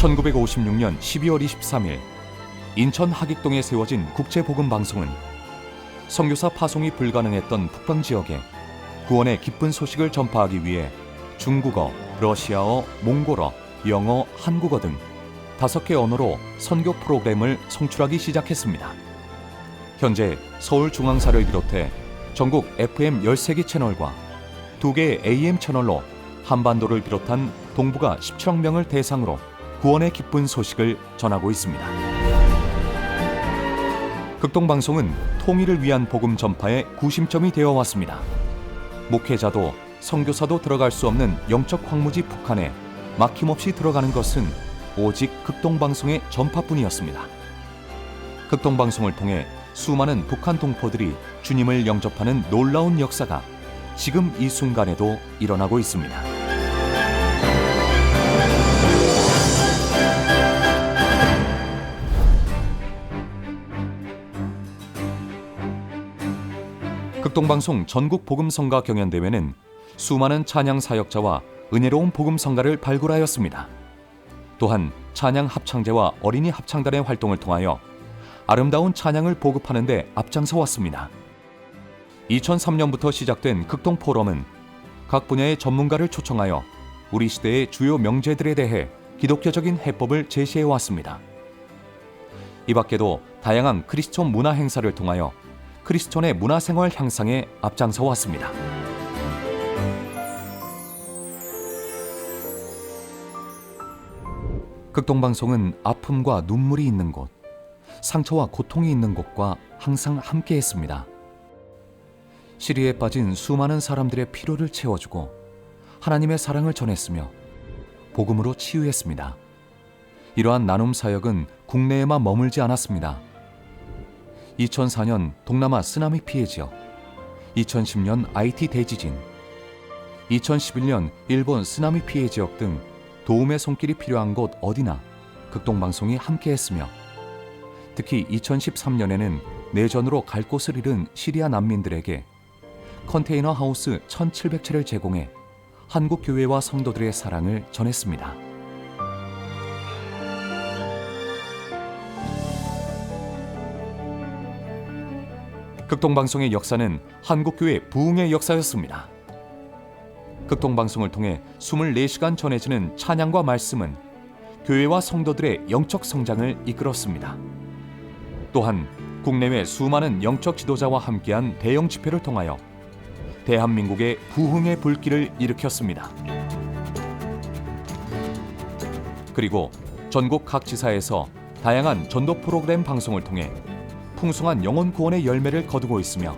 1956년 12월 23일 인천 하객동에 세워진 국제복음방송은 선교사 파송이 불가능했던 북방 지역에 구원의 기쁜 소식을 전파하기 위해 중국어, 러시아어, 몽골어, 영어, 한국어 등 5개 언어로 선교 프로그램을 송출하기 시작했습니다. 현재 서울중앙사를 비롯해 전국 FM 13개 채널과 2개의 AM 채널로 한반도를 비롯한 동북아 17억 명을 대상으로 구원의 기쁜 소식을 전하고 있습니다. 극동방송은 통일을 위한 복음 전파의 구심점이 되어 왔습니다. 목회자도 선교사도 들어갈 수 없는 영적 황무지 북한에 막힘없이 들어가는 것은 오직 극동방송의 전파뿐이었습니다. 극동방송을 통해 수많은 북한 동포들이 주님을 영접하는 놀라운 역사가 지금 이 순간에도 일어나고 있습니다. 극동방송 전국 복음성가 경연대회는 수많은 찬양 사역자와 은혜로운 복음성가를 발굴하였습니다. 또한 찬양 합창제와 어린이 합창단의 활동을 통하여 아름다운 찬양을 보급하는 데 앞장서 왔습니다. 2003년부터 시작된 극동 포럼은 각 분야의 전문가를 초청하여 우리 시대의 주요 명제들에 대해 기독교적인 해법을 제시해 왔습니다. 이 밖에도 다양한 크리스천 문화 행사를 통하여 크리스천의 문화생활 향상에 앞장서 왔습니다. 극동방송은 아픔과 눈물이 있는 곳, 상처와 고통이 있는 곳과 항상 함께했습니다. 시리에 빠진 수많은 사람들의 피로를 채워주고 하나님의 사랑을 전했으며 복음으로 치유했습니다. 이러한 나눔 사역은 국내에만 머물지 않았습니다. 2004년 동남아 쓰나미 피해 지역, 2010년 IT 대지진, 2011년 일본 쓰나미 피해 지역 등 도움의 손길이 필요한 곳 어디나 극동방송이 함께했으며 특히 2013년에는 내전으로 갈 곳을 잃은 시리아 난민들에게 컨테이너 하우스 1,700채를 제공해 한국 교회와 성도들의 사랑을 전했습니다. 극동방송의 역사는 한국교회 부흥의 역사였습니다. 극동방송을 통해 24시간 전해지는 찬양과 말씀은 교회와 성도들의 영적 성장을 이끌었습니다. 또한 국내외 수많은 영적 지도자와 함께한 대형 집회를 통하여 대한민국의 부흥의 불길을 일으켰습니다. 그리고 전국 각 지사에서 다양한 전도 프로그램 방송을 통해 풍성한 영혼 구원의 열매를 거두고 있으며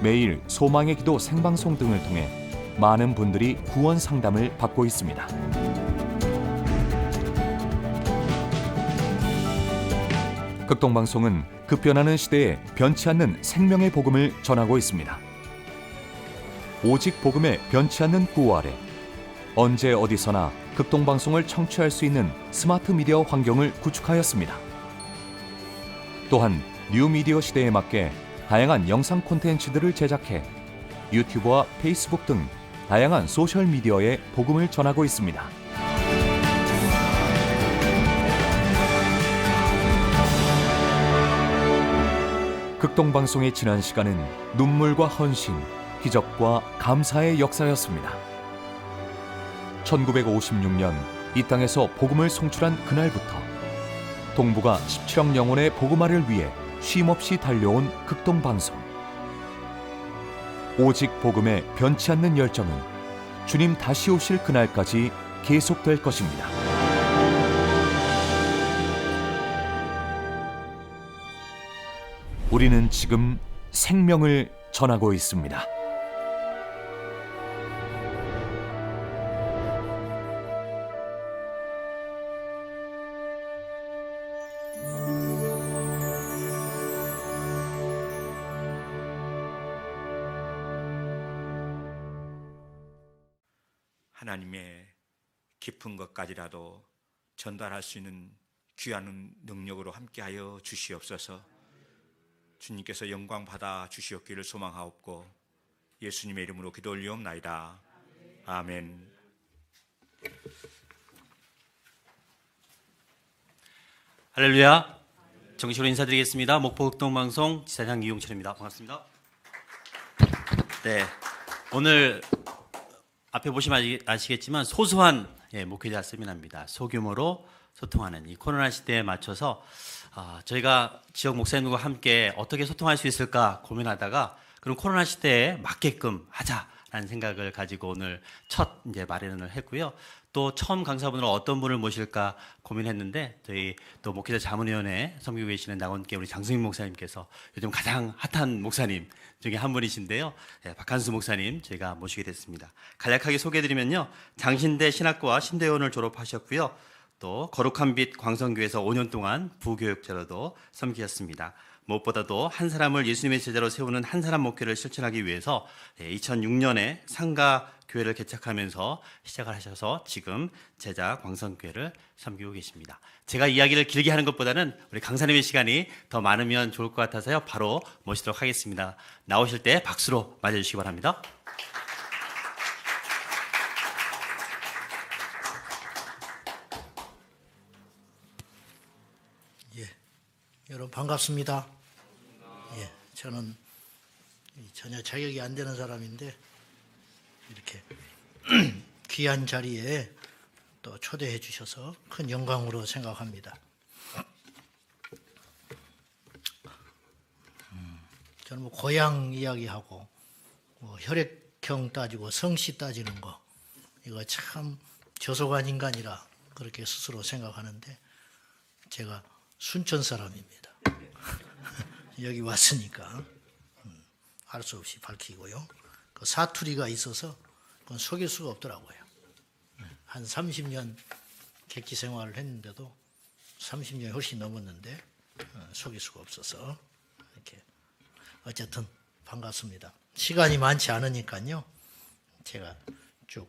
매일 소망의 기도 생방송 등을 통해 많은 분들이 구원 상담을 받고 있습니다. 극동방송은 급변하는 시대에 변치 않는 생명의 복음을 전하고 있습니다. 오직 복음에 변치 않는 구호 아래 언제 어디서나 극동방송을 청취할 수 있는 스마트 미디어 환경을 구축하였습니다. 또한 뉴미디어 시대에 맞게 다양한 영상 콘텐츠들을 제작해 유튜브와 페이스북 등 다양한 소셜미디어에 복음을 전하고 있습니다. 극동방송의 지난 시간은 눈물과 헌신, 기적과 감사의 역사였습니다. 1956년 이 땅에서 복음을 송출한 그날부터 동북아 17억 영혼의 복음화를 위해 쉼없이 달려온 극동방송. 오직 복음에 변치 않는 열정은 주님 다시 오실 그날까지 계속될 것입니다. 우리는 지금 생명을 전하고 있습니다. 하나님의 깊은 것까지라도 전달할 수 있는 귀한 능력으로 함께하여 주시옵소서. 주님께서 영광 받아 주시옵기를 소망하옵고 예수님의 이름으로 기도 올리옵나이다. 아멘. 할렐루야. 정식으로 인사드리겠습니다. 목포 극동방송 지사장 이용철입니다. 반갑습니다. 네, 오늘 앞에 보시면 아시겠지만 소소한 목회자 세미나입니다. 소규모로 소통하는 이 코로나 시대에 맞춰서 저희가 지역 목사님들과 함께 어떻게 소통할 수 있을까 고민하다가 그럼 코로나 시대에 맞게끔 하자라는 생각을 가지고 오늘 첫 마련을 했고요. 또 처음 강사분을 어떤 분을 모실까 고민했는데 저희 또 목회자 자문위원회 섬기고 계시는 낙원계 우리 장승민 목사님께서 요즘 가장 핫한 목사님 중에 한 분이신데요. 박한수 목사님 저희가 모시게 됐습니다. 간략하게 소개해드리면요. 장신대 신학과 신대원을 졸업하셨고요. 또 거룩한 빛 광성교회에서 5년 동안 부교육자로도 섬기셨습니다. 무엇보다도 한 사람을 예수님의 제자로 세우는 한 사람 목회를 실천하기 위해서 2006년에 상가 교회를 개척하면서 시작을 하셔서 지금 제자 광성교회를 섬기고 계십니다. 제가 이야기를 길게 하는 것보다는 우리 강사님의 시간이 더 많으면 좋을 것 같아서요. 바로 모시도록 하겠습니다. 나오실 때 박수로 맞아주시기 바랍니다. 여러분 반갑습니다. 저는 전혀 자격이 안 되는 사람인데 이렇게 귀한 자리에 또 초대해 주셔서 큰 영광으로 생각합니다. 저는 뭐 고향 이야기하고 뭐 혈액형 따지고 성씨 따지는 거 이거 참 저속한 인간이라 그렇게 스스로 생각하는데 제가 순천 사람입니다. 여기 왔으니까 할 수 없이 밝히고요. 그 사투리가 있어서 그건 속일 수가 없더라고요. 한 30년 객지 생활을 했는데도 30년이 훨씬 넘었는데 속일 수가 없어서 이렇게 어쨌든 반갑습니다. 시간이 많지 않으니까요. 제가 쭉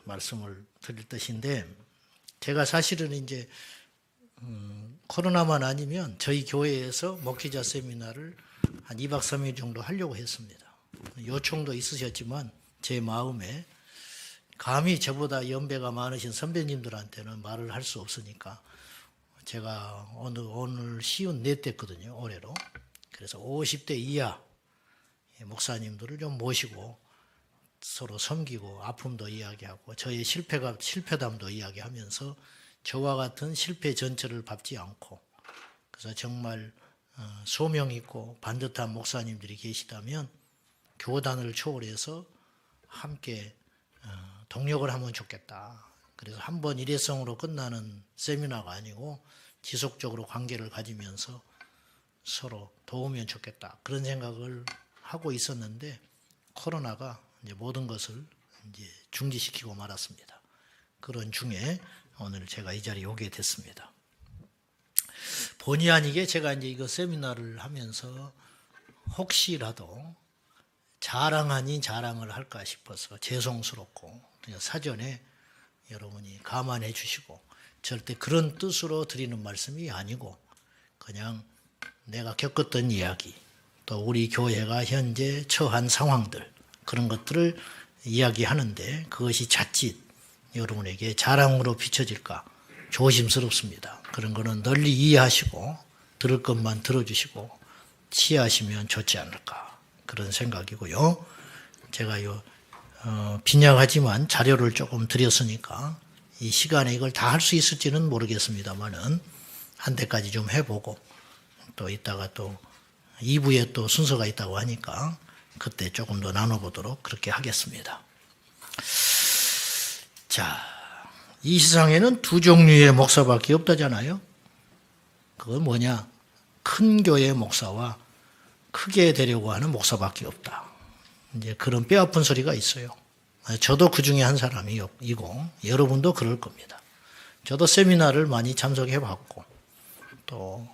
말씀을 드릴 뜻인데 제가 사실은 이제 코로나만 아니면 저희 교회에서 목회자 세미나를 한 2박 3일 정도 하려고 했습니다. 요청도 있으셨지만 제 마음에 감히 저보다 연배가 많으신 선배님들한테는 말을 할 수 없으니까 제가 오늘 시운 넷 됐거든요. 올해로. 그래서 50대 이하 목사님들을 좀 모시고 서로 섬기고 아픔도 이야기하고 저의 실패담도 이야기하면서 저와 같은 실패 전철을 밟지 않고 그래서 정말 소명 있고 반듯한 목사님들이 계시다면 교단을 초월해서 함께 동력을 하면 좋겠다. 그래서 한 번 일회성으로 끝나는 세미나가 아니고 지속적으로 관계를 가지면서 서로 도우면 좋겠다. 그런 생각을 하고 있었는데 코로나가 이제 모든 것을 이제 중지시키고 말았습니다. 그런 중에 오늘 제가 이 자리에 오게 됐습니다. 본의 아니게 제가 이제 이거 세미나를 하면서 혹시라도 자랑 아닌 자랑을 할까 싶어서 죄송스럽고 사전에 여러분이 감안해 주시고 절대 그런 뜻으로 드리는 말씀이 아니고 그냥 내가 겪었던 이야기 또 우리 교회가 현재 처한 상황들 그런 것들을 이야기하는데 그것이 자칫 여러분에게 자랑으로 비춰질까 조심스럽습니다. 그런 거는 널리 이해하시고 들을 것만 들어주시고 치하시면 좋지 않을까 그런 생각이고요. 제가 빈약하지만 자료를 조금 드렸으니까 이 시간에 이걸 다 할 수 있을지는 모르겠습니다만은 한 대까지 좀 해보고 또 이따가 또 2부에 또 순서가 있다고 하니까 그때 조금 더 나눠보도록 그렇게 하겠습니다. 자, 이 세상에는 두 종류의 목사밖에 없다잖아요. 그건 뭐냐? 큰 교회 목사와 크게 되려고 하는 목사밖에 없다. 이제 그런 뼈아픈 소리가 있어요. 저도 그 중에 한 사람이고 여러분도 그럴 겁니다. 저도 세미나를 많이 참석해 봤고 또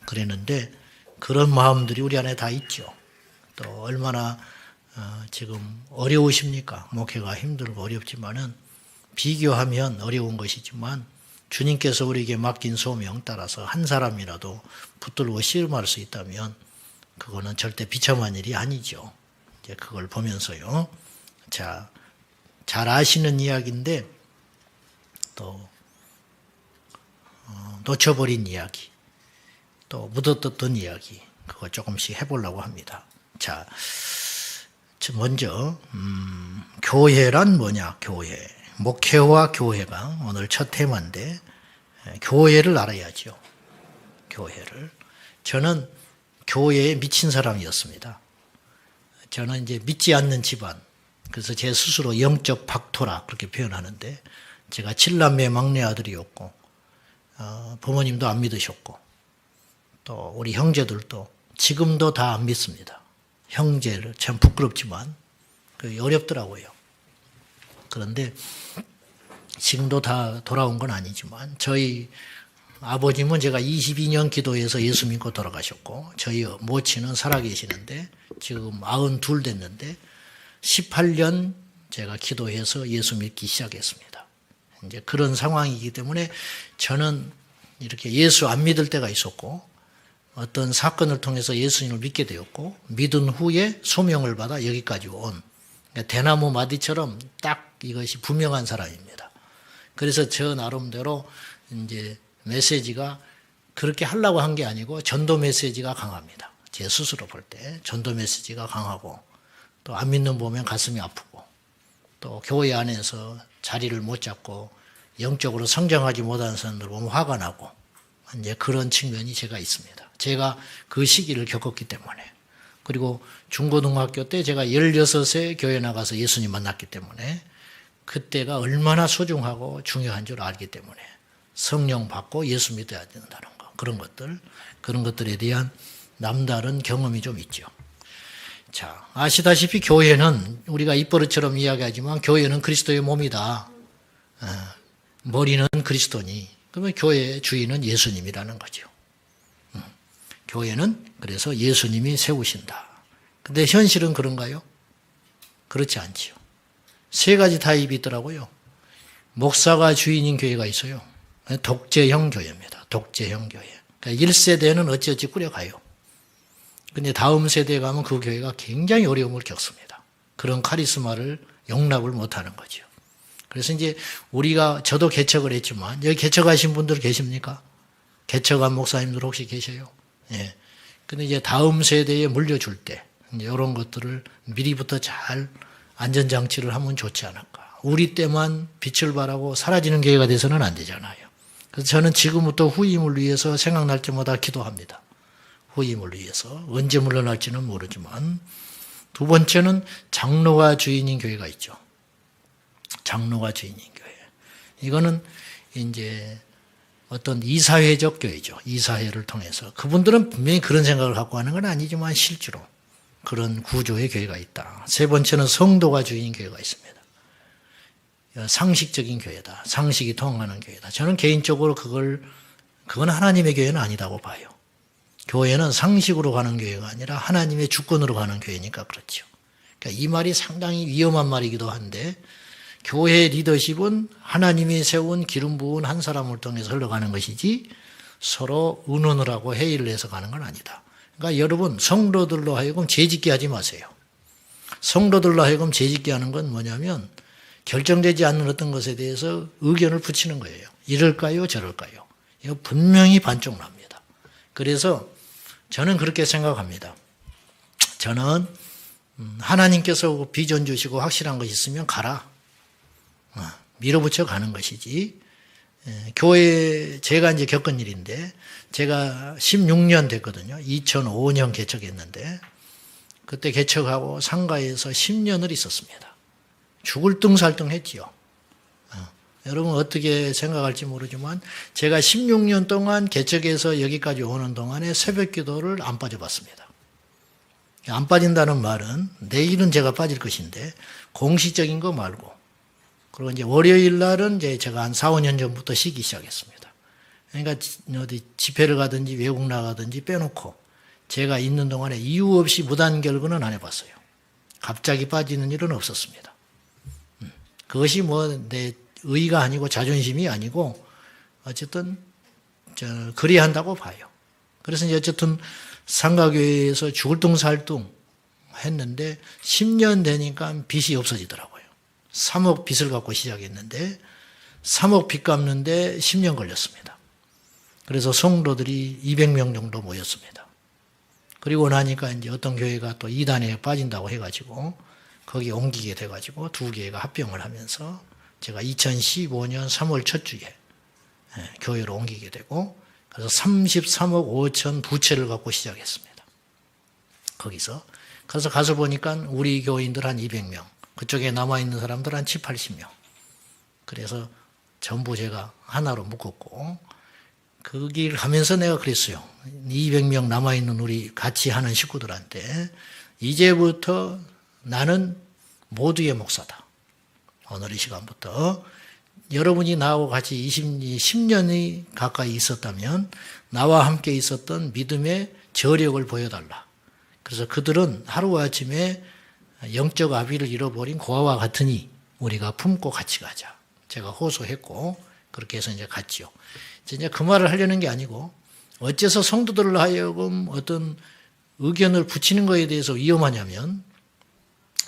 그랬는데 그런 마음들이 우리 안에 다 있죠. 또 얼마나 지금 어려우십니까? 목회가 힘들고 어렵지만은 비교하면 어려운 것이지만 주님께서 우리에게 맡긴 소명 따라서 한 사람이라도 붙들고 씨름할 수 있다면 그거는 절대 비참한 일이 아니죠. 이제 그걸 보면서요. 자, 잘 아시는 이야기인데 또 놓쳐버린 이야기, 또 묻어뒀던 이야기, 그거 조금씩 해보려고 합니다. 자, 먼저 교회란 뭐냐? 교회, 목회와 교회가 오늘 첫 테마인데, 교회를 알아야죠. 교회를. 저는 교회에 미친 사람이었습니다. 저는 이제 믿지 않는 집안, 그래서 제 스스로 영적 박토라 그렇게 표현하는데, 제가 7남매 막내 아들이었고, 부모님도 안 믿으셨고, 또 우리 형제들도 지금도 다 안 믿습니다. 형제를 참 부끄럽지만 어렵더라고요. 그런데 지금도 다 돌아온 건 아니지만, 저희 아버님은 제가 22년 기도해서 예수 믿고 돌아가셨고, 저희 모친은 살아계시는데 지금 92 됐는데 18년 제가 기도해서 예수 믿기 시작했습니다. 이제 그런 상황이기 때문에 저는 이렇게 예수 안 믿을 때가 있었고, 어떤 사건을 통해서 예수님을 믿게 되었고, 믿은 후에 소명을 받아 여기까지 온, 그러니까 대나무 마디처럼 딱 이것이 분명한 사람입니다. 그래서 저 나름대로 이제 메시지가 그렇게 하려고 한 게 아니고 전도 메시지가 강합니다. 제 스스로 볼 때 전도 메시지가 강하고, 또 안 믿는 보면 가슴이 아프고, 또 교회 안에서 자리를 못 잡고 영적으로 성장하지 못하는 사람들 보면 화가 나고, 이제 그런 측면이 제가 있습니다. 제가 그 시기를 겪었기 때문에. 그리고 중고등학교 때 제가 16세 교회 나가서 예수님 만났기 때문에 그때가 얼마나 소중하고 중요한 줄 알기 때문에 성령 받고 예수 믿어야 된다는 거, 그런 것들에 대한 남다른 경험이 좀 있죠. 자, 아시다시피 교회는 우리가 입버릇처럼 이야기하지만 교회는 그리스도의 몸이다. 머리는 그리스도니, 그러면 교회의 주인은 예수님이라는 거죠. 교회는 그래서 예수님이 세우신다. 근데 현실은 그런가요? 그렇지 않지요. 세 가지 타입이 있더라고요. 목사가 주인인 교회가 있어요. 독재형 교회입니다. 독재형 교회. 그러니까 1세대는 어찌어찌 꾸려가요. 근데 다음 세대에 가면 그 교회가 굉장히 어려움을 겪습니다. 그런 카리스마를 용납을 못하는 거죠. 그래서 이제 저도 개척을 했지만, 여기 개척하신 분들 계십니까? 개척한 목사님들 혹시 계셔요? 예. 근데 이제 다음 세대에 물려줄 때, 이제 이런 것들을 미리부터 잘 안전장치를 하면 좋지 않을까. 우리 때만 빛을 발하고 사라지는 교회가 돼서는 안 되잖아요. 그래서 저는 지금부터 후임을 위해서 생각날 때마다 기도합니다. 후임을 위해서. 언제 물러날지는 모르지만. 두 번째는 장로가 주인인 교회가 있죠. 장로가 주인인 교회. 이거는 이제 어떤 이사회적 교회죠. 이사회를 통해서. 그분들은 분명히 그런 생각을 갖고 하는 건 아니지만 실제로 그런 구조의 교회가 있다. 세 번째는 성도가 주인인 교회가 있습니다. 상식적인 교회다. 상식이 통하는 교회다. 저는 개인적으로 그건 하나님의 교회는 아니다고 봐요. 교회는 상식으로 가는 교회가 아니라 하나님의 주권으로 가는 교회니까 그렇죠. 그러니까 이 말이 상당히 위험한 말이기도 한데, 교회 리더십은 하나님이 세운 기름 부은 한 사람을 통해서 흘러가는 것이지 서로 의논을 하고 회의를 해서 가는 건 아니다. 그러니까 여러분, 성도들로 하여금 죄짓게 하지 마세요. 성도들로 하여금 죄짓게 하는 건 뭐냐면, 결정되지 않는 어떤 것에 대해서 의견을 붙이는 거예요. 이럴까요? 저럴까요? 이거 분명히 반쪽납니다. 그래서 저는 그렇게 생각합니다. 저는 하나님께서 비전 주시고 확실한 것이 있으면 가라. 밀어붙여 가는 것이지. 교회 제가 이제 겪은 일인데, 제가 16년 됐거든요. 2005년 개척했는데, 그때 개척하고 상가에서 10년을 있었습니다. 죽을 둥살둥 했지요. 여러분 어떻게 생각할지 모르지만, 제가 16년 동안 개척해서 여기까지 오는 동안에 새벽 기도를 안 빠져봤습니다. 안 빠진다는 말은 내일은 제가 빠질 것인데, 공식적인 거 말고, 그리고 이제 월요일 날은 이제 제가 한 4, 5년 전부터 쉬기 시작했습니다. 그러니까 어디 집회를 가든지 외국 나가든지 빼놓고 제가 있는 동안에 이유 없이 무단 결근은 안 해봤어요. 갑자기 빠지는 일은 없었습니다. 그것이 내 의의가 아니고 자존심이 아니고 어쨌든 그래야 한다고 봐요. 그래서 이제 어쨌든 상가교회에서 죽을 둥살둥 했는데 10년 되니까 빚이 없어지더라고요. 3억 빚을 갖고 시작했는데 3억 빚 갚는데 10년 걸렸습니다. 그래서 성도들이 200명 정도 모였습니다. 그리고 나니까 이제 어떤 교회가 또 이단에 빠진다고 해가지고 거기 옮기게 돼가지고 두 개가 합병을 하면서 제가 2015년 3월 첫 주에 교회로 옮기게 되고 그래서 33억 5천 부채를 갖고 시작했습니다. 거기서. 그래서 가서 보니까 우리 교인들 한 200명, 그쪽에 남아있는 사람들 한 7, 80명. 그래서 전부 제가 하나로 묶었고 그 길 가면서 내가 그랬어요. 200명 남아있는 우리 같이 하는 식구들한테 이제부터 나는 모두의 목사다. 오늘 이 시간부터 여러분이 나하고 같이 10년이 가까이 있었다면 나와 함께 있었던 믿음의 저력을 보여달라. 그래서 그들은 하루아침에 영적 아비를 잃어버린 고아와 같으니 우리가 품고 같이 가자. 제가 호소했고 그렇게 해서 이제 갔지요. 이제 그 말을 하려는 게 아니고 어째서 성도들을 하여금 어떤 의견을 붙이는 것에 대해서 위험하냐면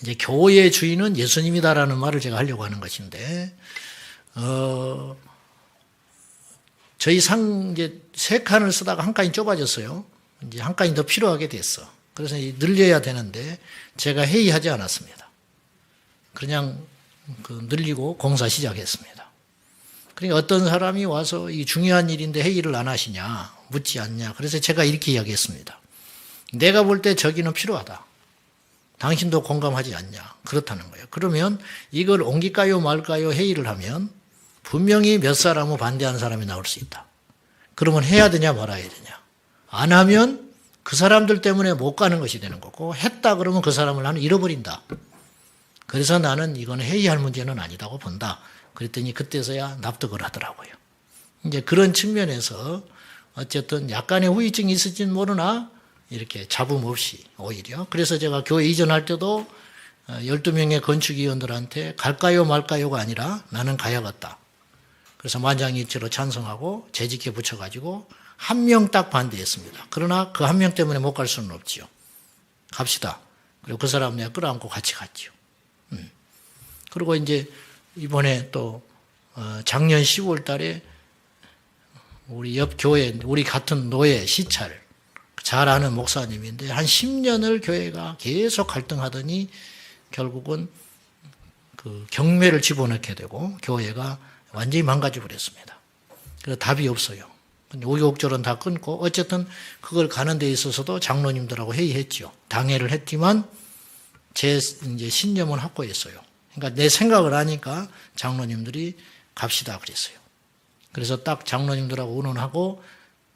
이제 교회의 주인은 예수님이다라는 말을 제가 하려고 하는 것인데 저희 이제 3칸을 쓰다가 한 칸이 좁아졌어요. 이제 한 칸이 더 필요하게 됐어. 그래서 늘려야 되는데 제가 회의하지 않았습니다. 그냥 늘리고 공사 시작했습니다. 그러니까 어떤 사람이 와서 이 중요한 일인데 회의를 안 하시냐, 묻지 않냐. 그래서 제가 이렇게 이야기했습니다. 내가 볼 때 저기는 필요하다. 당신도 공감하지 않냐. 그렇다는 거예요. 그러면 이걸 옮길까요 말까요 회의를 하면 분명히 몇 사람은 반대하는 사람이 나올 수 있다. 그러면 해야 되냐 말아야 되냐. 안 하면 그 사람들 때문에 못 가는 것이 되는 거고 했다 그러면 그 사람을 나는 잃어버린다. 그래서 나는 이건 회의할 문제는 아니다고 본다. 그랬더니 그때서야 납득을 하더라고요. 이제 그런 측면에서 어쨌든 약간의 후유증이 있을지는 모르나 이렇게 잡음 없이 오히려. 그래서 제가 교회 이전할 때도 12명의 건축위원들한테 갈까요 말까요가 아니라 나는 가야겠다. 그래서 만장일치로 찬성하고 재직에 붙여가지고 한 명 딱 반대했습니다. 그러나 그 한 명 때문에 못 갈 수는 없지요. 갑시다. 그리고 그 사람 내가 끌어안고 같이 갔지요. 그리고 이제 이번에 또 작년 10월 달에 우리 옆 교회, 우리 같은 노예 시찰 잘 아는 목사님인데 한 10년을 교회가 계속 갈등하더니 결국은 그 경매를 집어넣게 되고 교회가 완전히 망가져 버렸습니다. 그래서 답이 없어요. 우여곡절은 다 끊고 어쨌든 그걸 가는 데 있어서도 장로님들하고 회의했죠. 당회를 했지만 제 이제 신념은 확고했어요. 그러니까 내 생각을 하니까 장로님들이 갑시다 그랬어요. 그래서 딱 장로님들하고 의논하고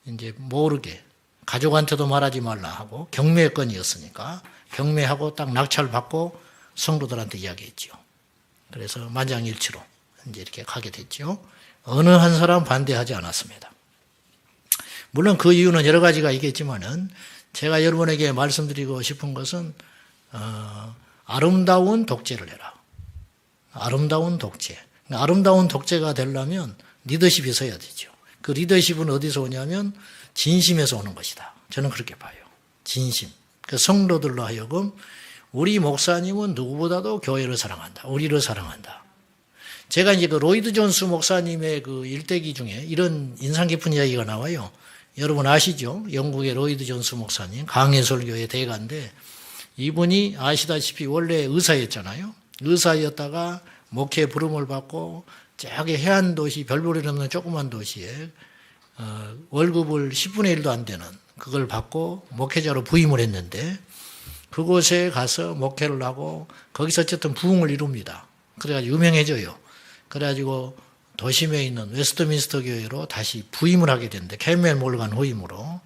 이제 모르게 가족한테도 말하지 말라 하고 경매건이었으니까 경매하고 딱 낙찰 받고 성도들한테 이야기했지요. 그래서 만장일치로 이제 이렇게 가게 됐죠. 어느 한 사람 반대하지 않았습니다. 물론 그 이유는 여러 가지가 있겠지만은 제가 여러분에게 말씀드리고 싶은 것은 아름다운 독재를 해라. 아름다운 독재. 아름다운 독재가 되려면 리더십이 서야 되죠. 그 리더십은 어디서 오냐면 진심에서 오는 것이다. 저는 그렇게 봐요. 진심. 그 성도들로 하여금 우리 목사님은 누구보다도 교회를 사랑한다. 우리를 사랑한다. 제가 이제 그 로이드 존스 목사님의 그 일대기 중에 이런 인상 깊은 이야기가 나와요. 여러분 아시죠? 영국의 로이드 존스 목사님, 강해설교의 대가인데 이분이 아시다시피 원래 의사였잖아요. 의사였다가 목회 부름을 받고 저기 해안도시 별볼이 넘는 조그만 도시에 월급을 10분의 1도 안 되는 그걸 받고 목회자로 부임을 했는데 그곳에 가서 목회를 하고 거기서 어쨌든 부흥을 이룹니다. 그래가지고 유명해져요. 그래가지고 도심에 있는 웨스트민스터 교회로 다시 부임을 하게 되는데 캐멜 몰간 후임으로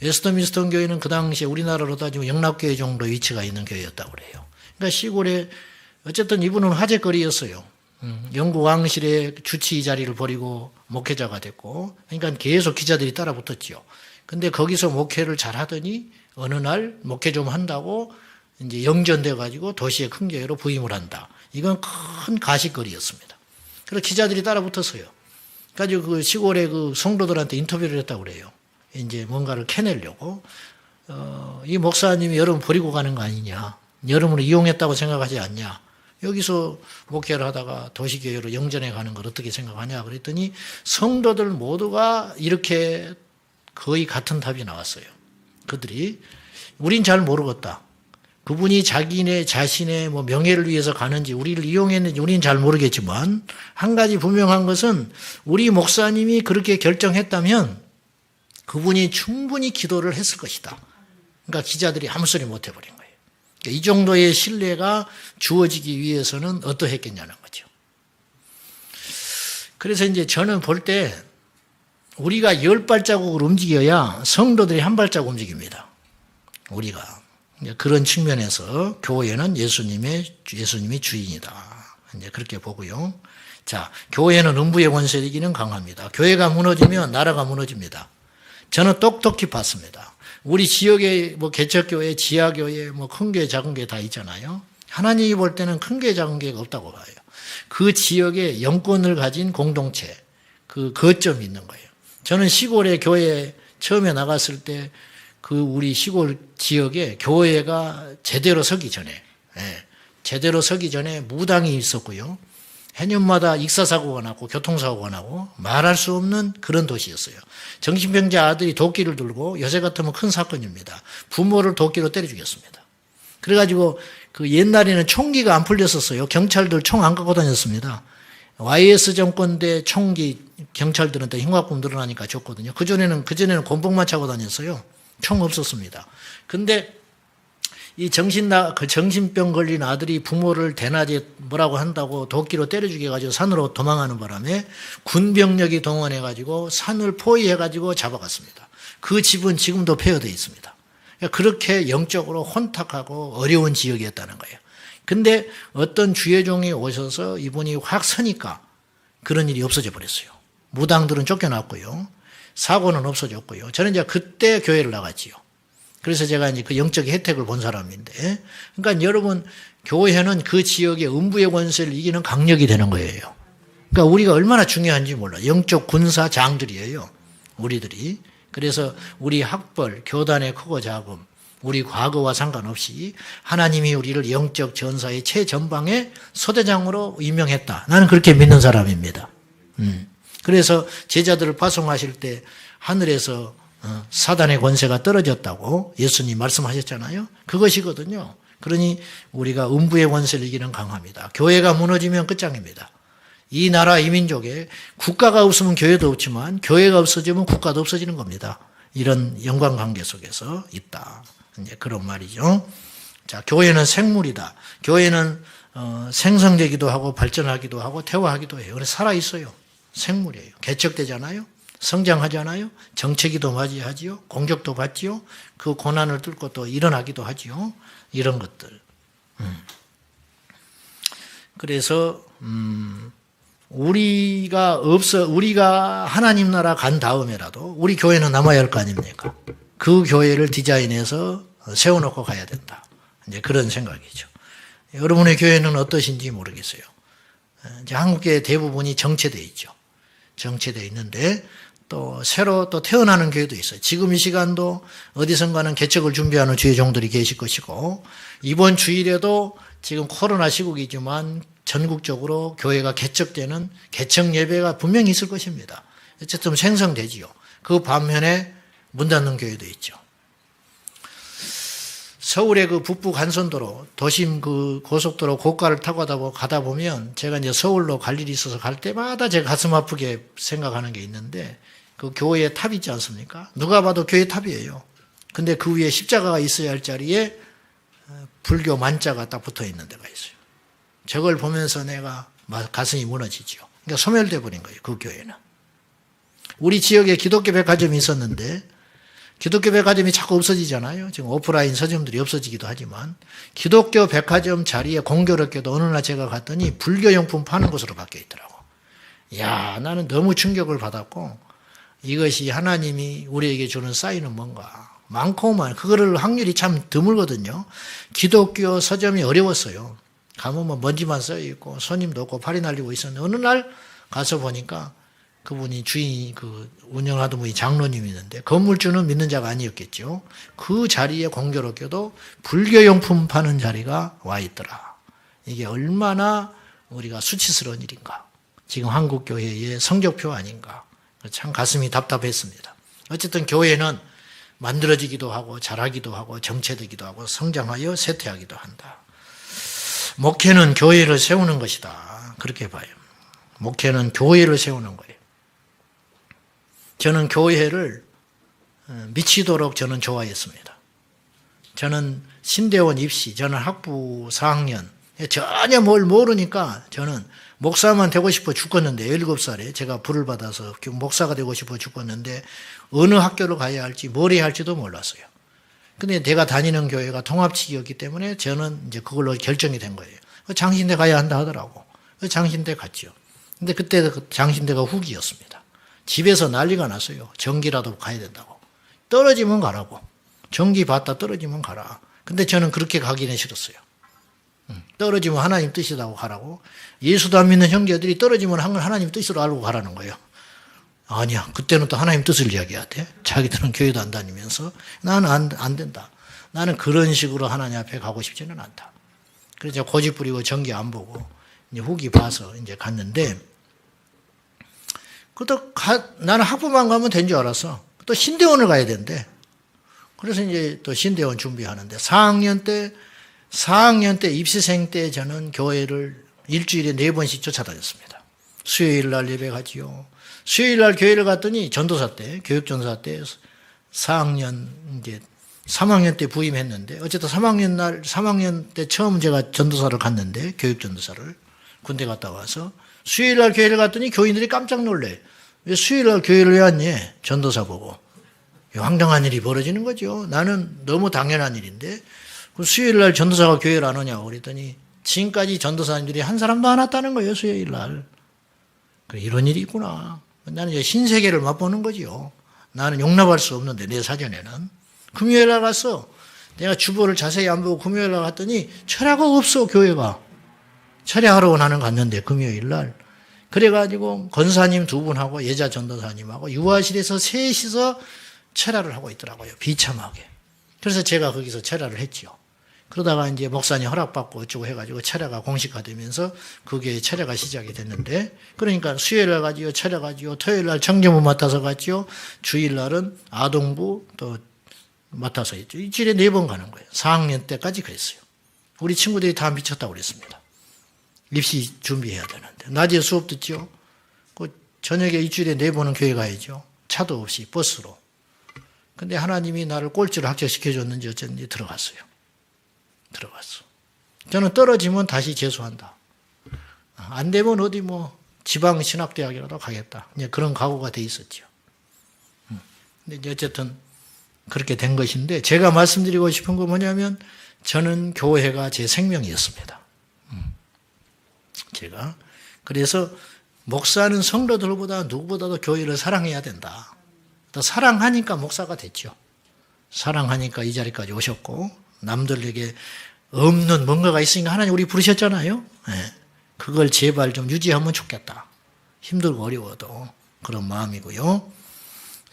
웨스트민스터 교회는 그 당시에 우리나라로 따지면 영락교회 정도 위치가 있는 교회였다고 그래요. 그러니까 시골에 어쨌든 이분은 화제거리였어요. 영국 왕실의 주치 자리를 버리고 목회자가 됐고 그러니까 계속 기자들이 따라붙었죠. 근데 거기서 목회를 잘 하더니 어느 날 목회 좀 한다고 이제 영전돼 가지고 도시의 큰 교회로 부임을 한다. 이건 큰 가십거리였습니다. 그래서 기자들이 따라붙었어요. 가지고 그 시골의 그 성도들한테 인터뷰를 했다고 그래요. 이제 뭔가를 캐내려고 이 목사님이 여러분 버리고 가는 거 아니냐? 여러분을 이용했다고 생각하지 않냐? 여기서 목회를 하다가 도시교회로 영전에 가는 걸 어떻게 생각하냐 그랬더니 성도들 모두가 이렇게 거의 같은 답이 나왔어요. 그들이 우린 잘 모르겠다. 그분이 자기네 자신의 뭐 명예를 위해서 가는지 우리를 이용했는지 우리는 잘 모르겠지만 한 가지 분명한 것은 우리 목사님이 그렇게 결정했다면 그분이 충분히 기도를 했을 것이다. 그러니까 기자들이 아무 소리 못 해버린 거예요. 이 정도의 신뢰가 주어지기 위해서는 어떠했겠냐는 거죠. 그래서 이제 저는 볼 때 우리가 10발자국을 움직여야 성도들이 한 발자국 움직입니다. 우리가. 그런 측면에서 교회는 예수님이 주인이다. 이제 그렇게 보고요. 자, 교회는 음부의 권세를 이기는 강합니다. 교회가 무너지면 나라가 무너집니다. 저는 똑똑히 봤습니다. 우리 지역에 뭐 개척교회, 지하교회, 뭐 큰 교회, 작은 교회 다 있잖아요. 하나님이 볼 때는 큰 교회, 작은 교회가 없다고 봐요. 그 지역에 영권을 가진 공동체, 그 거점이 있는 거예요. 저는 시골에 교회 처음에 나갔을 때 그 우리 시골 지역에 교회가 제대로 서기 전에, 제대로 서기 전에 무당이 있었고요. 해년마다 익사사고가 나고 교통사고가 나고 말할 수 없는 그런 도시였어요. 정신병자 아들이 도끼를 들고 요새 같으면 큰 사건입니다. 부모를 도끼로 때려 죽였습니다. 그래가지고 그 옛날에는 총기가 안 풀렸었어요. 경찰들 총 안 갖고 다녔습니다. YS 정권 때 총기 경찰들은 또 흉악범 늘어나니까 줬거든요. 그전에는 곤봉만 차고 다녔어요. 총 없었습니다. 근데 이 정신병 걸린 아들이 부모를 대낮에 뭐라고 한다고 도끼로 때려 죽여가지고 산으로 도망하는 바람에 군병력이 동원해가지고 산을 포위해가지고 잡아갔습니다. 그 집은 지금도 폐허되어 있습니다. 그렇게 영적으로 혼탁하고 어려운 지역이었다는 거예요. 근데 어떤 주예종이 오셔서 이분이 확 서니까 그런 일이 없어져 버렸어요. 무당들은 쫓겨났고요. 사고는 없어졌고요. 저는 이제 그때 교회를 나갔지요. 그래서 제가 이제 그 영적 혜택을 본 사람인데, 그러니까 여러분, 교회는 그 지역의 음부의 권세를 이기는 강력이 되는 거예요. 그러니까 우리가 얼마나 중요한지 몰라. 영적 군사장들이에요. 우리들이. 그래서 우리 학벌, 교단의 크고 작음, 우리 과거와 상관없이 하나님이 우리를 영적 전사의 최전방의 소대장으로 임명했다. 나는 그렇게 믿는 사람입니다. 그래서 제자들을 파송하실 때 하늘에서 사단의 권세가 떨어졌다고 예수님 말씀하셨잖아요. 그것이거든요. 그러니 우리가 음부의 권세를 이기는 강합니다. 교회가 무너지면 끝장입니다. 이 나라 이 민족에 국가가 없으면 교회도 없지만 교회가 없어지면 국가도 없어지는 겁니다. 이런 연관관계 속에서 있다. 이제 그런 말이죠. 자, 교회는 생물이다. 교회는 생성되기도 하고 발전하기도 하고 퇴화하기도 해요. 그래서 살아있어요. 생물이에요. 개척되잖아요. 성장하잖아요. 정체기도 맞이하지요. 공격도 받지요. 그 고난을 뚫고 또 일어나기도 하지요. 이런 것들. 그래서 우리가 하나님 나라 간 다음에라도 우리 교회는 남아야 할 거 아닙니까? 그 교회를 디자인해서 세워놓고 가야 된다. 이제 그런 생각이죠. 여러분의 교회는 어떠신지 모르겠어요. 이제 한국교회 대부분이 정체되어 있죠. 정체되어 있는데 또 새로 또 태어나는 교회도 있어요. 지금 이 시간도 어디선가는 개척을 준비하는 주의종들이 계실 것이고 이번 주일에도 지금 코로나 시국이지만 전국적으로 교회가 개척되는 개척 예배가 분명히 있을 것입니다. 어쨌든 생성되지요. 그 반면에 문 닫는 교회도 있죠. 서울의 그 북부 간선도로 도심 그 고속도로 고가를 타고 가다 보면 제가 이제 서울로 갈 일이 있어서 갈 때마다 제가 가슴 아프게 생각하는 게 있는데 그 교회에 탑 있지 않습니까? 누가 봐도 교회 탑이에요. 근데 그 위에 십자가가 있어야 할 자리에 불교 만자가 딱 붙어 있는 데가 있어요. 저걸 보면서 내가 가슴이 무너지죠. 그러니까 소멸돼 버린 거예요. 그 교회는. 우리 지역에 기독교 백화점이 있었는데 기독교 백화점이 자꾸 없어지잖아요. 지금 오프라인 서점들이 없어지기도 하지만 기독교 백화점 자리에 공교롭게도 어느 날 제가 갔더니 불교용품 파는 곳으로 바뀌어 있더라고. 야, 나는 너무 충격을 받았고 이것이 하나님이 우리에게 주는 사인은 뭔가 많고만 그거를 확률이 참 드물거든요. 기독교 서점이 어려웠어요. 가면 뭐 먼지만 쌓여 있고 손님도 없고 팔이 날리고 있었는데 어느 날 가서 보니까 그분이 주인이 그 운영하던 분이 장로님이 있는데 건물주는 믿는 자가 아니었겠죠. 그 자리에 공교롭게도 불교용품 파는 자리가 와 있더라. 이게 얼마나 우리가 수치스러운 일인가. 지금 한국교회의 성적표 아닌가. 참 가슴이 답답했습니다. 어쨌든 교회는 만들어지기도 하고 자라기도 하고 정체되기도 하고 성장하여 쇠퇴하기도 한다. 목회는 교회를 세우는 것이다. 그렇게 봐요. 목회는 교회를 세우는 거예요. 저는 교회를 미치도록 저는 좋아했습니다. 저는 신대원 입시, 저는 학부 4학년, 전혀 뭘 모르니까 저는 목사만 되고 싶어 죽겠는데 17살에 제가 불을 받아서 목사가 되고 싶어 죽겠는데 어느 학교를 가야 할지 뭘 해야 할지도 몰랐어요. 근데 내가 다니는 교회가 통합치기였기 때문에 저는 이제 그걸로 결정이 된 거예요. 장신대 가야 한다 하더라고. 장신대 갔죠. 근데 그때 장신대가 후기였습니다. 집에서 난리가 났어요. 전기라도 가야 된다고. 떨어지면 가라고. 전기 받다 떨어지면 가라. 근데 저는 그렇게 가기는 싫었어요. 떨어지면 하나님 뜻이라고 가라고. 예수도 안 믿는 형제들이 떨어지면 하나님 뜻으로 알고 가라는 거예요. 아니야. 그때는 또 하나님 뜻을 이야기해야 돼. 자기들은 교회도 안 다니면서. 나는 안 된다. 나는 그런 식으로 하나님 앞에 가고 싶지는 않다. 그래서 고집 부리고 전기 안 보고 이제 후기 봐서 이제 갔는데 나는 학부만 가면 된 줄 알았어. 또 신대원을 가야 된대. 그래서 이제 또 신대원 준비하는데 4학년 때 입시생 때 저는 교회를 일주일에 4번씩 쫓아다녔습니다. 수요일 날 예배 가지요. 수요일 날 교회를 갔더니 전도사 때, 교육전도사 때 4학년 이제 3학년 때 부임했는데 어쨌든 3학년 때 처음 제가 전도사를 갔는데 교육전도사를 군대 갔다 와서 수요일 날 교회를 갔더니 교인들이 깜짝 놀래. 왜 수요일 날 교회를 왜 왔니? 전도사 보고. 황당한 일이 벌어지는 거죠. 나는 너무 당연한 일인데 수요일 날 전도사가 교회를 안 오냐고 그랬더니 지금까지 전도사님들이 한 사람도 안 왔다는 거예요. 수요일 날. 그래, 이런 일이 있구나. 나는 이제 신세계를 맛보는 거죠. 나는 용납할 수 없는데 내 사전에는. 금요일 날 갔어. 내가 주보를 자세히 안 보고 금요일 날 갔더니 철야가 없어 교회가. 철야하러 나는 갔는데 금요일 날. 그래가지고 권사님 2분하고 예자 전도사님하고 유아실에서 셋이서 철야를 하고 있더라고요. 비참하게. 그래서 제가 거기서 철야를 했죠. 그러다가 이제 목사님 허락받고 어쩌고 해가지고 철야가 공식화되면서 그게 철야가 시작이 됐는데 그러니까 수요일 날 가지요, 철야 가지요, 토요일 날 청소부 맡아서 갔죠. 주일 날은 아동부 또 맡아서 했죠. 일주일에 4번 가는 거예요. 4학년 때까지 그랬어요. 우리 친구들이 다 미쳤다고 그랬습니다. 입시 준비해야 되는데. 낮에 수업 듣죠. 그 저녁에 일주일에 4번은 교회 가야죠. 차도 없이 버스로. 근데 하나님이 나를 꼴찌를 합격시켜줬는지 어쩐지 들어갔어요. 들어갔어. 저는 떨어지면 다시 재수한다. 안 되면 어디 뭐 지방신학대학이라도 가겠다. 이제 그런 각오가 돼 있었죠. 근데 이제 어쨌든 그렇게 된 것인데 제가 말씀드리고 싶은 건 뭐냐면 저는 교회가 제 생명이었습니다. 제가. 그래서 목사는 성도들보다 누구보다도 교회를 사랑해야 된다. 또 사랑하니까 목사가 됐죠. 사랑하니까 이 자리까지 오셨고 남들에게 없는 뭔가가 있으니까 하나님 우리 부르셨잖아요. 네. 그걸 제발 좀 유지하면 좋겠다. 힘들고 어려워도 그런 마음이고요.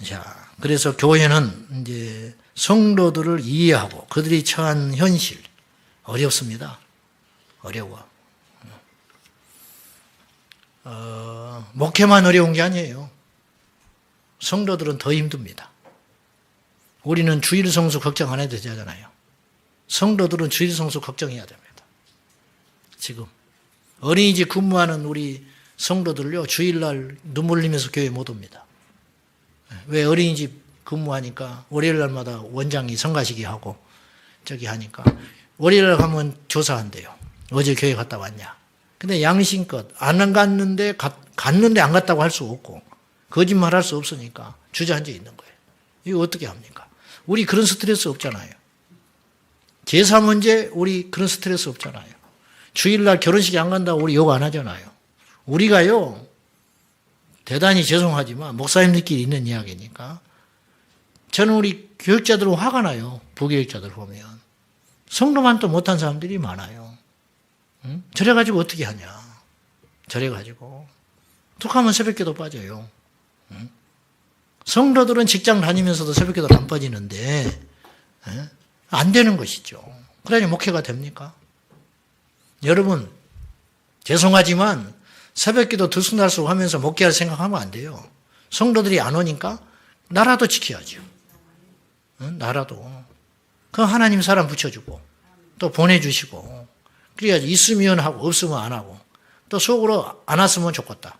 자, 그래서 교회는 이제 성도들을 이해하고 그들이 처한 현실 어렵습니다. 어려워. 목회만 어려운 게 아니에요. 성도들은 더 힘듭니다. 우리는 주일 성수 걱정 안 해도 되잖아요. 성도들은 주일 성수 걱정해야 됩니다. 지금 어린이집 근무하는 우리 성도들요 주일날 눈물 흘리면서 교회 못 옵니다. 왜? 어린이집 근무하니까 월요일날마다 원장이 성가시기 하고 저기 하니까 월요일날 가면 조사한대요. 어제 교회 갔다 왔냐. 근데 양심껏 안 갔는데 갔는데 안 갔다고 할 수 없고 거짓말할 수 없으니까 주저앉아 있는 거예요. 이거 어떻게 합니까? 우리 그런 스트레스 없잖아요. 제사 문제 우리 그런 스트레스 없잖아요. 주일날 결혼식에 안 간다고 우리 욕 안 하잖아요. 우리가요 대단히 죄송하지만 목사님들끼리 있는 이야기니까 저는 우리 교육자들은 화가 나요. 부교육자들 보면. 성도만 또 못한 사람들이 많아요. 응? 저래가지고 어떻게 하냐. 저래가지고 툭하면 새벽기도 빠져요. 응? 성도들은 직장 다니면서도 새벽기도를 안 빠지는데 안 되는 것이죠. 그러니 목회가 됩니까? 여러분, 죄송하지만 새벽기도 들쑥날쑥 하면서 목회할 생각하면 안 돼요. 성도들이 안 오니까 나라도 지켜야죠. 응? 나라도. 그 하나님 사람 붙여주고 또 보내주시고 그래야지 있으면 하고 없으면 안 하고 또 속으로 안 왔으면 좋겠다.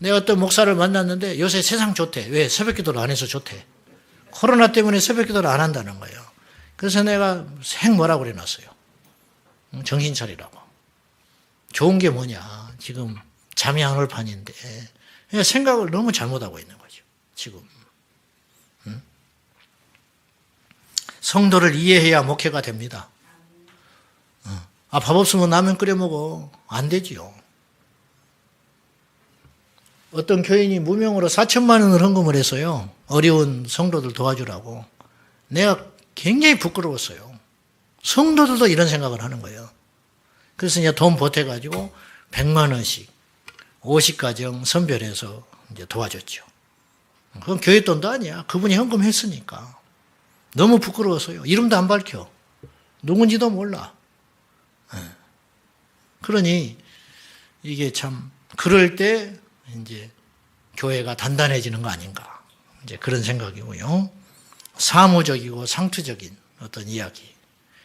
내가 어떤 목사를 만났는데 요새 세상 좋대. 왜? 새벽기도를 안 해서 좋대. 코로나 때문에 새벽기도를 안 한다는 거예요. 그래서 내가 뭐라고 그래놨어요. 정신 차리라고. 좋은 게 뭐냐. 지금 잠이 안 올 판인데 생각을 너무 잘못하고 있는 거죠. 지금. 성도를 이해해야 목회가 됩니다. 밥 없으면 라면 끓여 먹어. 안 되지요. 어떤 교인이 무명으로 4천만 원을 헌금을 했어요. 어려운 성도들 도와주라고. 내가 굉장히 부끄러웠어요. 성도들도 이런 생각을 하는 거예요. 그래서 이제 돈 보태가지고 100만 원씩 50가정 선별해서 이제 도와줬죠. 그건 교회 돈도 아니야. 그분이 헌금했으니까. 너무 부끄러워서요. 이름도 안 밝혀. 누군지도 몰라. 그러니 이게 참 그럴 때 이제 교회가 단단해지는 거 아닌가. 이제 그런 생각이고요. 사무적이고 상투적인 어떤 이야기.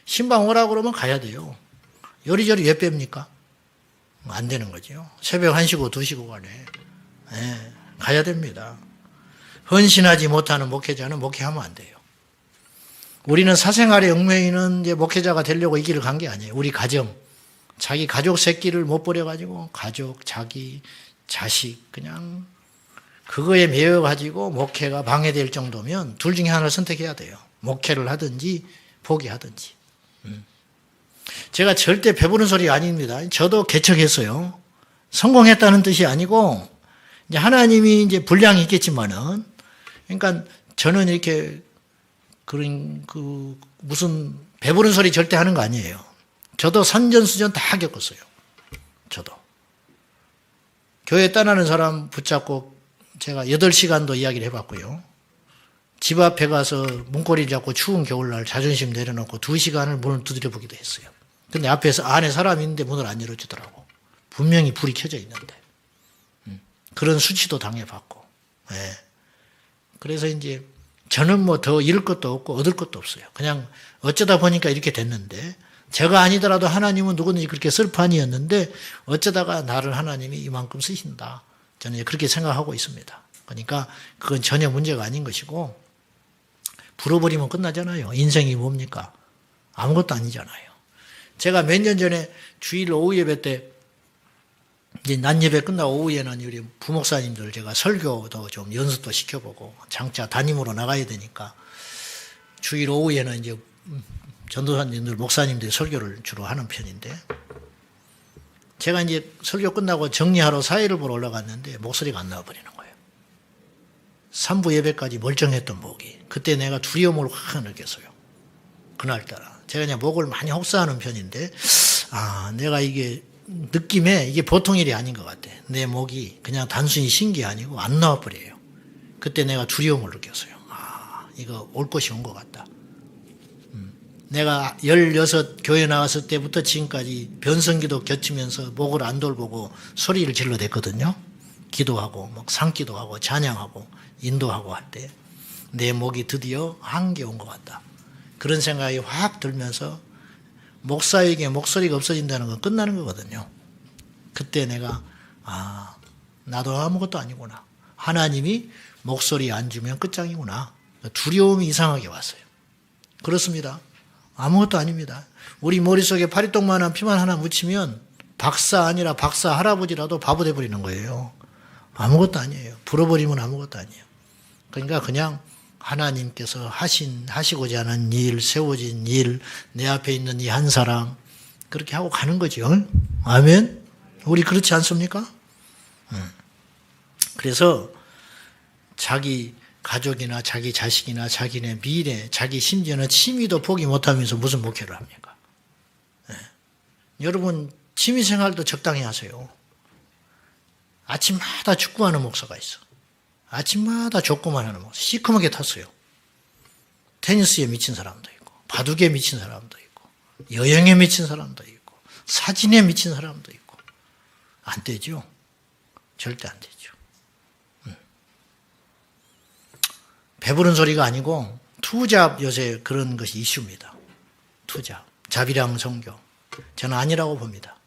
신방 오라고 그러면 가야 돼요. 요리조리 왜 뺍니까? 안 되는 거죠. 새벽 1시고 2시고 간에. 가야 됩니다. 헌신하지 못하는 목회자는 목회하면 안 돼요. 우리는 사생활에 얽매여 있는 이제 목회자가 되려고 이 길을 간 게 아니에요. 우리 가정, 자기 가족 새끼를 못 버려가지고 가족, 자기, 자식 그냥 그거에 매여가지고 목회가 방해될 정도면 둘 중에 하나를 선택해야 돼요. 목회를 하든지 포기하든지. 제가 절대 배부른 소리 아닙니다. 저도 개척했어요. 성공했다는 뜻이 아니고 이제 하나님이 이제 분량이 있겠지만은 그러니까 저는 이렇게 그런 무슨 배부른 소리 절대 하는 거 아니에요. 저도 산전수전 다 겪었어요. 저도. 교회 떠나는 사람 붙잡고 제가 8시간도 이야기를 해봤고요. 집 앞에 가서 문고리를 잡고 추운 겨울날 자존심 내려놓고 2시간을 문을 두드려 보기도 했어요. 근데 앞에서 안에 사람이 있는데 문을 안 열어주더라고. 분명히 불이 켜져 있는데. 그런 수치도 당해봤고. 네. 그래서 이제 저는 뭐 더 잃을 것도 없고 얻을 것도 없어요. 그냥 어쩌다 보니까 이렇게 됐는데 제가 아니더라도 하나님은 누구든지 그렇게 쓸 판이었는데 어쩌다가 나를 하나님이 이만큼 쓰신다. 저는 그렇게 생각하고 있습니다. 그러니까 그건 전혀 문제가 아닌 것이고 불어버리면 끝나잖아요. 인생이 뭡니까? 아무것도 아니잖아요. 제가 몇 년 전에 주일 오후 예배 때 이제 낮 예배 끝나고 오후에는 우리 부목사님들 제가 설교도 좀 연습도 시켜보고 장차 담임으로 나가야 되니까 주일 오후에는 이제 전도사님들, 목사님들이 설교를 주로 하는 편인데 제가 이제 설교 끝나고 정리하러 사회를 보러 올라갔는데 목소리가 안 나와버리는 거예요. 3부 예배까지 멀쩡했던 목이. 그때 내가 두려움을 확 느꼈어요. 그날따라. 제가 그냥 목을 많이 혹사하는 편인데 내가 이게 느낌에 이게 보통 일이 아닌 것 같아. 내 목이 그냥 단순히 쉰 게 아니고 안 나와버려요. 그때 내가 두려움을 느꼈어요. 이거 올 것이 온 것 같다. 내가 16 교회 나왔을 때부터 지금까지 변성기도 겹치면서 목을 안 돌보고 소리를 질러댔거든요. 기도하고 막 상기도하고 찬양하고 인도하고 할 때 내 목이 드디어 한계 온 것 같다. 그런 생각이 확 들면서 목사에게 목소리가 없어진다는 건 끝나는 거거든요. 그때 내가 나도 아무것도 아니구나. 하나님이 목소리 안 주면 끝장이구나. 두려움이 이상하게 왔어요. 그렇습니다. 아무것도 아닙니다. 우리 머릿속에 파리똥만한 피만 하나 묻히면 박사 아니라 박사 할아버지라도 바보 돼버리는 거예요. 아무것도 아니에요. 불어버리면 아무것도 아니에요. 그러니까 그냥 하나님께서 하시고자 하는 일, 세워진 일, 내 앞에 있는 이 한 사람 그렇게 하고 가는 거죠. 아멘? 우리 그렇지 않습니까? 그래서 자기 가족이나 자기 자식이나 자기네 미래, 자기 심지어는 취미도 포기 못하면서 무슨 목회를 합니까? 여러분 취미생활도 적당히 하세요. 아침마다 축구하는 목사가 있어. 아침마다 족구만 하는 목사. 시커멓게 탔어요. 테니스에 미친 사람도 있고 바둑에 미친 사람도 있고 여행에 미친 사람도 있고 사진에 미친 사람도 있고. 안 되죠. 절대 안 되죠. 배부른 소리가 아니고 투잡 요새 그런 것이 이슈입니다. 투잡. 자비랑 성교. 저는 아니라고 봅니다.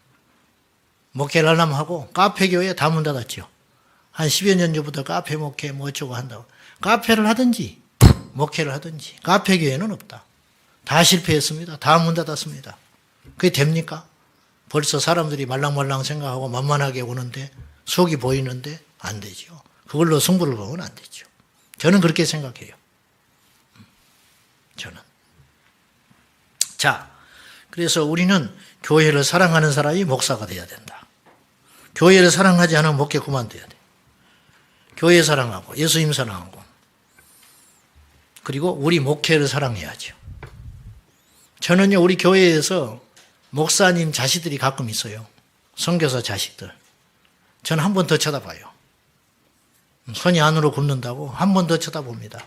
목회를 하려면 하고 카페 교회 다 문 닫았죠. 한 10여 년 전부터 카페 목회 뭐 어쩌고 한다고. 카페를 하든지 목회를 하든지 카페 교회는 없다. 다 실패했습니다. 다 문 닫았습니다. 그게 됩니까? 벌써 사람들이 말랑말랑 생각하고 만만하게 오는데 속이 보이는데 안 되죠. 그걸로 승부를 보면 안 되죠. 저는 그렇게 생각해요. 저는. 자, 그래서 우리는 교회를 사랑하는 사람이 목사가 돼야 된다. 교회를 사랑하지 않으면 목회 그만둬야 돼. 교회 사랑하고 예수님 사랑하고 그리고 우리 목회를 사랑해야죠. 저는요 우리 교회에서 목사님 자식들이 가끔 있어요. 선교사 자식들. 저는 한 번 더 쳐다봐요. 손이 안으로 굽는다고 한 번 더 쳐다봅니다.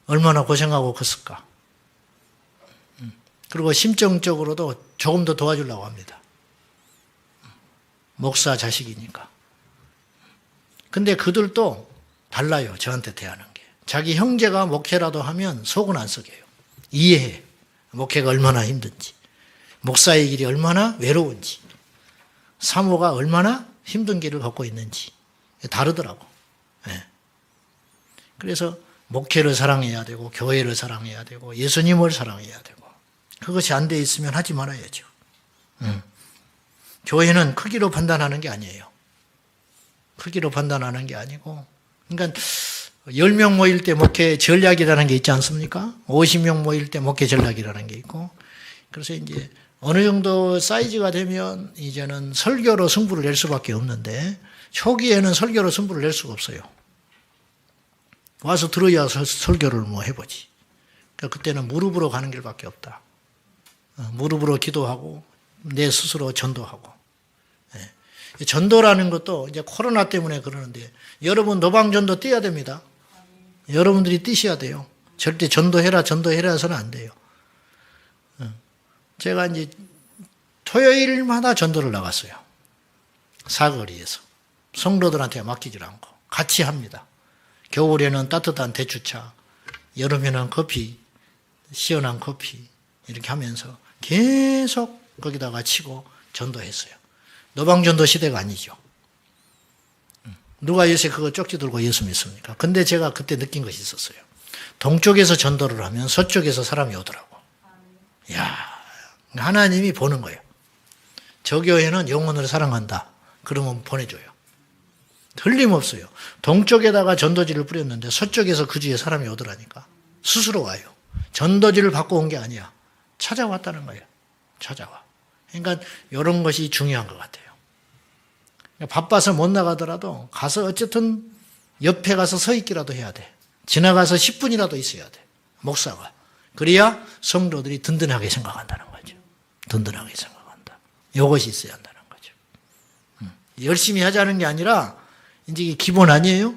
얼마나 고생하고 컸을까. 그리고 심정적으로도 조금 더 도와주려고 합니다. 목사 자식이니까. 근데 그들도 달라요. 저한테 대하는 게. 자기 형제가 목회라도 하면 속은 안 썩여요. 이해해. 목회가 얼마나 힘든지. 목사의 길이 얼마나 외로운지. 사모가 얼마나 힘든 길을 걷고 있는지. 다르더라고. 네. 그래서 목회를 사랑해야 되고 교회를 사랑해야 되고 예수님을 사랑해야 되고 그것이 안 돼 있으면 하지 말아야죠. 교회는 크기로 판단하는 게 아니에요. 크기로 판단하는 게 아니고 그러니까 10명 모일 때 목회 전략이라는 게 있지 않습니까? 50명 모일 때 목회 전략이라는 게 있고 그래서 이제 어느 정도 사이즈가 되면 이제는 설교로 승부를 낼 수밖에 없는데 초기에는 설교로 승부를 낼 수가 없어요. 와서 들어야 설교를 뭐 해보지. 그러니까 그때는 무릎으로 가는 길밖에 없다. 무릎으로 기도하고 내 스스로 전도하고. 예. 전도라는 것도 이제 코로나 때문에 그러는데 여러분 노방전도 뛰어야 됩니다. 여러분들이 뛰셔야 돼요. 절대 전도해라 해서는 안 돼요. 제가 이제 토요일마다 전도를 나갔어요. 사거리에서. 성도들한테 맡기질 않고 같이 합니다. 겨울에는 따뜻한 대추차, 여름에는 커피, 시원한 커피 이렇게 하면서 계속 거기다가 치고 전도했어요. 노방전도 시대가 아니죠. 누가 요새 그거 쪽지 들고 예수 믿습니까? 근데 제가 그때 느낀 것이 있었어요. 동쪽에서 전도를 하면 서쪽에서 사람이 오더라고. 이야, 하나님이 보는 거예요. 저 교회는 영혼을 사랑한다. 그러면 보내줘요. 틀림없어요. 동쪽에다가 전도지를 뿌렸는데 서쪽에서 그 주위에 사람이 오더라니까. 스스로 와요. 전도지를 받고 온 게 아니야. 찾아왔다는 거예요. 찾아와. 그러니까 이런 것이 중요한 것 같아요. 바빠서 못 나가더라도 가서 어쨌든 옆에 가서 서 있기라도 해야 돼. 지나가서 10분이라도 있어야 돼. 목사가. 그래야 성도들이 든든하게 생각한다는 거죠. 든든하게 생각한다. 이것이 있어야 한다는 거죠. 열심히 하자는 게 아니라 이제 이게 기본 아니에요?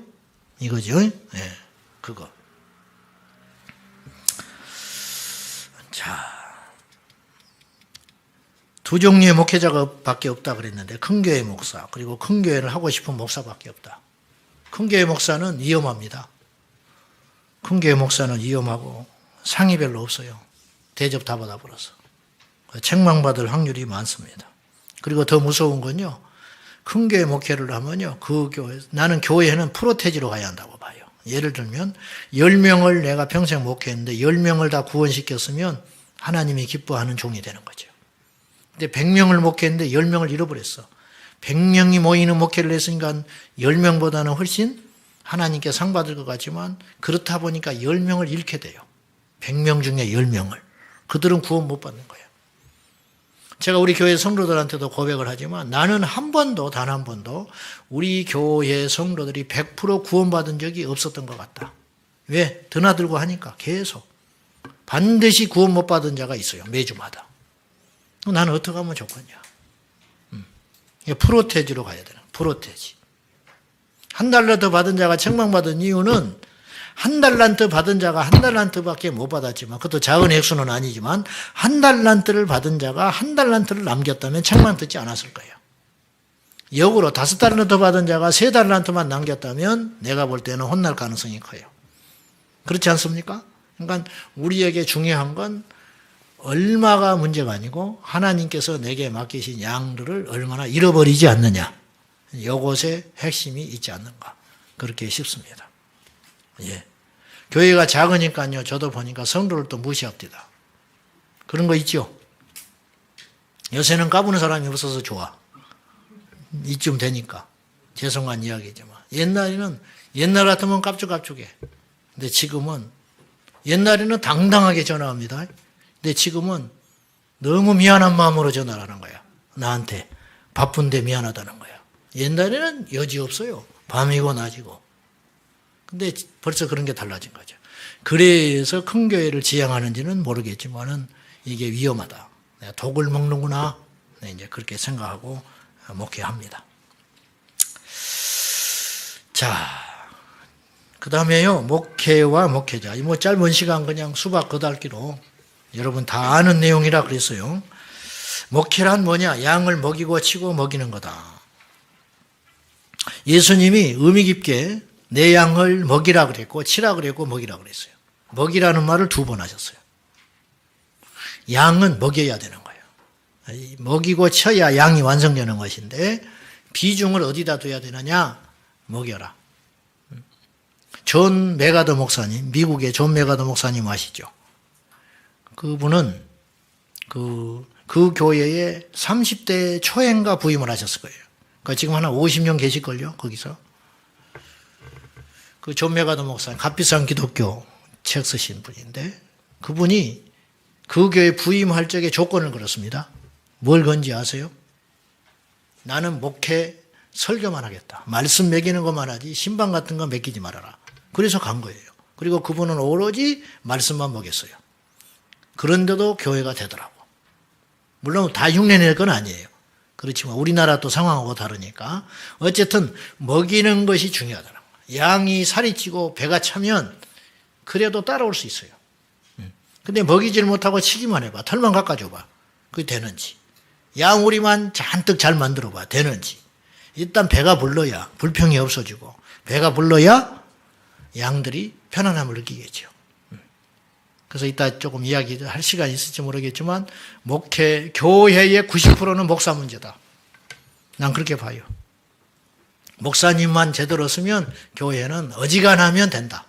이거죠. 네, 그거. 자, 두 종류의 목회자가 밖에 없다 그랬는데 큰 교회 목사 그리고 큰 교회를 하고 싶은 목사밖에 없다. 큰 교회 목사는 위험합니다. 큰 교회 목사는 위험하고 상이 별로 없어요. 대접 다 받아버려서. 책망받을 확률이 많습니다. 그리고 더 무서운 건요. 큰 교회 목회를 하면요. 그 교회, 나는 교회는 프로테지로 가야 한다고 봐요. 예를 들면 10명을 내가 평생 목회했는데 10명을 다 구원시켰으면 하나님이 기뻐하는 종이 되는 거죠. 근데 100명을 목회했는데 10명을 잃어버렸어. 100명이 모이는 목회를 했으니까 10명보다는 훨씬 하나님께 상 받을 것 같지만 그렇다 보니까 10명을 잃게 돼요. 100명 중에 10명을. 그들은 구원 못 받는 거예요. 제가 우리 교회 성도들한테도 고백을 하지만 나는 단 한 번도 우리 교회 성도들이 100% 구원받은 적이 없었던 것 같다. 왜? 드나들고 하니까 계속. 반드시 구원 못 받은 자가 있어요. 매주마다. 나는 어떻게 하면 좋겠냐. 프로테지로 가야 되는 프로테지. 한 달러 더 받은 자가 책망받은 이유는 한 달란트 받은 자가 한 달란트밖에 못 받았지만, 그것도 작은 액수는 아니지만 한 달란트를 받은 자가 한 달란트를 남겼다면 책만 듣지 않았을 거예요. 역으로 5달란트 받은 자가 3달란트만 남겼다면 내가 볼 때는 혼날 가능성이 커요. 그렇지 않습니까? 그러니까 우리에게 중요한 건 얼마가 문제가 아니고 하나님께서 내게 맡기신 양들을 얼마나 잃어버리지 않느냐. 이것에 핵심이 있지 않는가. 그렇게 싶습니다. 예. 교회가 작으니까요. 저도 보니까 성도를 또 무시합니다. 그런 거 있죠. 요새는 까부는 사람이 없어서 좋아. 이쯤 되니까. 죄송한 이야기지만. 옛날 같으면 깝죽깝죽해. 근데 지금은, 옛날에는 당당하게 전화합니다. 근데 지금은 너무 미안한 마음으로 전화를 하는 거야. 나한테. 바쁜데 미안하다는 거야. 옛날에는 여지없어요. 밤이고 낮이고. 근데 벌써 그런 게 달라진 거죠. 그래서 큰 교회를 지향하는지는 모르겠지만은 이게 위험하다. 내가 독을 먹는구나. 네, 이제 그렇게 생각하고 목회합니다. 자, 그 다음에요. 목회와 목회자. 이 뭐 짧은 시간 그냥 수박 거달기로 여러분 다 아는 내용이라 그랬어요. 목회란 뭐냐? 양을 먹이고 치고 먹이는 거다. 예수님이 의미 깊게 내 양을 먹이라 그랬고 치라 그랬고 먹이라 그랬어요. 먹이라는 말을 2번 하셨어요. 양은 먹여야 되는 거예요. 먹이고 쳐야 양이 완성되는 것인데 비중을 어디다 둬야 되느냐? 먹여라. 존 메가더 목사님, 미국의 존 메가더 목사님 아시죠? 그분은 그 교회에 30대 초인가 부임을 하셨을 거예요. 그러니까 지금 한 50년 계실걸요, 거기서. 그 존 메가더 목사님, 값비싼 기독교 책 쓰신 분인데, 그분이 그 교회 부임할 적에 조건을 걸었습니다. 뭘 건지 아세요? 나는 목회 설교만 하겠다. 말씀 먹이는 것만 하지 신방 같은 거 먹이지 말아라. 그래서 간 거예요. 그리고 그분은 오로지 말씀만 먹였어요. 그런데도 교회가 되더라고. 물론 다 흉내낼 건 아니에요. 그렇지만 우리나라 또 상황하고 다르니까 어쨌든 먹이는 것이 중요하더라고요. 양이 살이 찌고 배가 차면 그래도 따라올 수 있어요. 근데 먹이질 못하고 치기만 해봐. 털만 깎아줘봐. 그게 되는지. 양우리만 잔뜩 잘 만들어봐. 되는지. 일단 배가 불러야 불평이 없어지고 배가 불러야 양들이 편안함을 느끼겠죠. 그래서 이따 조금 이야기할 시간이 있을지 모르겠지만 목회, 교회의 90%는 목사 문제다. 난 그렇게 봐요. 목사님만 제대로 쓰면 교회는 어지간하면 된다.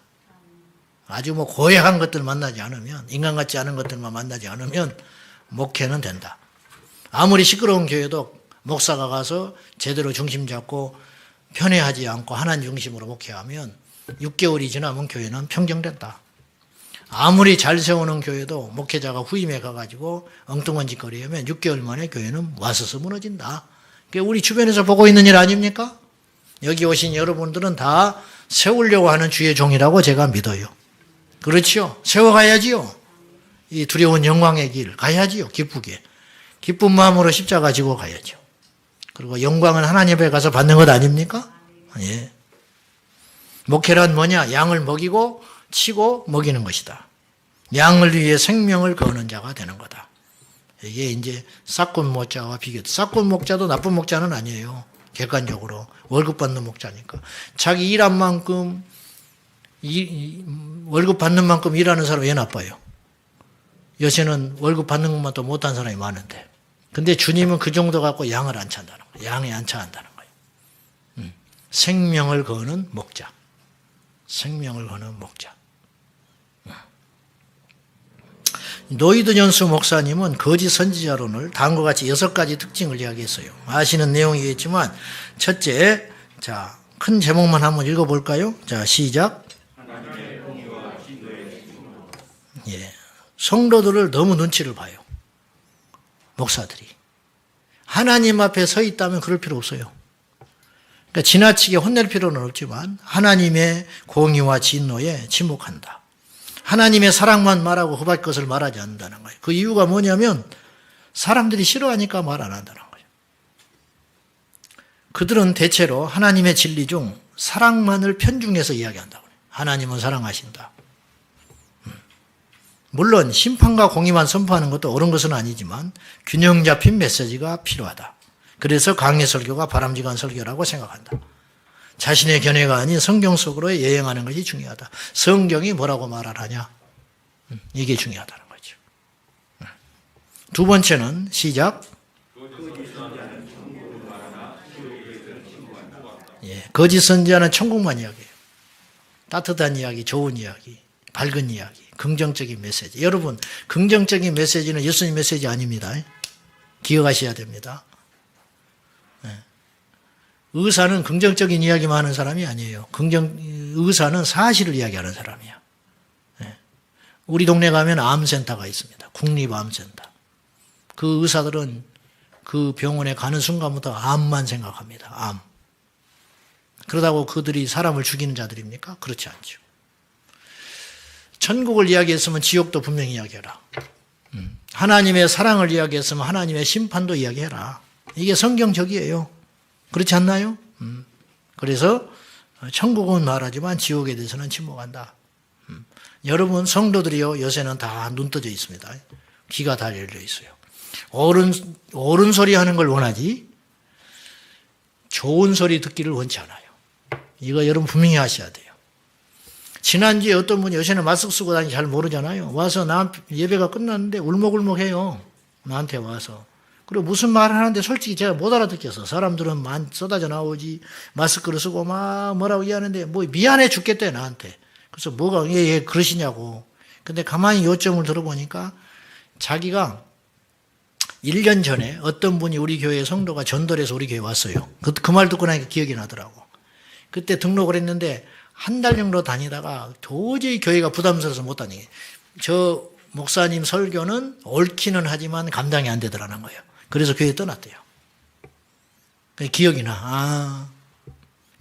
아주 뭐 고약한 것들 만나지 않으면, 인간 같지 않은 것들만 만나지 않으면 목회는 된다. 아무리 시끄러운 교회도 목사가 가서 제대로 중심 잡고 편애하지 않고 하나님 중심으로 목회하면 6개월이 지나면 교회는 평정된다. 아무리 잘 세우는 교회도 목회자가 후임에 가가지고 엉뚱한 짓거리 하면 6개월 만에 교회는 와서서 무너진다. 그게 우리 주변에서 보고 있는 일 아닙니까? 여기 오신 여러분들은 다 세우려고 하는 주의 종이라고 제가 믿어요. 그렇지요? 세워가야지요. 이 두려운 영광의 길 가야지요. 기쁘게. 기쁜 마음으로 십자가 지고 가야죠. 그리고 영광은 하나님 앞에 가서 받는 것 아닙니까? 예. 목회란 뭐냐? 양을 먹이고 치고 먹이는 것이다. 양을 위해 생명을 거는 자가 되는 거다. 이게 이제 싹군 목자와 비교. 싹군 목자도 나쁜 목자는 아니에요. 객관적으로 월급 받는 목자니까. 자기 일한 만큼 월급 받는 만큼 일하는 사람이 왜 나빠요? 요새는 월급 받는 것만 또 못한 사람이 많은데. 근데 주님은 그 정도 갖고 양을 안 찬다는 거예요. 양에 안 차한다는 거예요. 생명을 거는 목자. 생명을 거는 목자. 노이드 연수 목사님은 거짓 선지자론을 다음과 같이 6가지 특징을 이야기했어요. 아시는 내용이겠지만 첫째, 자, 큰 제목만 한번 읽어볼까요? 자, 시작. 예, 성도들을 너무 눈치를 봐요. 목사들이. 하나님 앞에 서 있다면 그럴 필요 없어요. 그러니까 지나치게 혼낼 필요는 없지만 하나님의 공의와 진노에 침묵한다. 하나님의 사랑만 말하고 그 것을 말하지 않는다는 거예요. 그 이유가 뭐냐면 사람들이 싫어하니까 말 안 한다는 거예요. 그들은 대체로 하나님의 진리 중 사랑만을 편중해서 이야기한다고 해요. 하나님은 사랑하신다. 물론 심판과 공의만 선포하는 것도 옳은 것은 아니지만 균형 잡힌 메시지가 필요하다. 그래서 강의 설교가 바람직한 설교라고 생각한다. 자신의 견해가 아닌 성경 속으로 여행하는 것이 중요하다. 성경이 뭐라고 말하느냐? 이게 중요하다는 거죠. 두 번째는 시작. 거짓 선지자는 천국만 이야기해요. 따뜻한 이야기, 좋은 이야기, 밝은 이야기, 긍정적인 메시지. 여러분, 긍정적인 메시지는 예수님 메시지 아닙니다. 기억하셔야 됩니다. 의사는 긍정적인 이야기만 하는 사람이 아니에요. 의사는 사실을 이야기하는 사람이야. 우리 동네 가면 암센터가 있습니다. 국립암센터. 그 의사들은 그 병원에 가는 순간부터 암만 생각합니다. 암. 그러다고 그들이 사람을 죽이는 자들입니까? 그렇지 않죠. 천국을 이야기했으면 지옥도 분명히 이야기해라. 하나님의 사랑을 이야기했으면 하나님의 심판도 이야기해라. 이게 성경적이에요. 그렇지 않나요? 그래서 천국은 말하지만 지옥에 대해서는 침묵한다. 여러분 성도들이요, 요새는 다 눈 떠져 있습니다. 귀가 다 열려 있어요. 옳은 소리 하는 걸 원하지 좋은 소리 듣기를 원치 않아요. 이거 여러분 분명히 하셔야 돼요. 지난주에 어떤 분이 요새는 마스크 쓰고 다니지 잘 모르잖아요. 와서 예배가 끝났는데 울먹울먹해요. 나한테 와서. 그리고 무슨 말을 하는데 솔직히 제가 못 알아듣겠어. 사람들은 쏟아져 나오지 마스크를 쓰고 막 뭐라고 얘기하는데 뭐 미안해 죽겠대 나한테. 그래서 뭐가 예 그러시냐고. 근데 가만히 요점을 들어보니까 자기가 1년 전에 어떤 분이 우리 교회 성도가 전도해서 우리 교회 왔어요. 그 말 듣고 나니까 기억이 나더라고. 그때 등록을 했는데 한 달 정도 다니다가 도저히 교회가 부담스러워서 못 다니게. 저 목사님 설교는 옳기는 하지만 감당이 안 되더라는 거예요. 그래서 교회 떠났대요. 기억이 나.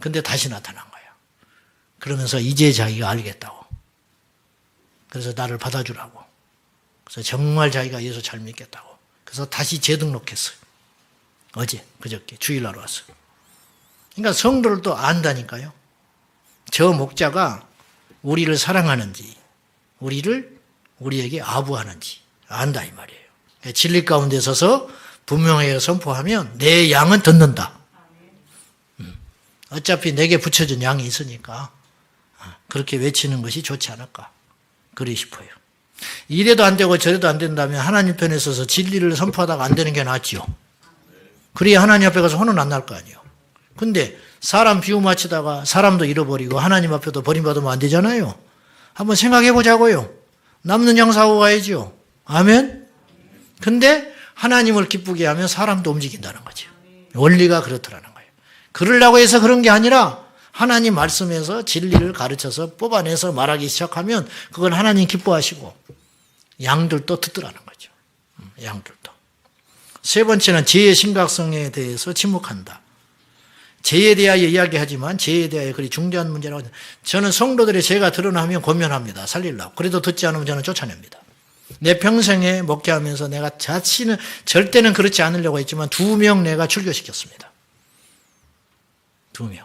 근데 다시 나타난 거예요. 그러면서 이제 자기가 알겠다고. 그래서 나를 받아주라고. 그래서 정말 자기가 예수 잘 믿겠다고. 그래서 다시 재등록했어요. 어제, 그저께 주일날 왔어요. 그러니까 성도를 또 안다니까요. 저 목자가 우리를 사랑하는지, 우리에게 아부하는지 안다 이 말이에요. 진리 가운데 서서 분명하게 선포하면 내 양은 듣는다. 어차피 내게 붙여준 양이 있으니까 그렇게 외치는 것이 좋지 않을까 그리 싶어요. 이래도 안 되고 저래도 안 된다면 하나님 편에 서서 진리를 선포하다가 안 되는 게 낫지요. 그래야 하나님 앞에 가서 혼은 안 날 거 아니에요. 근데 사람 비유 맞추다가 사람도 잃어버리고 하나님 앞에도 버림받으면 안 되잖아요. 한번 생각해 보자고요. 남는 양 사고 가야죠. 아멘? 근데 하나님을 기쁘게 하면 사람도 움직인다는 거죠. 원리가 그렇더라는 거예요. 그러려고 해서 그런 게 아니라 하나님 말씀에서 진리를 가르쳐서 뽑아내서 말하기 시작하면 그건 하나님 기뻐하시고 양들도 듣더라는 거죠. 양들도. 세 번째는 죄의 심각성에 대해서 침묵한다. 죄에 대하여 이야기하지만 죄에 대하여 그리 중대한 문제라고. 저는 성도들의 죄가 드러나면 권면합니다. 살리려고. 그래도 듣지 않으면 저는 쫓아냅니다. 내 평생에 목회하면서 내가 자신은 절대는 그렇지 않으려고 했지만 2명 내가 출교시켰습니다. 2명.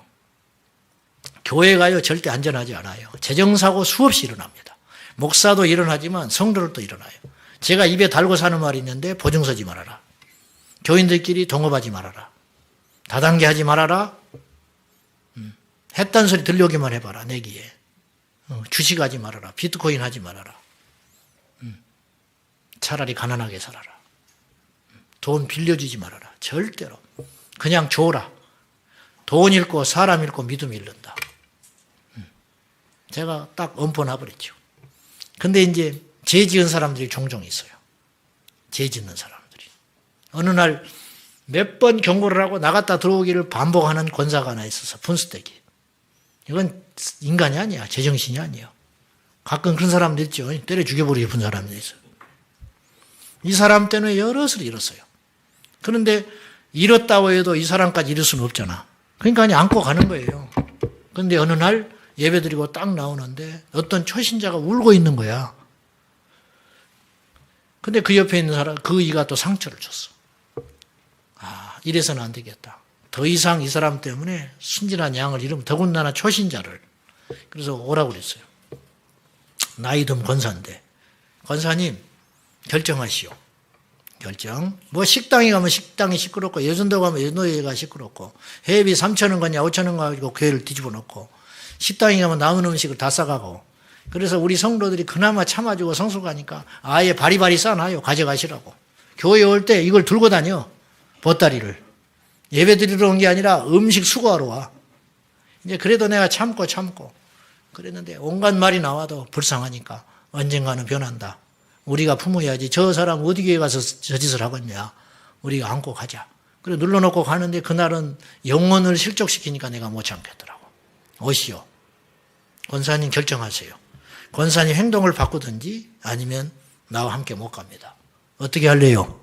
교회가요 절대 안전하지 않아요. 재정사고 수없이 일어납니다. 목사도 일어나지만 성도들도 일어나요. 제가 입에 달고 사는 말이 있는데 보증 서지 말아라. 교인들끼리 동업하지 말아라. 다단계 하지 말아라. 했단 소리 들려오기만 해봐라. 내기에. 주식하지 말아라. 비트코인 하지 말아라. 차라리 가난하게 살아라. 돈 빌려주지 말아라. 절대로. 그냥 줘라. 돈 잃고 사람 잃고 믿음 잃는다. 제가 딱 엄포 놔버렸죠. 근데 이제 죄 지은 사람들이 종종 있어요. 죄 짓는 사람들이. 어느 날 몇 번 경고를 하고 나갔다 들어오기를 반복하는 권사가 하나 있어서 분수대기. 이건 인간이 아니야. 제정신이 아니야. 가끔 그런 사람도 있죠. 때려 죽여버리고 싶은 사람도 있어요. 이 사람 때문에 여럿을 잃었어요. 그런데 잃었다고 해도 이 사람까지 잃을 수는 없잖아. 그러니까 그냥 안고 가는 거예요. 그런데 어느 날 예배 드리고 딱 나오는데 어떤 초신자가 울고 있는 거야. 근데 그 옆에 있는 사람, 그 이가 또 상처를 줬어. 이래서는 안 되겠다. 더 이상 이 사람 때문에 순진한 양을 잃으면 더군다나 초신자를 그래서 오라고 그랬어요. 나이 든 권사인데, 권사님 결정하시오. 결정. 뭐 식당에 가면 식당이 시끄럽고, 예전도 가면 예전도가 시끄럽고, 회비 3,000원 가냐 5,000원 가지고 교회를 뒤집어 놓고, 식당에 가면 남은 음식을 다 싸가고. 그래서 우리 성도들이 그나마 참아주고 성숙하니까 아예 바리바리 싸놔요. 가져가시라고. 교회 올 때 이걸 들고 다녀. 보따리를. 예배 드리러 온 게 아니라 음식 수거하러 와. 이제 그래도 내가 참고 그랬는데 온갖 말이 나와도 불쌍하니까 언젠가는 변한다. 우리가 품어야지. 저 사람 어디 교회 가서 저 짓을 하겠냐. 우리가 안고 가자. 그래 눌러놓고 가는데 그날은 영혼을 실족시키니까 내가 못 참겠더라고. 오시오. 권사님 결정하세요. 권사님 행동을 바꾸든지 아니면 나와 함께 못 갑니다. 어떻게 할래요?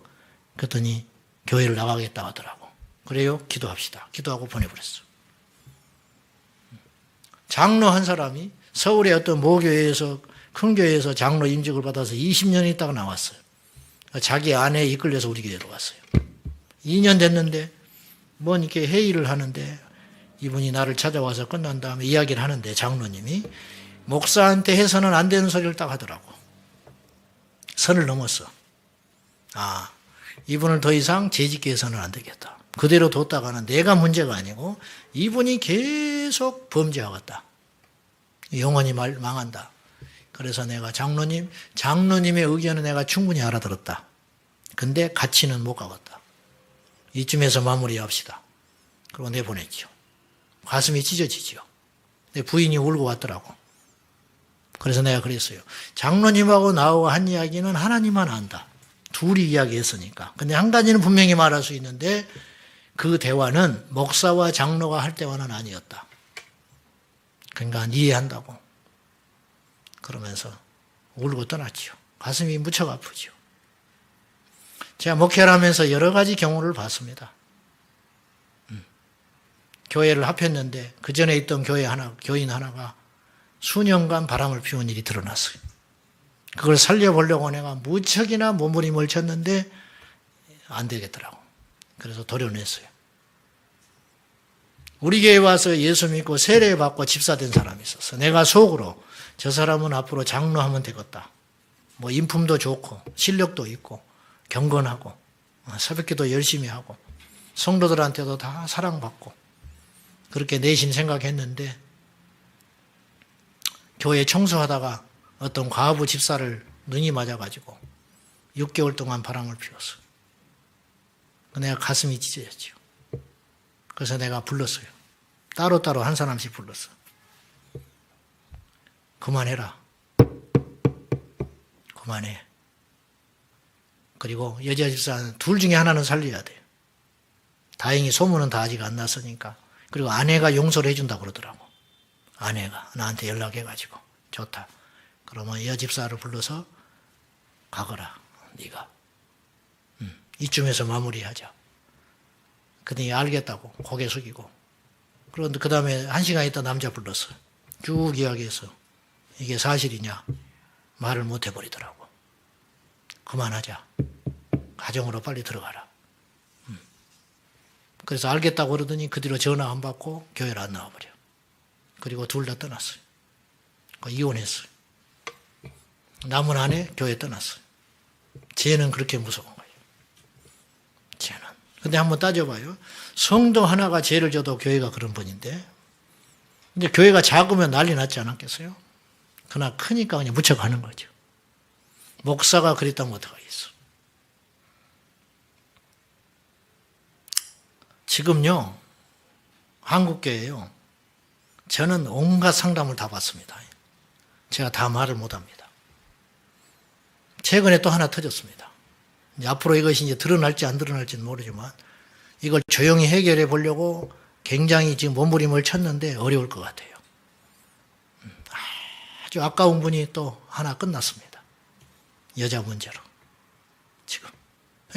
그랬더니 교회를 나가겠다 하더라고. 그래요? 기도합시다. 기도하고 보내버렸어. 장로 한 사람이 서울의 어떤 모교회에서 큰 교회에서 장로 임직을 받아서 20년 있다가 나왔어요. 자기 아내에 이끌려서 우리 교회로 왔어요. 2년 됐는데 뭔 이렇게 회의를 하는데 이분이 나를 찾아와서 끝난 다음에 이야기를 하는데 장로님이 목사한테 해서는 안 되는 소리를 딱 하더라고. 선을 넘었어. 아, 이분을 더 이상 재직게 해서는 안 되겠다. 그대로 뒀다가는 내가 문제가 아니고 이분이 계속 범죄하겠다. 영원히 망한다. 그래서 내가 장로님의 의견은 내가 충분히 알아들었다. 근데 같이는 못 가겠다. 이쯤에서 마무리합시다. 그리고 내보냈죠. 가슴이 찢어지죠. 내 부인이 울고 왔더라고. 그래서 내가 그랬어요. 장로님하고 나하고 한 이야기는 하나님만 안다. 둘이 이야기했으니까. 근데 한 가지는 분명히 말할 수 있는데 그 대화는 목사와 장로가 할 대화는 아니었다. 그러니까 이해한다고. 그러면서 울고 떠났죠. 가슴이 무척 아프죠. 제가 목회를 하면서 여러 가지 경우를 봤습니다. 교회를 합했는데 그 전에 있던 교인 하나가 수년간 바람을 피운 일이 드러났어요. 그걸 살려보려고 내가 무척이나 몸부림을 쳤는데 안 되겠더라고. 그래서 도려냈어요. 우리 교회에 와서 예수 믿고 세례받고 집사된 사람이 있었어. 내가 속으로 저 사람은 앞으로 장로하면 되겠다. 뭐 인품도 좋고 실력도 있고 경건하고 새벽기도 열심히 하고 성도들한테도 다 사랑받고 그렇게 내심 생각했는데 교회 청소하다가 어떤 과부 집사를 눈이 맞아가지고 6개월 동안 바람을 피웠어. 내가 가슴이 찢어졌죠. 그래서 내가 불렀어요. 따로따로 한 사람씩 불렀어. 그만해라. 그만해. 그리고 여자 집사는 둘 중에 하나는 살려야 돼요. 다행히 소문은 다 아직 안 났으니까. 그리고 아내가 용서를 해준다고 그러더라고. 아내가 나한테 연락해가지고 좋다. 그러면 여 집사를 불러서 가거라. 네가. 이쯤에서 마무리하자. 그랬더니 알겠다고 고개 숙이고. 그런데 그 다음에 1시간 있다 남자 불렀어. 쭉 이야기해서 이게 사실이냐 말을 못 해버리더라고. 그만하자. 가정으로 빨리 들어가라. 그래서 알겠다고 그러더니 그 뒤로 전화 안 받고 교회를 안 나와버려. 그리고 둘 다 떠났어요. 이혼했어요. 남은 아내 교회 떠났어요. 쟤는 그렇게 무서운 거예요. 쟤는. 근데 한번 따져봐요. 성도 하나가 죄를 져도 교회가 그런 분인데 이제 교회가 작으면 난리 났지 않았겠어요? 그러나 크니까 그냥 묻혀가는 거죠. 목사가 그랬다면 어떡하겠어. 지금요, 한국교회요, 저는 온갖 상담을 다 받습니다. 제가 다 말을 못합니다. 최근에 또 하나 터졌습니다. 이제 앞으로 이것이 이제 드러날지 안 드러날지는 모르지만 이걸 조용히 해결해 보려고 굉장히 지금 몸부림을 쳤는데 어려울 것 같아요. 아주 아까운 분이 또 하나 끝났습니다. 여자 문제로. 지금.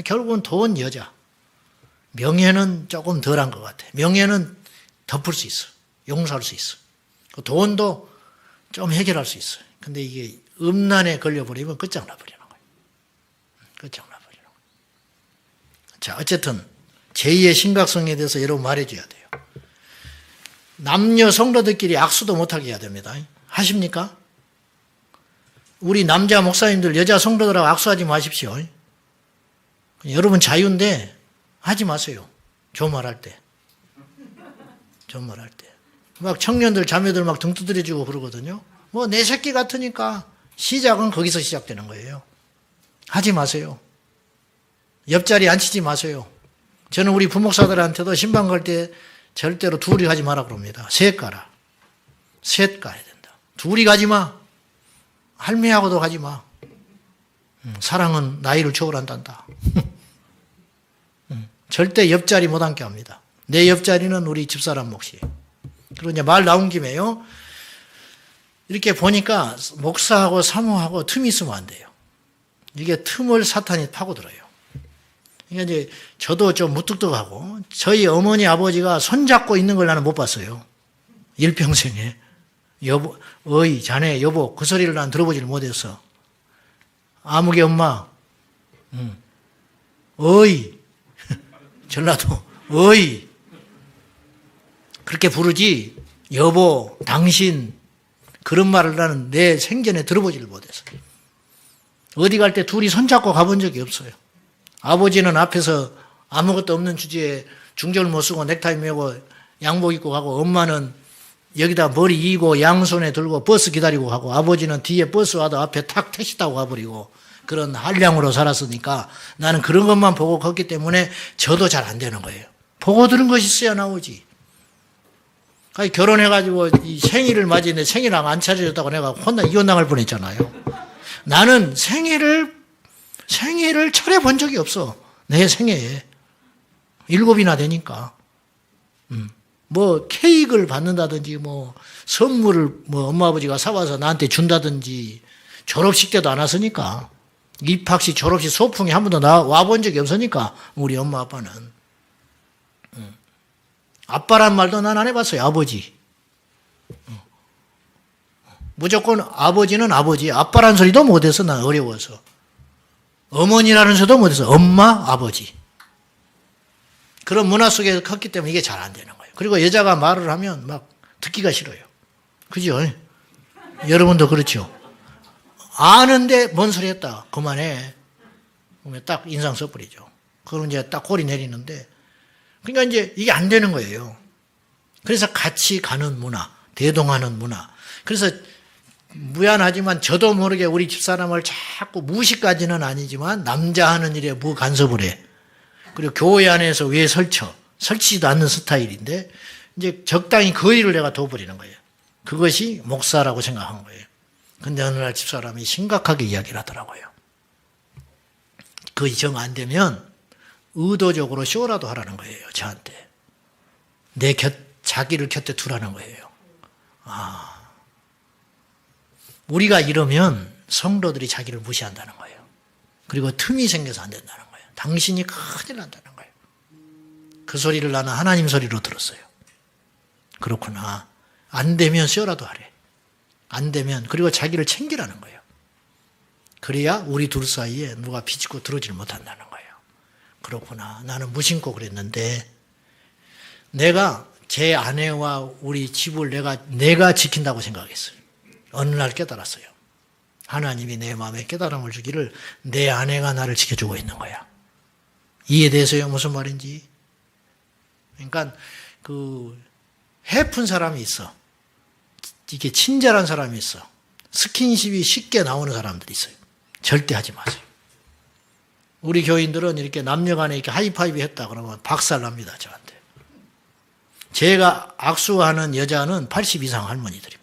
결국은 돈, 여자. 명예는 조금 덜한 것 같아요. 명예는 덮을 수 있어. 용서할 수 있어. 돈도 좀 해결할 수 있어요. 근데 이게 음란에 걸려버리면 끝장나버리는 거예요. 끝장나버리는 거예요. 자, 어쨌든 제2의 심각성에 대해서 여러분 말해줘야 돼요. 남녀 성도들끼리 악수도 못하게 해야 됩니다. 하십니까? 우리 남자 목사님들 여자 성도들하고 악수하지 마십시오. 여러분 자유인데 하지 마세요. 조말할 때. 조말할 때. 막 청년들 자매들 막 등 두드려주고 그러거든요. 뭐 내 새끼 같으니까 시작은 거기서 시작되는 거예요. 하지 마세요. 옆자리 앉히지 마세요. 저는 우리 부목사들한테도 신방 갈 때 절대로 둘이 가지 마라 그럽니다. 셋 가라. 셋 가야 된다. 둘이 가지 마. 할매하고도 가지 마. 사랑은 나이를 초월한단다. 절대 옆자리 못 앉게 합니다. 내 옆자리는 우리 집사람 몫이에요. 그리고 이제 말 나온 김에요. 이렇게 보니까 목사하고 사모하고 틈이 있으면 안 돼요. 이게 틈을 사탄이 파고들어요. 그러니까 이제 저도 좀 무뚝뚝하고 저희 어머니 아버지가 손잡고 있는 걸 나는 못 봤어요. 일평생에. 여보, 어이, 자네, 여보, 그 소리를 난 들어보지를 못했어. 아무개 엄마, 어이, 전라도, 어이. 그렇게 부르지, 여보, 당신, 그런 말을 나는 내 생전에 들어보지를 못했어. 어디 갈 때 둘이 손잡고 가본 적이 없어요. 아버지는 앞에서 아무것도 없는 주제에 중절 못 쓰고 넥타이 메고 양복 입고 가고, 엄마는 여기다 머리 이고 양손에 들고 버스 기다리고 가고, 아버지는 뒤에 버스 와도 앞에 탁 택시 타고 가버리고, 그런 한량으로 살았으니까 나는 그런 것만 보고 걷기 때문에 저도 잘 안 되는 거예요. 보고 들은 것이 있어야 나오지. 결혼해가지고 이 생일을 맞이했는데 생일을 안 차려줬다고 내가 혼나 이혼당할 뻔했잖아요. 나는 생일을 차려본 적이 없어. 내 생애에. 7이나 되니까. 뭐 케이크를 받는다든지 뭐 선물을 뭐 엄마 아버지가 사와서 나한테 준다든지 졸업식 때도 안 왔으니까. 입학식 졸업식 소풍이 한 번도 와본 적이 없으니까 우리 엄마 아빠는. 아빠란 말도 난 안 해봤어요. 아버지. 무조건 아버지는 아버지. 아빠란 소리도 못해서 난 어려워서. 어머니라는 소리도 못해서 엄마, 아버지. 그런 문화 속에 컸기 때문에 이게 잘 안 되는 거예요. 그리고 여자가 말을 하면 막 듣기가 싫어요. 그죠? 여러분도 그렇죠? 아는데 뭔 소리 했다. 그만해. 그러면 딱 인상 써버리죠. 그럼 이제 딱 꼬리 내리는데, 그러니까 이제 이게 안 되는 거예요. 그래서 같이 가는 문화, 대동하는 문화. 그래서 무안하지만 저도 모르게 우리 집사람을 자꾸 무시까지는 아니지만 남자 하는 일에 무간섭을 해. 그리고 교회 안에서 왜 설치지도 않는 스타일인데 이제 적당히 거리를 내가 둬버리는 거예요. 그것이 목사라고 생각한 거예요. 근데 어느 날 집사람이 심각하게 이야기를 하더라고요. 그것이 정 안 되면 의도적으로 쇼라도 하라는 거예요. 저한테. 자기를 곁에 두라는 거예요. 우리가 이러면 성도들이 자기를 무시한다는 거예요. 그리고 틈이 생겨서 안 된다는 거예요. 당신이 큰일 난다는 거예요. 그 소리를 나는 하나님 소리로 들었어요. 그렇구나. 안 되면 쇼라도 하래. 안 되면, 그리고 자기를 챙기라는 거예요. 그래야 우리 둘 사이에 누가 비집고 들어오질 못한다는 거예요. 그렇구나. 나는 무심코 그랬는데 내가 제 아내와 우리 집을 내가 지킨다고 생각했어요. 어느 날 깨달았어요. 하나님이 내 마음에 깨달음을 주기를 내 아내가 나를 지켜주고 있는 거야. 이해되세요? 무슨 말인지? 그러니까 해픈 사람이 있어. 이게 친절한 사람이 있어. 스킨십이 쉽게 나오는 사람들이 있어요. 절대 하지 마세요. 우리 교인들은 이렇게 남녀 간에 이렇게 하이파이브 했다 그러면 박살 납니다, 저한테. 제가 악수하는 여자는 80 이상 할머니들입니다.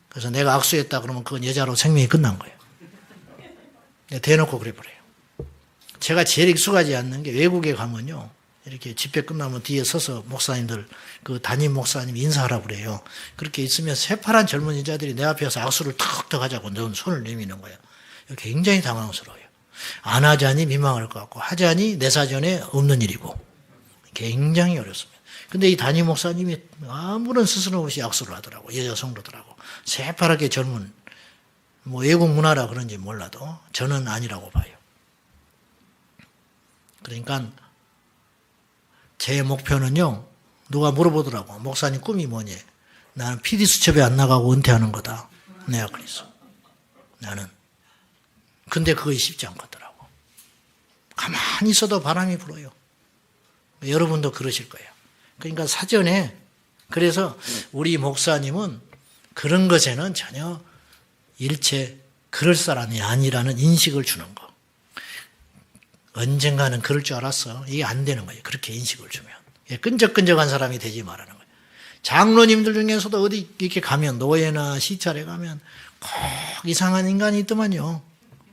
그래서 내가 악수했다 그러면 그건 여자로 생명이 끝난 거예요. 대놓고 그래버려요. 제가 제일 익숙하지 않는 게 외국에 가면요. 이렇게 집회 끝나면 뒤에 서서 목사님들, 그 담임 목사님 인사하라고 그래요. 그렇게 있으면 새파란 젊은 여자들이 내 앞에서 악수를 턱턱 하자고 손을 내미는 거예요. 굉장히 당황스러워요. 안 하자니 민망할 것 같고, 하자니 내 사전에 없는 일이고. 굉장히 어렵습니다. 근데 이 담임 목사님이 아무런 스스럼 없이 악수를 하더라고. 여자 성도들하고. 새파랗게 젊은, 뭐 외국 문화라 그런지 몰라도 저는 아니라고 봐요. 그러니까 제 목표는요, 누가 물어보더라고. 목사님 꿈이 뭐니? 나는 PD수첩에 안 나가고 은퇴하는 거다. 내가 그랬어. 나는. 근데 그것이 쉽지 않겠더라고. 가만히 있어도 바람이 불어요. 여러분도 그러실 거예요. 그러니까 사전에, 그래서 우리 목사님은 그런 것에는 전혀 일체 그럴 사람이 아니라는 인식을 주는 거. 언젠가는 그럴 줄 알았어. 이게 안 되는 거예요. 그렇게 인식을 주면. 끈적끈적한 사람이 되지 말라는 거예요. 장로님들 중에서도 어디 이렇게 가면, 노예나 시찰에 가면 꼭 이상한 인간이 있더만요.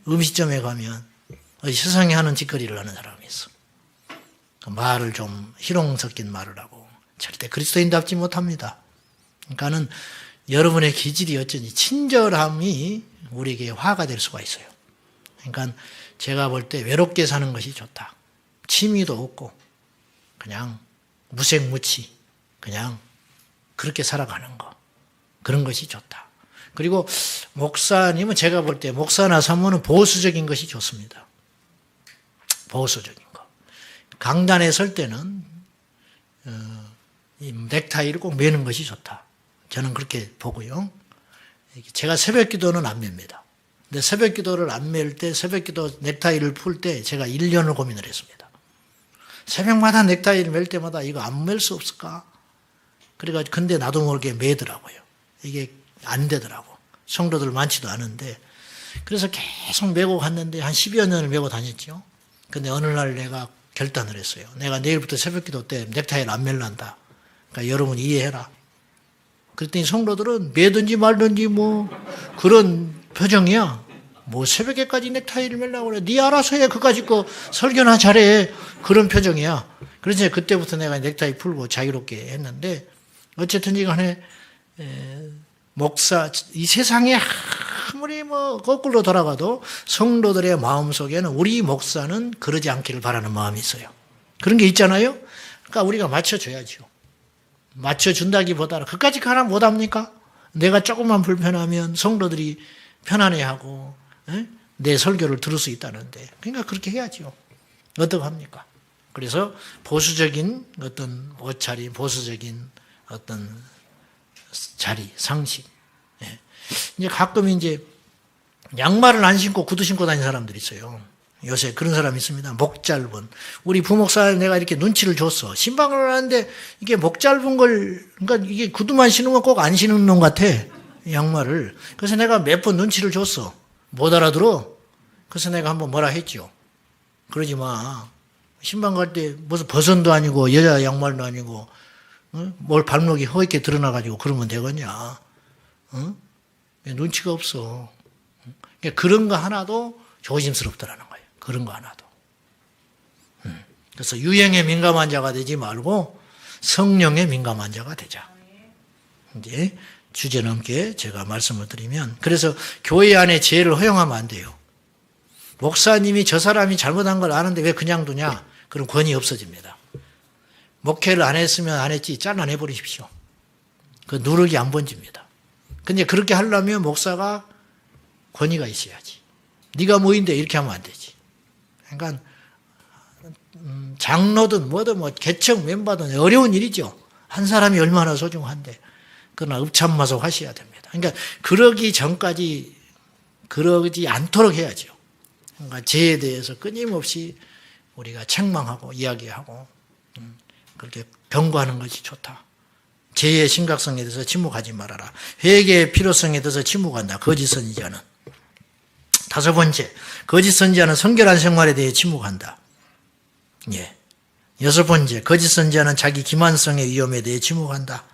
음식점에 가면 세상에 하는 짓거리를 하는 사람이 있어. 말을 좀 희롱 섞인 말을 하고 절대 그리스도인답지 못합니다. 그러니까는 여러분의 기질이 어쩐지 친절함이 우리에게 화가 될 수가 있어요. 그러니까 제가 볼 때 외롭게 사는 것이 좋다. 취미도 없고 그냥 무색무취 그냥 그렇게 살아가는 거. 그런 것이 좋다. 그리고 목사님은 제가 볼 때 목사나 사모는 보수적인 것이 좋습니다. 보수적인 거. 강단에 설 때는 이 넥타이를 꼭 매는 것이 좋다. 저는 그렇게 보고요. 제가 새벽 기도는 안 맵니다. 근데 새벽 기도를 안 맬 때, 새벽 기도 넥타이를 풀 때 제가 1년을 고민을 했습니다. 새벽마다 넥타이를 맬 때마다 이거 안 맬 수 없을까? 그래가지고 근데 나도 모르게 매더라고요. 이게 안 되더라고. 성도들 많지도 않은데. 그래서 계속 메고 갔는데 한 10여 년을 메고 다녔죠. 근데 어느 날 내가 결단을 했어요. 내가 내일부터 새벽 기도 때 넥타이를 안 맬란다. 그러니까 여러분 이해해라. 그랬더니 성도들은 매든지 말든지 뭐 그런 표정이야. 뭐 새벽에까지 넥타이를 매려고 그래. 네 알아서 해. 그까짓 거 설교나 잘해. 그런 표정이야. 그래서 그때부터 내가 넥타이 풀고 자유롭게 했는데 어쨌든 간에 목사, 이 세상에 아무리 뭐 거꾸로 돌아가도 성도들의 마음속에는 우리 목사는 그러지 않기를 바라는 마음이 있어요. 그런 게 있잖아요. 그러니까 우리가 맞춰줘야죠. 맞춰준다기보다는 그까짓 거 하나 못합니까? 내가 조금만 불편하면 성도들이 편안해하고 내 설교를 들을 수 있다는데 그러니까 그렇게 해야죠. 어떡합니까? 그래서 보수적인 어떤 옷차림, 보수적인 어떤 자리, 상식. 이제 가끔 이제 양말을 안 신고 구두 신고 다니는 사람들이 있어요. 요새 그런 사람이 있습니다. 목 짧은. 우리 부목사 내가 이렇게 눈치를 줬어. 신방을 하는데 이게 목 짧은 걸, 그러니까 이게 구두만 신으면 꼭 안 신는 놈 같아. 양말을. 그래서 내가 몇 번 눈치를 줬어. 못 알아들어. 그래서 내가 한번 뭐라 했죠. 그러지 마. 신방 갈 때 무슨 버선도 아니고 여자 양말도 아니고 뭘 발목이 허옇게 드러나가지고 그러면 되겠냐. 눈치가 없어. 그런 거 하나도 조심스럽더라는 거예요. 그런 거 하나도. 그래서 유행에 민감한 자가 되지 말고 성령에 민감한 자가 되자. 이제 주제 넘게 제가 말씀을 드리면, 그래서 교회 안에 죄를 허용하면 안 돼요. 목사님이 저 사람이 잘못한 걸 아는데 왜 그냥 두냐? 그럼 권위 없어집니다. 목회를 안 했으면 안 했지 잘라내버리십시오. 그 누르기 안 번집니다. 근데 그렇게 하려면 목사가 권위가 있어야지. 네가 뭐인데 이렇게 하면 안 되지. 그러니까 장로든 뭐든 뭐 개척 멤버든 어려운 일이죠. 한 사람이 얼마나 소중한데. 그러나 읍참마속 하셔야 됩니다. 그러니까 그러기 전까지 그러지 않도록 해야죠. 그러니까 죄에 대해서 끊임없이 우리가 책망하고 이야기하고 그렇게 경고하는 것이 좋다. 죄의 심각성에 대해서 침묵하지 말아라. 회개의 필요성에 대해서 침묵한다. 거짓 선지자는. 5번째, 거짓 선지자는 성결한 생활에 대해 침묵한다. 예. 6번째, 거짓 선지자는 자기 기만성의 위험에 대해 침묵한다.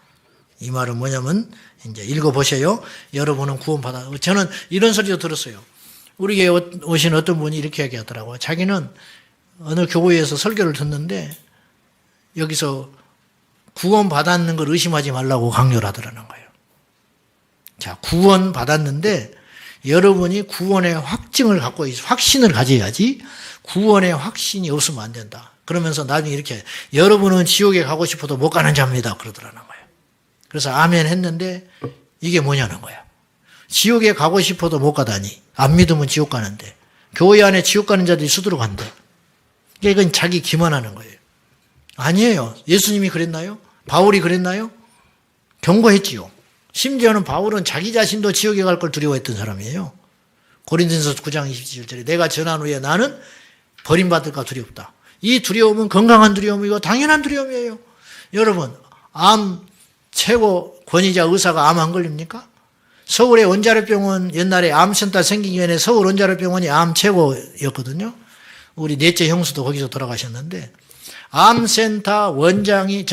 이 말은 뭐냐면 이제 읽어보세요. 여러분은 구원받아. 저는 이런 소리도 들었어요. 우리에게 오신 어떤 분이 이렇게 얘기하더라고요. 자기는 어느 교회에서 설교를 듣는데 여기서 구원받았는 걸 의심하지 말라고 강요를 하더라는 거예요. 자, 구원받았는데 여러분이 구원의 확증을 갖고 확신을 가져야지 구원의 확신이 없으면 안 된다. 그러면서 나중에 이렇게 여러분은 지옥에 가고 싶어도 못 가는 자입니다. 그러더라는 거예요. 그래서 아멘 했는데 이게 뭐냐는 거야. 지옥에 가고 싶어도 못 가다니. 안 믿으면 지옥 가는데. 교회 안에 지옥 가는 자들이 수두룩 간대. 이건 자기 기만하는 거예요. 아니에요. 예수님이 그랬나요? 바울이 그랬나요? 경고했지요. 심지어는 바울은 자기 자신도 지옥에 갈 걸 두려워했던 사람이에요. 고린도전서 9장 27절에 내가 전한 후에 나는 버림받을까 두렵다. 이 두려움은 건강한 두려움이고 당연한 두려움이에요. 여러분, 암 최고 권위자 의사가 암 안 걸립니까? 서울의 원자력병원 옛날에 암센터 생기기 전에 서울 원자력병원이 암 최고였거든요. 우리 넷째 형수도 거기서 돌아가셨는데 암센터 원장이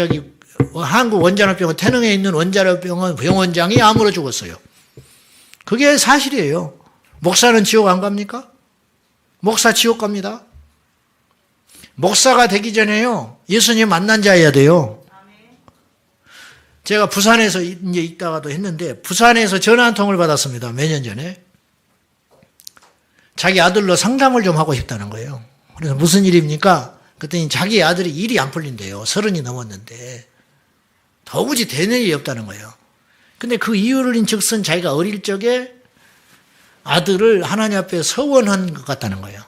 한국 원자력병원 태릉에 있는 원자력병원 병원장이 암으로 죽었어요. 그게 사실이에요. 목사는 지옥 안 갑니까? 목사 지옥 갑니다. 목사가 되기 전에요. 예수님 만난 자여야 돼요. 제가 부산에서 이제 있다가도 했는데 부산에서 전화 한 통을 받았습니다. 몇 년 전에. 자기 아들로 상담을 좀 하고 싶다는 거예요. 그래서 무슨 일입니까? 그랬더니 자기 아들이 일이 안 풀린대요. 30이 넘었는데. 도무지 되는 일이 없다는 거예요. 근데 그 이유를 인즉슨 자기가 어릴 적에 아들을 하나님 앞에 서원한 것 같다는 거예요.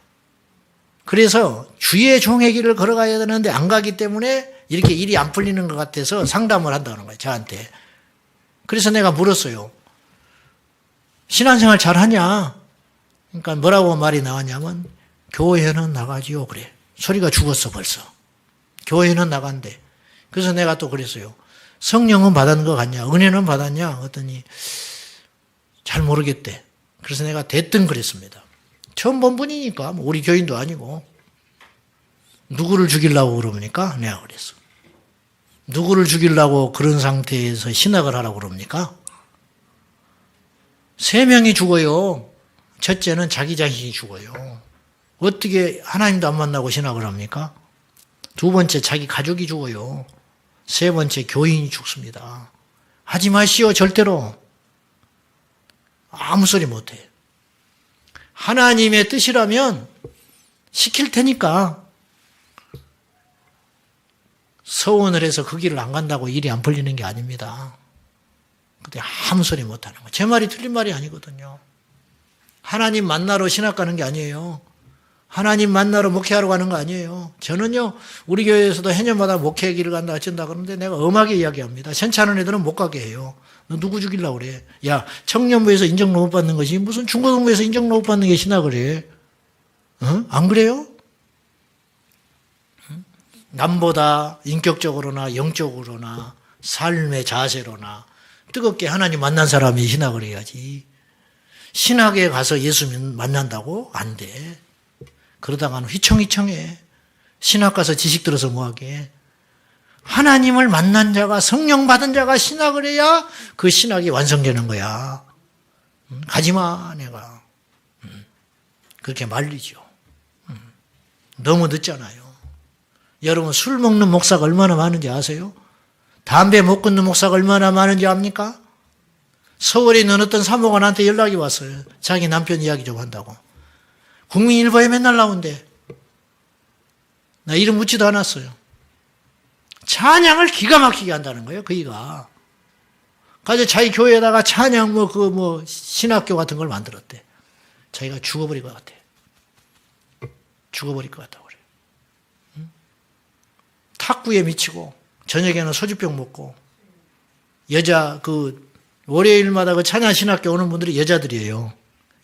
그래서 주의 종의 길을 걸어가야 되는데 안 가기 때문에 이렇게 일이 안 풀리는 것 같아서 상담을 한다는 거예요. 저한테. 그래서 내가 물었어요. 신앙생활 잘하냐? 그러니까 뭐라고 말이 나왔냐면 교회는 나가지요. 그래. 소리가 죽었어 벌써. 교회는 나간대. 그래서 내가 또 그랬어요. 성령은 받은 거 같냐? 은혜는 받았냐? 그랬더니 잘 모르겠대. 그래서 내가 대뜸 그랬습니다. 처음 본 분이니까 우리 교인도 아니고 누구를 죽이려고 그럽니까? 내가 그랬어. 누구를 죽이려고 그런 상태에서 신학을 하라고 그럽니까? 3명이 죽어요. 첫째는 자기 자신이 죽어요. 어떻게 하나님도 안 만나고 신학을 합니까? 2번째 자기 가족이 죽어요. 3번째 교인이 죽습니다. 하지 마시오 절대로. 아무 소리 못해. 하나님의 뜻이라면 시킬 테니까 서원을 해서 그 길을 안 간다고 일이 안 풀리는 게 아닙니다. 근데 아무 소리 못하는 거예요. 제 말이 틀린 말이 아니거든요. 하나님 만나러 신학 가는 게 아니에요. 하나님 만나러 목회하러 가는 거 아니에요. 저는요, 우리 교회에서도 해년마다 목회 길을 간다 어쩐다 그러는데 내가 엄하게 이야기합니다. 괜찮은 애들은 못 가게 해요. 너 누구 죽이려고 그래? 야, 청년부에서 인정로 못 받는 것이 무슨 중고등부에서 인정로 못 받는 게 신학을 해? 안 그래요? 남보다 인격적으로나 영적으로나 삶의 자세로나 뜨겁게 하나님 만난 사람이 신학을 해야지. 신학에 가서 예수 만난다고? 안 돼. 그러다가는 휘청휘청해. 신학 가서 지식 들어서 뭐하게. 하나님을 만난 자가 성령 받은 자가 신학을 해야 그 신학이 완성되는 거야. 가지마 내가. 그렇게 말리죠. 너무 늦잖아요. 여러분 술 먹는 목사가 얼마나 많은지 아세요? 담배 못 끊는 목사가 얼마나 많은지 압니까? 서울에 있는 어떤 사모관한테 연락이 왔어요. 자기 남편 이야기 좀 한다고. 국민일보에 맨날 나온대. 나 이름 묻지도 않았어요. 찬양을 기가 막히게 한다는 거예요, 그이가. 가서 자기 교회에다가 찬양 신학교 같은 걸 만들었대. 자기가 죽어버릴 것 같아. 죽어버릴 것 같다고 그래요. 탁구에 미치고, 저녁에는 소주병 먹고, 월요일마다 그 찬양 신학교 오는 분들이 여자들이에요.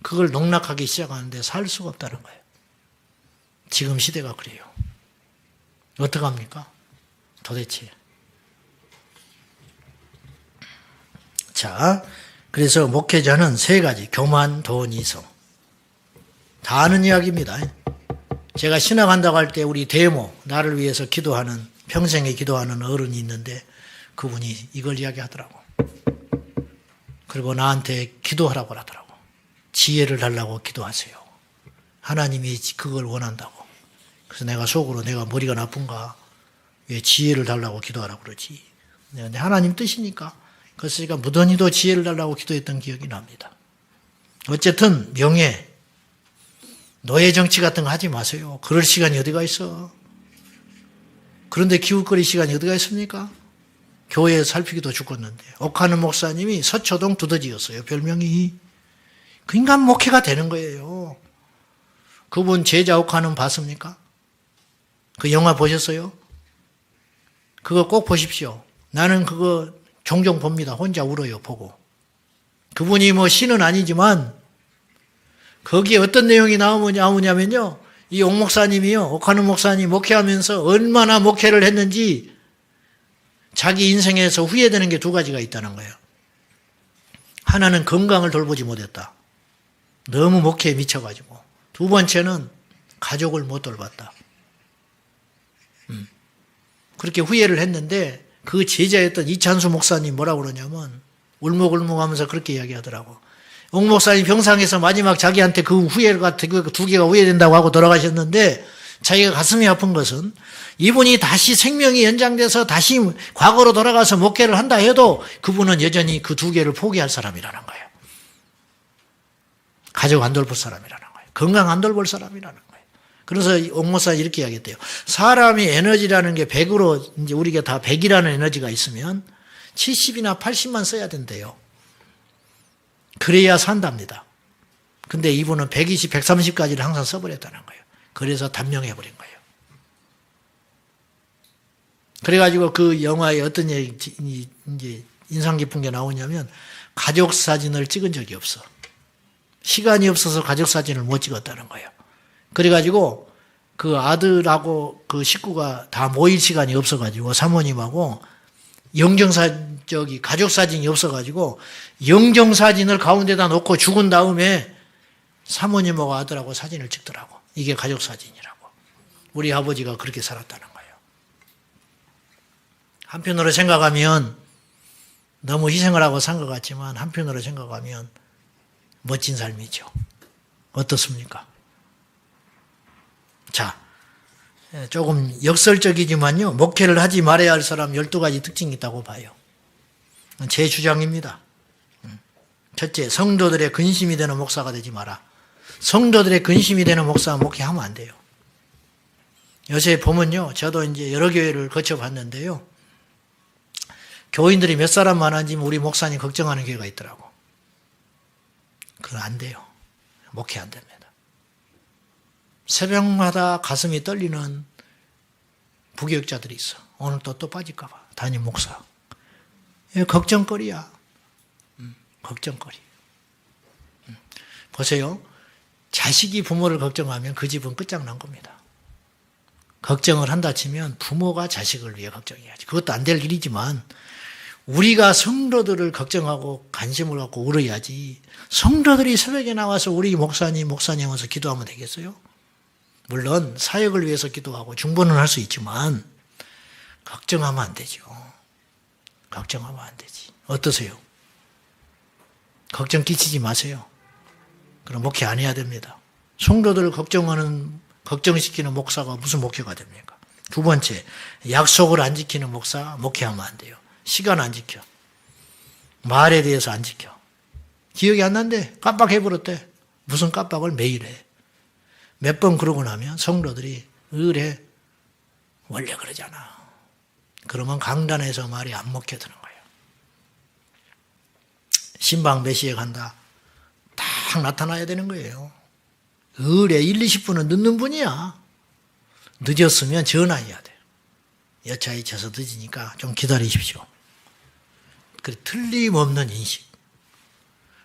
그걸 농락하기 시작하는데 살 수가 없다는 거예요. 지금 시대가 그래요. 어떡합니까? 도대체. 자, 그래서 목회자는 3가지. 교만, 돈, 이성. 다 아는 이야기입니다. 제가 신학한다고 할 때 우리 대모, 나를 위해서 기도하는, 평생에 기도하는 어른이 있는데 그분이 이걸 이야기하더라고. 그리고 나한테 기도하라고 하더라고. 지혜를 달라고 기도하세요. 하나님이 그걸 원한다고. 그래서 내가 속으로 내가 머리가 나쁜가? 왜 지혜를 달라고 기도하라고 그러지? 근데 하나님 뜻이니까. 그래서 제가 무던히도 지혜를 달라고 기도했던 기억이 납니다. 어쨌든 명예, 노예 정치 같은 거 하지 마세요. 그럴 시간이 어디가 있어? 그런데 기웃거릴 시간이 어디가 있습니까? 교회 살피기도 죽었는데. 옥하는 목사님이 서초동 두더지였어요. 별명이. 그 인간 목회가 되는 거예요. 그분 제자 옥하는 봤습니까? 그 영화 보셨어요? 그거 꼭 보십시오. 나는 그거 종종 봅니다. 혼자 울어요, 보고. 그분이 뭐 신은 아니지만 거기에 어떤 내용이 나오냐면요. 이 옥 목사님이요. 옥하는 목사님 목회하면서 얼마나 목회를 했는지 자기 인생에서 후회되는 게 두 가지가 있다는 거예요. 하나는 건강을 돌보지 못했다. 너무 목회에 미쳐가지고. 두 번째는 가족을 못 돌봤다. 그렇게 후회를 했는데 그 제자였던 이찬수 목사님 뭐라고 그러냐면 울먹울먹 하면서 그렇게 이야기하더라고. 옥 목사님 병상에서 마지막 자기한테 그 후회가 두 개가 후회된다고 하고 돌아가셨는데 자기가 가슴이 아픈 것은 이분이 다시 생명이 연장돼서 다시 과거로 돌아가서 목회를 한다 해도 그분은 여전히 그 두 개를 포기할 사람이라는 거예요. 가족 안 돌볼 사람이라는 거예요. 건강 안 돌볼 사람이라는 거예요. 그래서 옥 목사님 이렇게 이야기했대요. 사람이 에너지라는 게 100으로 이제 우리가 다 100이라는 에너지가 있으면 70이나 80만 써야 된대요. 그래야 산답니다. 근데 이분은 120, 130까지를 항상 써버렸다는 거예요. 그래서 단명해버린 거예요. 그래가지고 그 영화에 어떤 얘기, 이제 인상 깊은 게 나오냐면 가족 사진을 찍은 적이 없어. 시간이 없어서 가족 사진을 못 찍었다는 거예요. 그래가지고 그 아들하고 그 식구가 다 모일 시간이 없어가지고 사모님하고 가족 사진이 없어가지고 영정사진을 가운데다 놓고 죽은 다음에 사모님하고 아들하고 사진을 찍더라고. 이게 가족 사진이라고. 우리 아버지가 그렇게 살았다는 거예요. 한편으로 생각하면 너무 희생을 하고 산 것 같지만 한편으로 생각하면 멋진 삶이죠. 어떻습니까? 자, 조금 역설적이지만요. 목회를 하지 말아야 할 사람 12가지 특징이 있다고 봐요. 제 주장입니다. 첫째, 성도들의 근심이 되는 목사가 되지 마라. 성도들의 근심이 되는 목사 목회하면 안 돼요. 요새 보면요. 저도 이제 여러 교회를 거쳐봤는데요. 교인들이 몇 사람 많은지 우리 목사님 걱정하는 교회가 있더라고. 그건 안 돼요. 목회 안 됩니다. 새벽마다 가슴이 떨리는 부교육자들이 있어. 오늘 또 빠질까 봐. 담임 목사. 걱정거리야. 걱정거리. 보세요. 자식이 부모를 걱정하면 그 집은 끝장난 겁니다. 걱정을 한다 치면 부모가 자식을 위해 걱정해야지. 그것도 안 될 일이지만 우리가 성도들을 걱정하고 관심을 갖고 울어야지. 성도들이 새벽에 나와서 우리 목사님 와서 기도하면 되겠어요? 물론 사역을 위해서 기도하고 중보는 할 수 있지만 걱정하면 안 되죠. 걱정하면 안 되지. 어떠세요? 걱정 끼치지 마세요. 그럼 목회 안 해야 됩니다. 성도들을 걱정시키는 목사가 무슨 목회가 됩니까? 두 번째, 약속을 안 지키는 목사 목회하면 안 돼요. 시간 안 지켜. 말에 대해서 안 지켜. 기억이 안 난대. 깜빡해버렸대. 무슨 깜빡을 매일 해. 몇 번 그러고 나면 성도들이 의뢰 원래 그러잖아. 그러면 강단에서 말이 안 먹혀드는 거예요. 신방 몇 시에 간다. 딱 나타나야 되는 거예요. 의뢰 1, 20분은 늦는 분이야. 늦었으면 전화해야 돼요. 여차히 쳐서 늦으니까 좀 기다리십시오. 그 틀림없는 인식.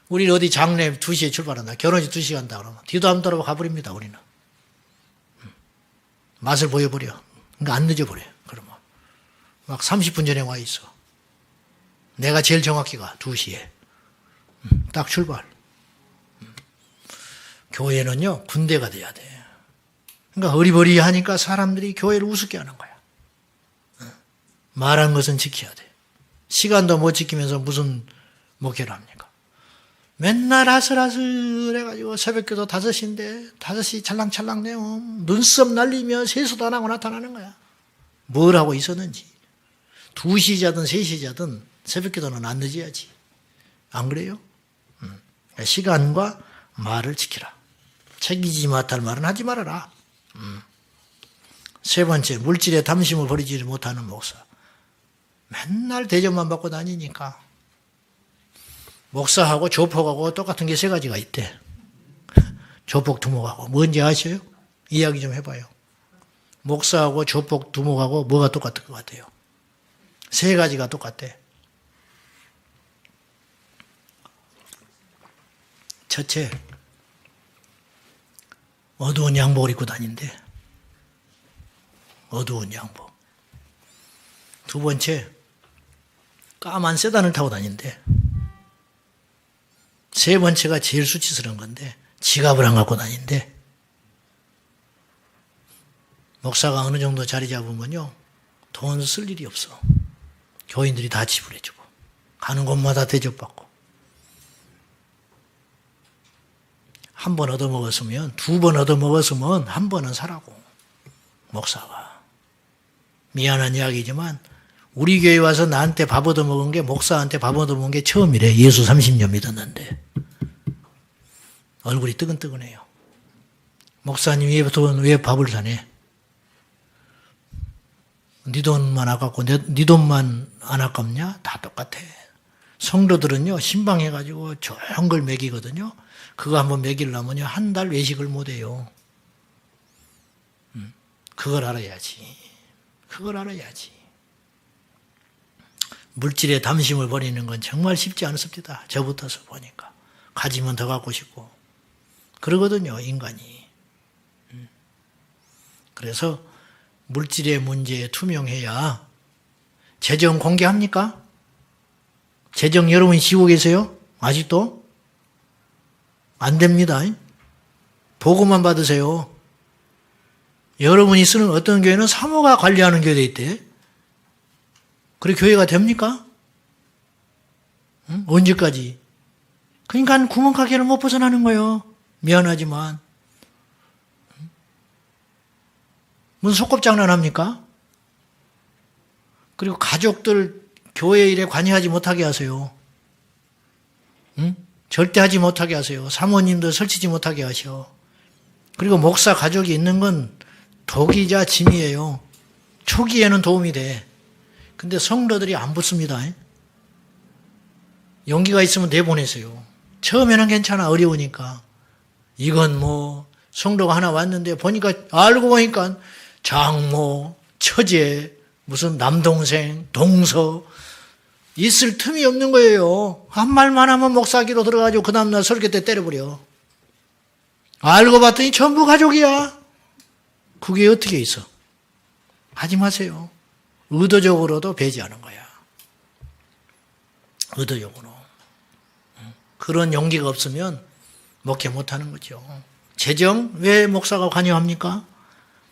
우리 어디 장례 2시에 출발한다. 결혼식 2시 간다 그러면 뒤도 안 돌아보고 가버립니다. 우리는. 맛을 보여버려. 그러니까 안 늦어버려. 그러면 막 30분 전에 와 있어. 내가 제일 정확히 가. 2시에. 딱 출발. 교회는요. 군대가 돼야 돼. 그러니까 어리버리하니까 사람들이 교회를 우습게 하는 거야. 말한 것은 지켜야 돼. 시간도 못 지키면서 무슨 목회를 합니까? 맨날 아슬아슬 해가지고 새벽기도 5시인데 5시 찰랑찰랑 내요. 눈썹 날리며 세수도 안 하고 나타나는 거야. 뭘 하고 있었는지. 2시 자든 3시 자든 새벽기도는 안 늦어야지. 안 그래요? 시간과 말을 지키라. 책이지 못할 말은 하지 말아라. 세 번째, 물질에 탐심을 버리지 못하는 목사. 맨날 대접만 받고 다니니까 목사하고 조폭하고 똑같은 게 3가지가 있대. 조폭 두목하고 뭔지 아셔요? 이야기 좀 해봐요. 목사하고 조폭 두목하고 뭐가 똑같은 것 같아요? 세 가지가 똑같대. 첫째, 어두운 양복을 입고 다닌대. 어두운 양복. 두 번째, 까만 세단을 타고 다닌대. 세 번째가 제일 수치스러운 건데 지갑을 안 갖고 다닌대. 목사가 어느 정도 자리 잡으면요, 돈 쓸 일이 없어. 교인들이 다 지불해주고 가는 곳마다 대접받고. 한 번 얻어먹었으면, 두 번 얻어먹었으면 한 번은 사라고. 목사가. 미안한 이야기지만 우리 교회 와서 나한테 밥 얻어먹은 게, 목사한테 밥 얻어먹은 게 처음이래. 예수 30년 믿었는데. 얼굴이 뜨근뜨근해요. 목사님 왜 밥을 사네? 네 돈만 아깝고 네 돈만 안 아깝냐? 다 똑같아. 성도들은요, 신방해가지고 좋은 걸 먹이거든요. 그거 한번 먹이려면요, 한 달 외식을 못해요. 그걸 알아야지. 그걸 알아야지. 물질에 담심을 버리는 건 정말 쉽지 않습니다. 저부터서 보니까. 가지면 더 갖고 싶고. 그러거든요, 인간이. 그래서 물질의 문제에 투명해야. 재정 공개합니까? 재정 여러분이 지고 계세요? 아직도? 안 됩니다. 보고만 받으세요. 여러분이 쓰는 어떤 교회는 사모가 관리하는 교회도 있대. 그래 교회가 됩니까? 응? 언제까지? 그러니까 구멍가게를 못 벗어나는 거예요. 미안하지만. 무슨 속꿉장난합니까? 그리고 가족들 교회 일에 관여하지 못하게 하세요. 응? 절대 하지 못하게 하세요. 사모님도 설치지 못하게 하셔. 그리고 목사 가족이 있는 건 독이자 짐이에요. 초기에는 도움이 돼. 근데 성도들이 안 붙습니다. 용기가 있으면 내보내세요. 처음에는 괜찮아, 어려우니까. 이건 뭐 성도가 하나 왔는데 보니까, 알고 보니까 장모, 처제, 무슨 남동생, 동서 있을 틈이 없는 거예요. 한 말만 하면 목사기로 들어가지고 그 다음날 설교 때 때려버려. 알고 봤더니 전부 가족이야. 그게 어떻게 있어? 하지 마세요. 의도적으로도 배제하는 거야. 의도적으로. 그런 용기가 없으면 목회 못하는 거죠. 재정 왜 목사가 관여합니까?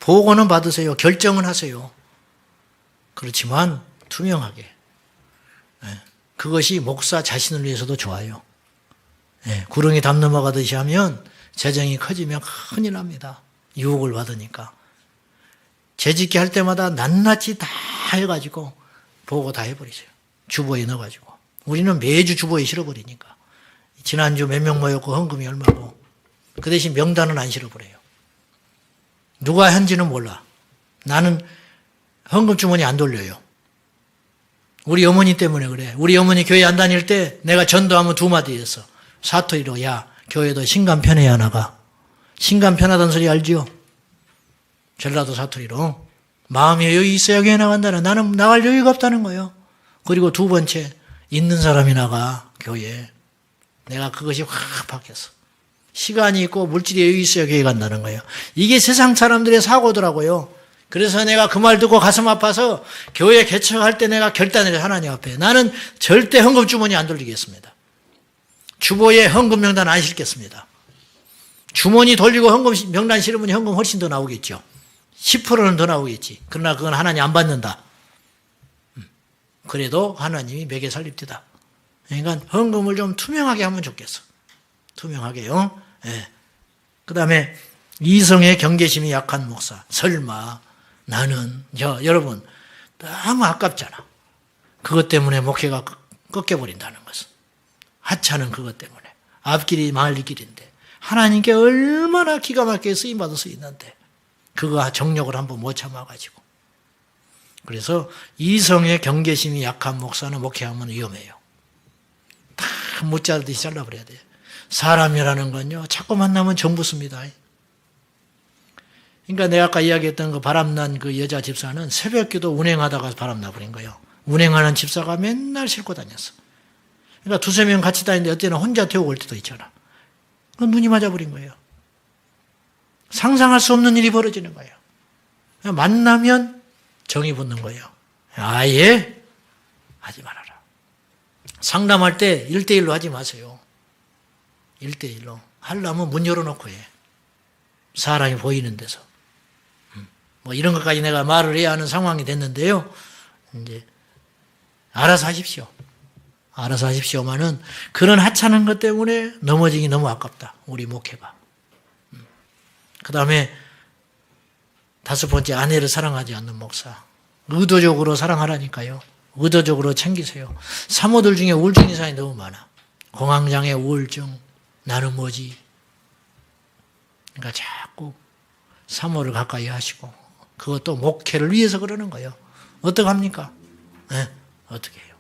보고는 받으세요. 결정은 하세요. 그렇지만 투명하게. 그것이 목사 자신을 위해서도 좋아요. 구렁이 담 넘어가듯이 하면 재정이 커지면 큰일 납니다. 유혹을 받으니까. 재짓기 할 때마다 낱낱이 다 해가지고 보고 다 해버리세요. 주보에 넣어가지고. 우리는 매주 주보에 실어버리니까. 지난주 몇 명 모였고 헌금이 얼마고. 그 대신 명단은 안 실어버려요. 누가 한지는 몰라. 나는 헌금 주머니 안 돌려요. 우리 어머니 때문에 그래. 우리 어머니 교회 안 다닐 때 내가 전도하면 두 마디 했어. 사토리로, 야, 교회도 신간 편해야 나가. 신간 편하다는 소리 알지요? 전라도 사투리로. 마음의 여유 있어야 교회 나간다는. 나는 나갈 여유가 없다는 거예요. 그리고 두 번째, 있는 사람이 나가, 교회에. 내가 그것이 확 바뀌었어. 시간이 있고 물질이 여유 있어야 교회 간다는 거예요. 이게 세상 사람들의 사고더라고요. 그래서 내가 그 말 듣고 가슴 아파서 교회 개척할 때 내가 결단을 해서 하나님 앞에. 나는 절대 헌금 주머니 안 돌리겠습니다. 주보에 헌금 명단 안 실겠습니다. 주머니 돌리고 헌금 명단 실으면 헌금 훨씬 더 나오겠죠. 10%는 더 나오겠지. 그러나 그건 하나님 안 받는다. 그래도 하나님이 매개 살립니다. 그러니까 헌금을 좀 투명하게 하면 좋겠어. 투명하게요. 예. 그 다음에 이성의 경계심이 약한 목사. 설마 나는 여러분 너무 아깝잖아. 그것 때문에 목회가 꺾여버린다는 것은. 하찮은 그것 때문에. 앞길이 마을 길인데 하나님께 얼마나 기가 막히게 쓰임받아 쓰이는데 그거 정력을 한번 못 참아가지고. 그래서 이성의 경계심이 약한 목사는 목회하면 위험해요. 다 못 자르듯이 잘라버려야 돼요. 사람이라는 건요, 자꾸 만나면 정붙습니다. 그러니까 내가 아까 이야기했던 그 바람난 그 여자 집사는 새벽기도 운행하다가 바람나버린 거예요. 운행하는 집사가 맨날 싣고 다녔어. 그러니까 두세 명 같이 다니는데 어때는 혼자 태우고 올 때도 있잖아. 그건 눈이 맞아버린 거예요. 상상할 수 없는 일이 벌어지는 거예요. 만나면 정이 붙는 거예요. 아예 하지 말아라. 상담할 때 1대1로 하지 마세요. 1대1로. 하려면 문 열어놓고 해. 사람이 보이는 데서. 뭐 이런 것까지 내가 말을 해야 하는 상황이 됐는데요. 이제 알아서 하십시오. 알아서 하십시오만은 그런 하찮은 것 때문에 넘어지기 너무 아깝다. 우리 목회가. 그 다음에 5번째, 아내를 사랑하지 않는 목사. 의도적으로 사랑하라니까요. 의도적으로 챙기세요. 사모들 중에 우울증 이상이 너무 많아. 공황장애, 우울증, 나는 뭐지. 그러니까 자꾸 사모를 가까이 하시고 그것도 목회를 위해서 그러는 거예요. 어떡합니까? 네, 어떻게 해요?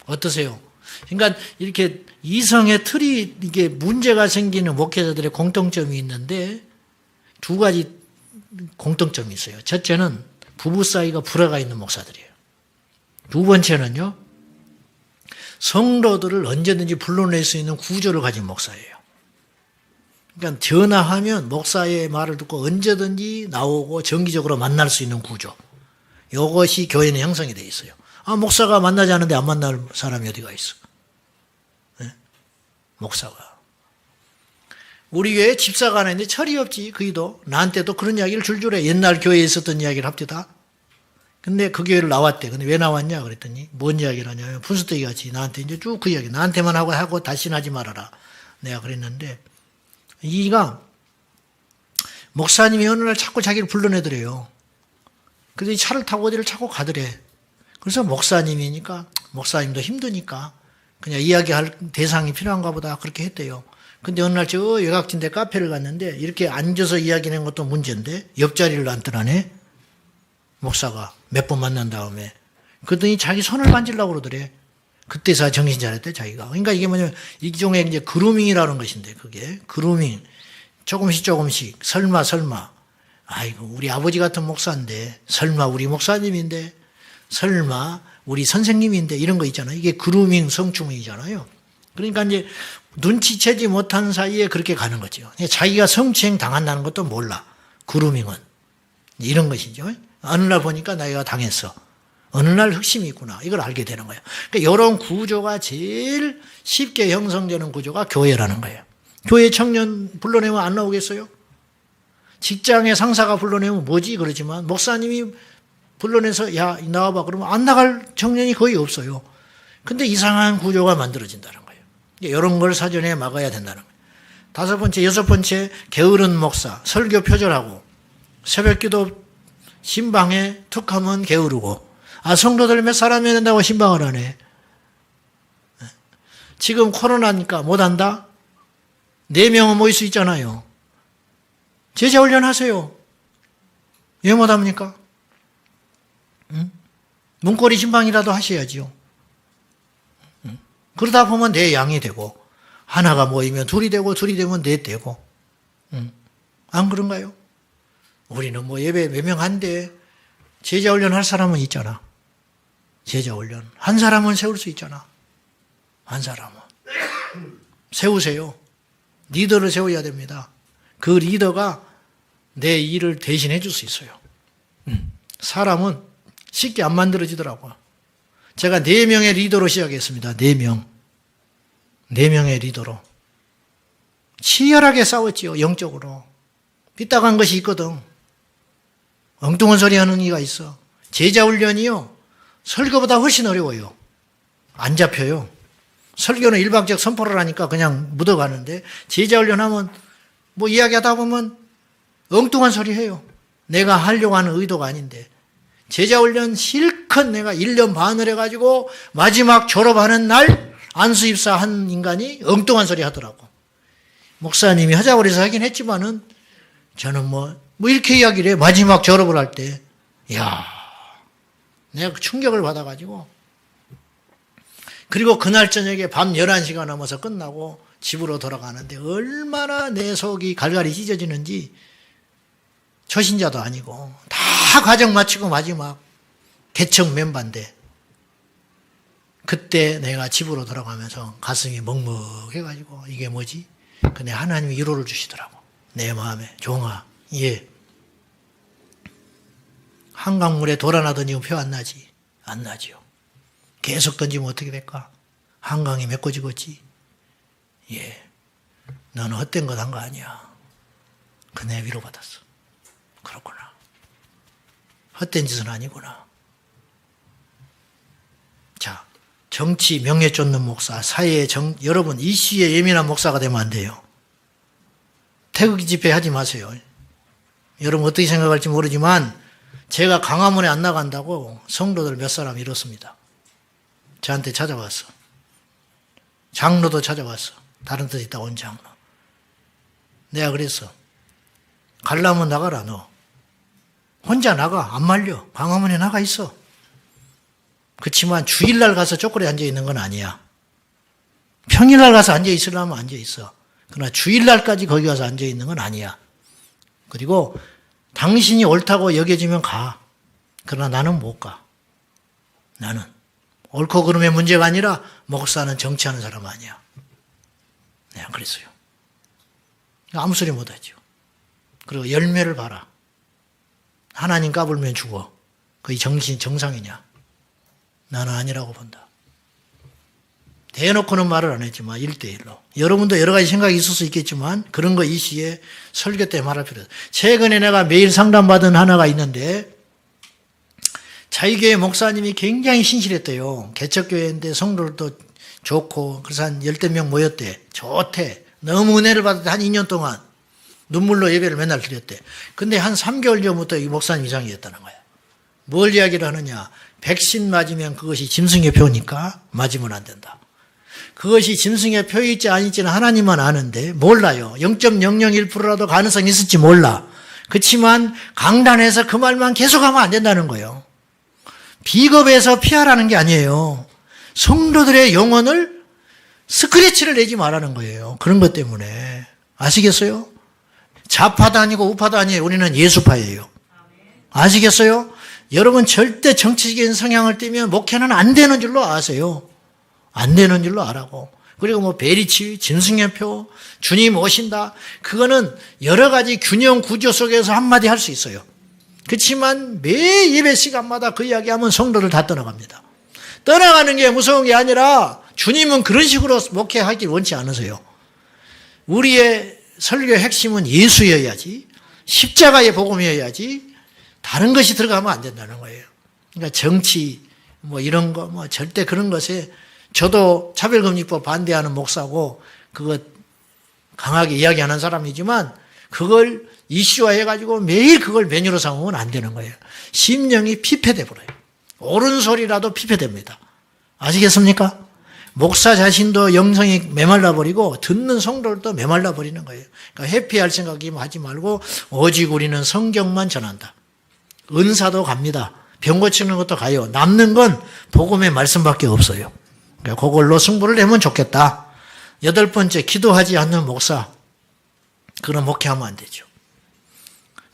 어떠세요? 그러니까 이렇게 이성의 틀이 이게 문제가 생기는 목회자들의 공통점이 있는데 2가지 공통점이 있어요. 첫째는 부부 사이가 불화가 있는 목사들이에요. 2번째는요. 성도들을 언제든지 불러낼 수 있는 구조를 가진 목사예요. 그러니까 전화하면 목사의 말을 듣고 언제든지 나오고 정기적으로 만날 수 있는 구조. 이것이 교회는 형성이 되어 있어요. 아, 목사가 만나지 않는데 안 만날 사람이 어디가 있어? 네? 목사가. 우리 교회에 집사가 하나 있는데 철이 없지. 그이도 나한테도 그런 이야기를 줄줄 해. 옛날 교회에 있었던 이야기를 합디다. 근데 그 교회를 나왔대. 근데 왜 나왔냐 그랬더니 뭔 이야기를 하냐면 분수대기 같이 나한테 이제 쭉 그 이야기 나한테만 하고 다시는 하지 말아라. 내가 그랬는데 이가 목사님이 어느 날 자꾸 자기를 불러내더래요. 그래서 이 차를 타고 어디를 자꾸 가더래. 그래서 목사님이니까 목사님도 힘드니까 그냥 이야기할 대상이 필요한가 보다 그렇게 했대요. 근데 어느 날 저 외곽진데 카페를 갔는데 이렇게 앉아서 이야기하는 것도 문제인데 옆자리를 앉더라네. 목사가 몇 번 만난 다음에 그랬더니 자기 손을 만지려고 그러더래. 그때서 정신 차렸대 자기가. 그러니까 이게 뭐냐면 일종의 이제 그루밍이라는 것인데 그게 그루밍 조금씩 설마 아이고 우리 아버지 같은 목사인데 설마 우리 목사님인데 설마 우리 선생님인데 이런 거 있잖아요. 이게 그루밍 성추행이잖아요. 그러니까 이제 눈치채지 못한 사이에 그렇게 가는 거죠. 자기가 성추행 당한다는 것도 몰라. 그루밍은 이런 것이죠. 어느 날 보니까 내가 당했어. 어느 날 흑심이 있구나. 이걸 알게 되는 거예요. 그러니까 이런 구조가 제일 쉽게 형성되는 구조가 교회라는 거예요. 교회 청년 불러내면 안 나오겠어요? 직장의 상사가 불러내면 뭐지? 그러지만 목사님이 불러내서 야 나와봐 그러면 안 나갈 청년이 거의 없어요. 근데 이상한 구조가 만들어진다는 거예요. 이런 걸 사전에 막아야 된다는 거예요. 5번째, 6번째 게으른 목사 설교 표절하고 새벽기도 신방에 툭 하면 게으르고 아 성도들 몇 사람 해야 된다고 신방을 하네. 지금 코로나니까 못한다? 4명은 모일 수 있잖아요. 제자 훈련하세요. 왜 못합니까? 문고리 신방이라도 하셔야지요. 그러다 보면 내 양이 되고 하나가 모이면 둘이 되고 둘이 되면 넷 되고 안 그런가요? 우리는 뭐 예배 몇 명 한데 제자 훈련 할 사람은 있잖아. 제자 훈련 한 사람은 세울 수 있잖아. 한 사람은 세우세요. 리더를 세워야 됩니다. 그 리더가 내 일을 대신해 줄 수 있어요. 사람은 쉽게 안 만들어지더라고요. 제가 4명의 리더로 시작했습니다. 4명. 4명의 리더로. 치열하게 싸웠지요. 영적으로. 삐딱한 것이 있거든. 엉뚱한 소리 하는 이가 있어. 제자 훈련이요. 설교보다 훨씬 어려워요. 안 잡혀요. 설교는 일방적 선포를 하니까 그냥 묻어가는데 제자 훈련하면 뭐 이야기하다 보면 엉뚱한 소리 해요. 내가 하려고 하는 의도가 아닌데. 제자 훈련 실컷 내가 1년 반을 해가지고 마지막 졸업하는 날 안수입사 한 인간이 엉뚱한 소리 하더라고. 목사님이 하자고 그래서 하긴 했지만은 저는 뭐 이렇게 이야기를 해. 마지막 졸업을 할 때. 이야, 내가 충격을 받아가지고. 그리고 그날 저녁에 밤 11시가 넘어서 끝나고 집으로 돌아가는데 얼마나 내 속이 갈갈이 찢어지는지 초신자도 아니고 다 과정 마치고 마지막 개척 멤버인데 그때 내가 집으로 돌아가면서 가슴이 먹먹해가지고 이게 뭐지? 근데 하나님이 위로를 주시더라고. 내 마음에. 종아, 예. 한강물에 돌아나 던지면 표 안 나지? 안 나지요. 계속 던지면 어떻게 될까? 한강이 메꿔지겠지? 예. 너는 헛된 것 한 거 아니야. 그 내 위로받았어. 그렇구나. 헛된 짓은 아니구나. 자, 정치 명예 쫓는 목사, 사회의 여러분 이슈에 예민한 목사가 되면 안 돼요. 태극기 집회 하지 마세요. 여러분 어떻게 생각할지 모르지만 제가 광화문에 안 나간다고 성도들 몇 사람 잃었습니다. 저한테 찾아왔어. 장로도 찾아왔어. 다른 뜻 있다 온 장로. 내가 그랬어. 가려면 나가라 너. 혼자 나가. 안 말려. 광화문에 나가 있어. 그렇지만 주일날 가서 쪼그려 앉아있는 건 아니야. 평일날 가서 앉아있으려면 앉아있어. 그러나 주일날까지 거기 가서 앉아있는 건 아니야. 그리고 당신이 옳다고 여겨지면 가. 그러나 나는 못 가. 나는. 옳고 그름의 문제가 아니라 목사는 정치하는 사람 아니야. 내가 그랬어요. 아무 소리 못하죠. 그리고 열매를 봐라. 하나님 까불면 죽어. 그게 정상이냐? 나는 아니라고 본다. 대놓고는 말을 안 했지만 1대1로. 여러분도 여러 가지 생각이 있을 수 있겠지만 그런 거 이 시에 설교 때 말할 필요 없어요. 최근에 내가 매일 상담받은 하나가 있는데 자유교회 목사님이 굉장히 신실했대요. 개척교회인데 성도들도 좋고 그래서 한 10대 명 모였대. 좋대. 너무 은혜를 받았대. 한 2년 동안 눈물로 예배를 맨날 드렸대. 근데 한 3개월 전부터 이 목사님 이상이었다는 거야. 뭘 이야기를 하느냐. 백신 맞으면 그것이 짐승의 표니까 맞으면 안 된다. 그것이 짐승의 표일지 아닐지는 하나님만 아는데 몰라요. 0.001%라도 가능성이 있을지 몰라. 그렇지만 강단에서 그 말만 계속하면 안 된다는 거예요. 비겁해서 피하라는 게 아니에요. 성도들의 영혼을 스크래치를 내지 말라는 거예요. 그런 것 때문에. 아시겠어요? 좌파도 아니고 우파도 아니에요. 우리는 예수파예요. 아시겠어요? 여러분 절대 정치적인 성향을 띠면 목회는 안 되는 줄로 아세요. 안 되는 줄로 아라고. 그리고 뭐 베리치, 짐승의 표, 주님 오신다. 그거는 여러 가지 균형 구조 속에서 한마디 할 수 있어요. 그렇지만 매 예배 시간마다 그 이야기하면 성도를 다 떠나갑니다. 떠나가는 게 무서운 게 아니라 주님은 그런 식으로 목회하길 원치 않으세요. 우리의 설교의 핵심은 예수여야지, 십자가의 복음이어야지 다른 것이 들어가면 안 된다는 거예요. 그러니까 정치 뭐 이런 거 뭐 절대 그런 것에 저도 차별금지법 반대하는 목사고 그것 강하게 이야기하는 사람이지만 그걸 이슈화해가지고 매일 그걸 메뉴로 삼으면 안 되는 거예요. 심령이 피폐돼 버려요. 옳은 소리라도 피폐됩니다. 아시겠습니까? 목사 자신도 영성이 메말라 버리고 듣는 성도들도 메말라 버리는 거예요. 그러니까 회피할 생각이 하지 말고 오직 우리는 성경만 전한다. 은사도 갑니다. 병 고치는 것도 가요. 남는 건 복음의 말씀밖에 없어요. 그러니까 그걸로 승부를 내면 좋겠다. 8번째, 기도하지 않는 목사. 그런 목회하면 안 되죠.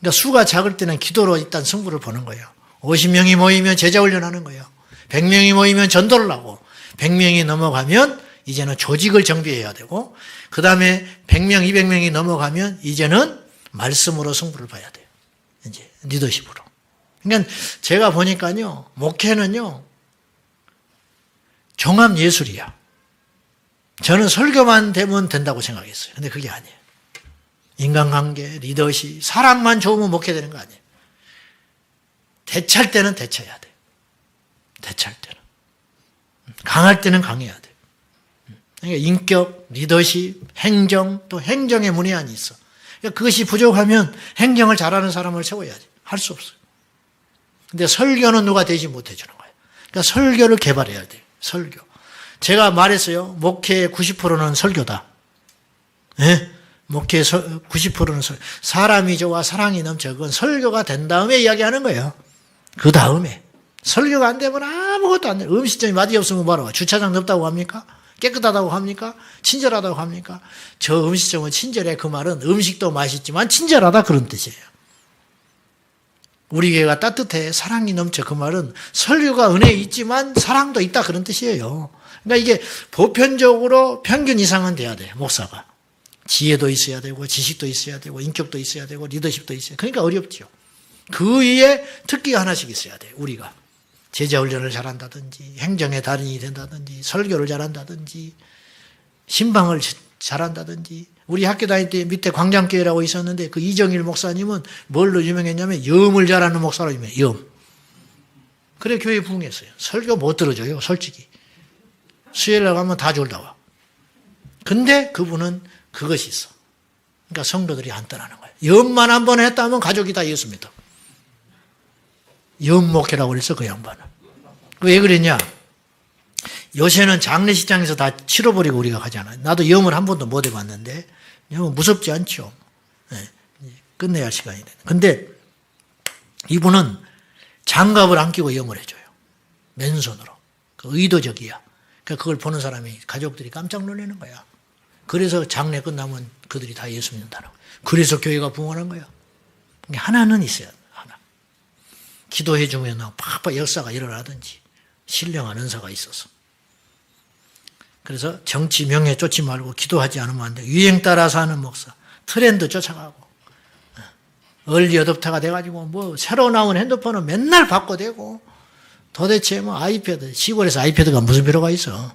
그러니까 수가 작을 때는 기도로 일단 승부를 보는 거예요. 50명이 모이면 제자 훈련하는 거예요. 100명이 모이면 전도를 하고 100명이 넘어가면 이제는 조직을 정비해야 되고 그 다음에 100명, 200명이 넘어가면 이제는 말씀으로 승부를 봐야 돼요. 이제 리더십으로. 그러니까 제가 보니까요, 목회는요, 종합 예술이야. 저는 설교만 되면 된다고 생각했어요. 근데 그게 아니에요. 인간관계, 리더십, 사람만 좋으면 목회되는 거 아니에요. 대찰 때는 대처해야 돼요. 대찰 때는. 강할 때는 강해야 돼요. 그러니까 인격, 리더십, 행정, 또 행정의 문외한이 있어. 그러니까 그것이 부족하면 행정을 잘하는 사람을 세워야지. 할 수 없어요. 근데 설교는 누가 대신 못 해주는 거예요. 그러니까 설교를 개발해야 돼요. 설교. 제가 말했어요. 목회의 90%는 설교다. 예? 목회의 90%는 설교. 사람이 좋아 사랑이 넘쳐. 그건 설교가 된 다음에 이야기하는 거예요. 그 다음에. 설교가 안 되면 아무것도 안 돼. 음식점이 맛이 없으면 뭐라고? 주차장 넓다고 합니까? 깨끗하다고 합니까? 친절하다고 합니까? 저 음식점은 친절해. 그 말은 음식도 맛있지만 친절하다 그런 뜻이에요. 우리 교회가 따뜻해. 사랑이 넘쳐. 그 말은 설교가 은혜 있지만 사랑도 있다. 그런 뜻이에요. 그러니까 이게 보편적으로 평균 이상은 돼야 돼요. 목사가. 지혜도 있어야 되고 지식도 있어야 되고 인격도 있어야 되고 리더십도 있어야 돼요. 그러니까 어렵죠. 그 위에 특기가 하나씩 있어야 돼요. 우리가. 제자 훈련을 잘한다든지 행정의 달인이 된다든지 설교를 잘한다든지 신방을 잘한다든지. 우리 학교 다닐 때 밑에 광장교회라고 있었는데 그 이정일 목사님은 뭘로 유명했냐면 염을 잘하는 목사로 유명해요. 염. 그래 교회에 부흥했어요. 설교 못 들어줘요. 솔직히. 수요일날 가면 다 졸다 와. 근데 그분은 그것이 있어. 그러니까 성도들이 안 떠나는 거예요. 염만 한 번 했다면 가족이 다 예수 믿어. 염목회라고 그랬어 그 양반은. 왜 그랬냐. 요새는 장례식장에서 다 치러버리고 우리가 가잖아요. 나도 염을 한 번도 못 해봤는데 염은 무섭지 않죠. 네, 끝내야 할 시간이 돼. 근데 이분은 장갑을 안 끼고 염을 해줘요. 맨손으로. 그 의도적이야. 그러니까 그걸 보는 사람이 가족들이 깜짝 놀라는 거야. 그래서 장례 끝나면 그들이 다 예수 믿는다는 거야. 그래서 교회가 부흥하는 거야. 하나는 있어야 돼. 하나. 기도해주면 팍팍 역사가 일어나든지 신령한 은사가 있어서. 그래서 정치 명예 쫓지 말고 기도하지 않으면 안 돼. 유행 따라서 하는 목사. 트렌드 쫓아가고. 얼리 어댑터가 돼가지고 뭐 새로 나온 핸드폰은 맨날 바꿔대고 도대체 뭐 아이패드, 시골에서 아이패드가 무슨 필요가 있어.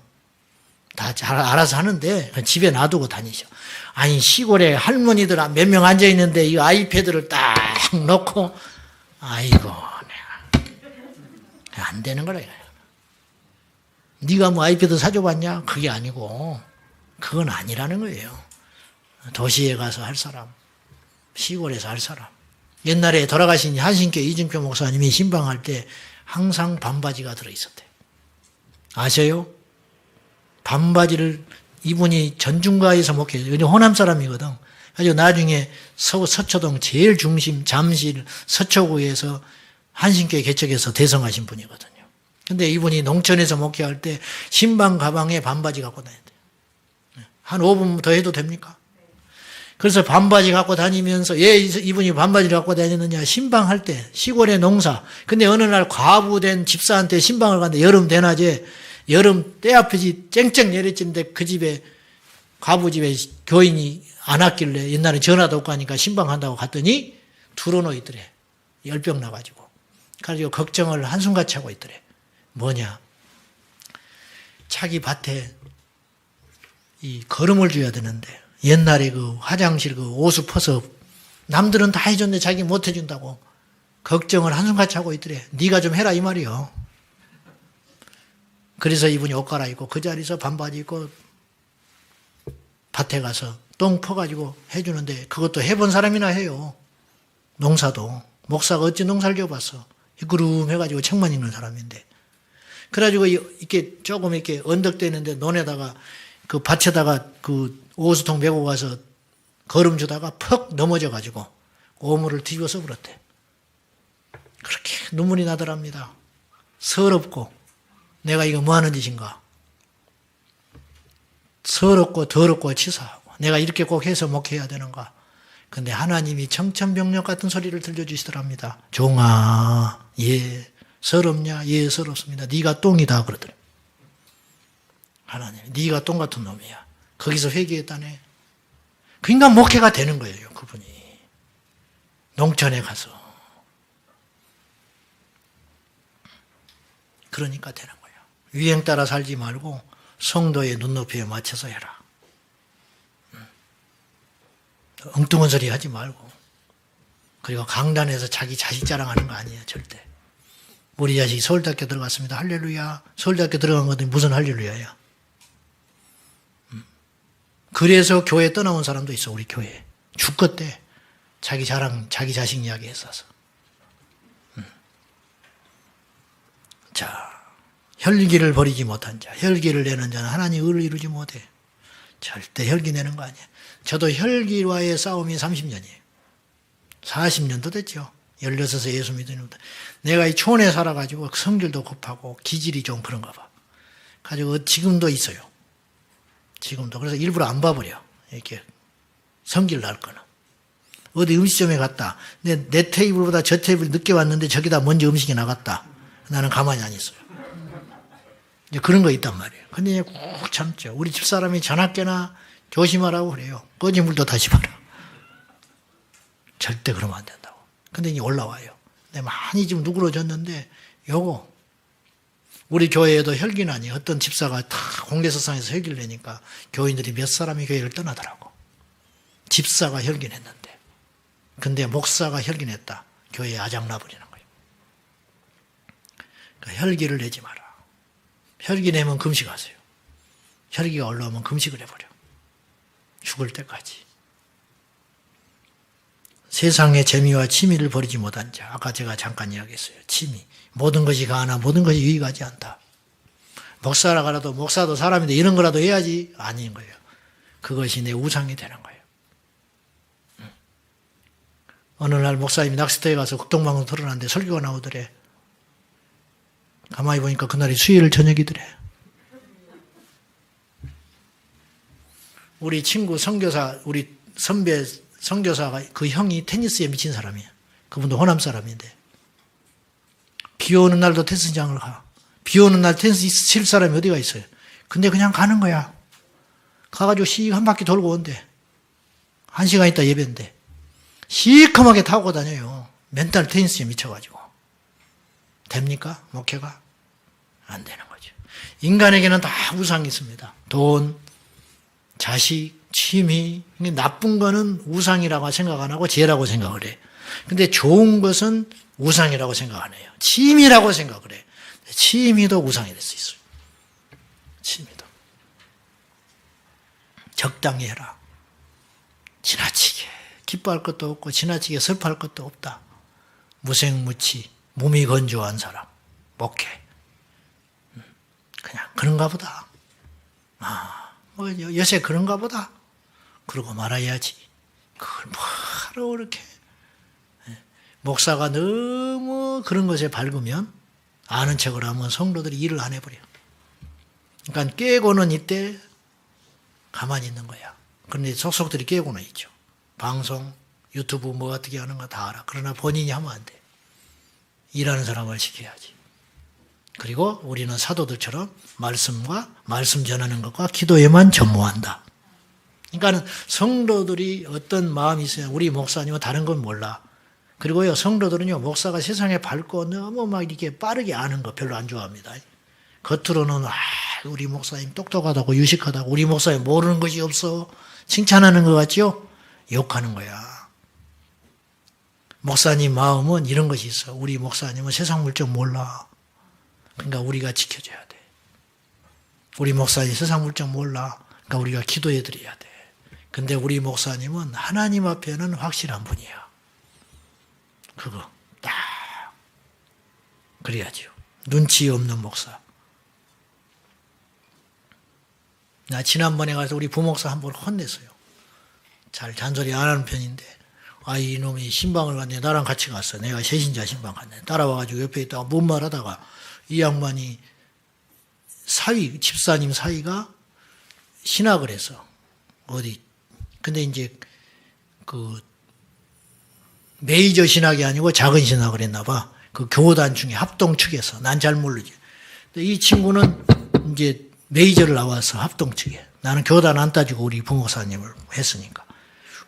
다 잘 알아서 하는데 집에 놔두고 다니셔. 아니 시골에 할머니들 몇 명 앉아있는데 이 아이패드를 딱 놓고 아이고 내가 안 되는 거라. 네가 뭐 아이패드 사줘봤냐? 그게 아니고 그건 아니라는 거예요. 도시에 가서 할 사람, 시골에서 할 사람. 옛날에 돌아가신 한신교회 이준표 목사님이 신방할 때 항상 반바지가 들어있었대. 아세요? 반바지를 이분이 전중가에서 목회해요. 호남 사람이거든. 그래서 나중에 서초동 제일 중심 잠실 서초구에서 한신교회 개척해서 대성하신 분이거든요. 근데 이분이 농촌에서 목회할 때 신방 가방에 반바지 갖고 다녔대요. 한 5분 더 해도 됩니까? 그래서 반바지 갖고 다니면서 왜 이분이 반바지를 갖고 다녔느냐. 신방할 때 시골의 농사. 근데 어느 날 과부된 집사한테 신방을 갔는데 여름 대낮에 여름 때 앞이지 쨍쨍 내렸는데 그 집에 과부 집에 교인이 안 왔길래 옛날에 전화도 없고 하니까 신방한다고 갔더니 들어놓여 있더래. 열병 나가지고. 그래가지고 걱정을 한숨같이 하고 있더래. 뭐냐. 자기 밭에 이 거름을 줘야 되는데 옛날에 그 화장실 그 오수 퍼서 남들은 다 해줬는데 자기 못 해준다고 걱정을 한숨같이 하고 있더래. 네가 좀 해라 이 말이요. 그래서 이분이 옷 갈아입고 그 자리에서 반바지 입고 밭에 가서 똥 퍼가지고 해주는데 그것도 해본 사람이나 해요. 농사도. 목사가 어찌 농사를 지어봤어. 이구름해가지고 책만 읽는 사람인데. 그래가지고 이렇게 조금 이렇게 언덕대는데 논에다가 그 밭에다가 그 오수통 메고 가서 걸음 주다가 퍽 넘어져가지고 오물을 뒤집어서 버렸대. 그렇게 눈물이 나더랍니다. 서럽고 내가 이거 뭐 하는 짓인가. 서럽고 더럽고 치사하고 내가 이렇게 꼭 해서 목회해야 되는가. 근데 하나님이 청천벽력 같은 소리를 들려주시더랍니다. 종아, 예, 서럽냐? 예, 서럽습니다. 네가 똥이다 그러더래. 하나님, 네가 똥 같은 놈이야. 거기서 회개했다네. 그러니까 목회가 되는 거예요, 그분이. 농촌에 가서. 그러니까 되는 거예요. 유행 따라 살지 말고 성도의 눈높이에 맞춰서 해라. 엉뚱한 소리 하지 말고. 그리고 강단에서 자기 자식 자랑하는 거 아니에요, 절대. 우리 자식이 서울대학교 들어갔습니다. 할렐루야. 서울대학교 들어간 건데 무슨 할렐루야야. 그래서 교회 떠나온 사람도 있어, 우리 교회에. 죽겠대. 자기 자랑, 자기 자식 이야기 했어서. 자, 혈기를 버리지 못한 자, 혈기를 내는 자는 하나님 의를 이루지 못해. 절대 혈기 내는 거 아니야. 저도 혈기와의 싸움이 30년이에요. 40년도 됐죠. 16에 예수 믿으니까. 내가 이 촌에 살아가지고 성질도 급하고 기질이 좀 그런가 봐. 가지고 지금도 있어요. 지금도. 그래서 일부러 안 봐버려. 이렇게 성질 날 거는. 어디 음식점에 갔다. 내 테이블보다 저 테이블 늦게 왔는데 저기다 먼저 음식이 나갔다. 나는 가만히 안 있어요. 이제 그런 거 있단 말이에요. 근데 이제 꼭 참죠. 우리 집사람이 전학계나 조심하라고 그래요. 꺼진 물도 다시 봐라. 절대 그러면 안 된다고. 근데 이제 올라와요. 근데 많이 지금 누그러졌는데 요거 우리 교회에도 혈기나니 어떤 집사가 다 공개서상에서 혈기를 내니까 교인들이 몇 사람이 교회를 떠나더라고. 집사가 혈기냈는데. 근데 목사가 혈기냈다. 교회에 아작나버리는 거예요. 그러니까 혈기를 내지 마라. 혈기 내면 금식하세요. 혈기가 올라오면 금식을 해버려. 죽을 때까지. 세상의 재미와 취미를 버리지 못한 자. 아까 제가 잠깐 이야기했어요. 취미. 모든 것이 가하나 모든 것이 유익하지 않다. 목사라 가라도 목사도 사람인데 이런 거라도 해야지. 아닌 거예요. 그것이 내 우상이 되는 거예요. 어느 날 목사님이 낚시터에 가서 극동방송 틀어놨는데 설교가 나오더래. 가만히 보니까 그날이 수요일 저녁이더래. 우리 친구 선교사, 우리 선배 선교사가 그 형이 테니스에 미친 사람이에요. 그분도 호남 사람인데. 비 오는 날도 테니스장을 가. 비 오는 날 테니스 칠 사람이 어디가 있어요. 근데 그냥 가는 거야. 가가지고 씩 한 바퀴 돌고 온대. 1시간 있다 예배인데. 시커멓게 타고 다녀요. 맨날 테니스에 미쳐가지고. 됩니까? 목회가? 안 되는 거죠. 인간에게는 다 우상이 있습니다. 돈, 자식, 취미. 나쁜 거는 우상이라고 생각 안 하고 죄라고 생각을 해. 근데 좋은 것은 우상이라고 생각 안 해요. 취미라고 생각을 해. 취미도 우상이 될 수 있어요. 취미도. 적당히 해라. 지나치게 기뻐할 것도 없고 지나치게 슬퍼할 것도 없다. 무생무치, 몸이 건조한 사람, 목회. 그냥 그런가 보다. 뭐 요새 그런가 보다. 그러고 말아야지. 그걸 바로 이렇게. 목사가 너무 그런 것에 밝으면 아는 척을 하면 성도들이 일을 안 해버려. 그러니까 깨고는 이때 가만히 있는 거야. 그런데 속속들이 깨고는 있죠. 방송, 유튜브 뭐 어떻게 하는 거 다 알아. 그러나 본인이 하면 안 돼. 일하는 사람을 시켜야지. 그리고 우리는 사도들처럼 말씀과 말씀 전하는 것과 기도에만 전무한다. 그러니까 성도들이 어떤 마음이 있어요. 우리 목사님은 다른 건 몰라. 그리고요, 성도들은요, 목사가 세상에 밝고 너무 막 이렇게 빠르게 아는 거 별로 안 좋아합니다. 겉으로는, 우리 목사님 똑똑하다고, 유식하다고, 우리 목사님 모르는 것이 없어. 칭찬하는 것 같죠? 욕하는 거야. 목사님 마음은 이런 것이 있어. 우리 목사님은 세상 물정 몰라. 그러니까 우리가 지켜줘야 돼. 우리 목사님 세상 물정 몰라. 그러니까 우리가 기도해 드려야 돼. 근데 우리 목사님은 하나님 앞에는 확실한 분이야. 그거 딱 그래야죠. 눈치 없는 목사. 나 지난번에 가서 우리 부목사 한 번 혼냈어요. 잘 잔소리 안 하는 편인데 이놈이 신방을 갔네. 나랑 같이 갔어. 내가 세신자 신방 갔네. 따라와가지고 옆에 있다가 뭔 말하다가 이 양반이 집사님 사위가 신학을 했어. 어디. 근데 이제 메이저 신학이 아니고 작은 신학을 했나 봐. 그 교단 중에 합동 측에서. 난 잘 모르지. 근데 이 친구는 이제 메이저를 나와서 합동 측에. 나는 교단 안 따지고 우리 부목사님을 했으니까.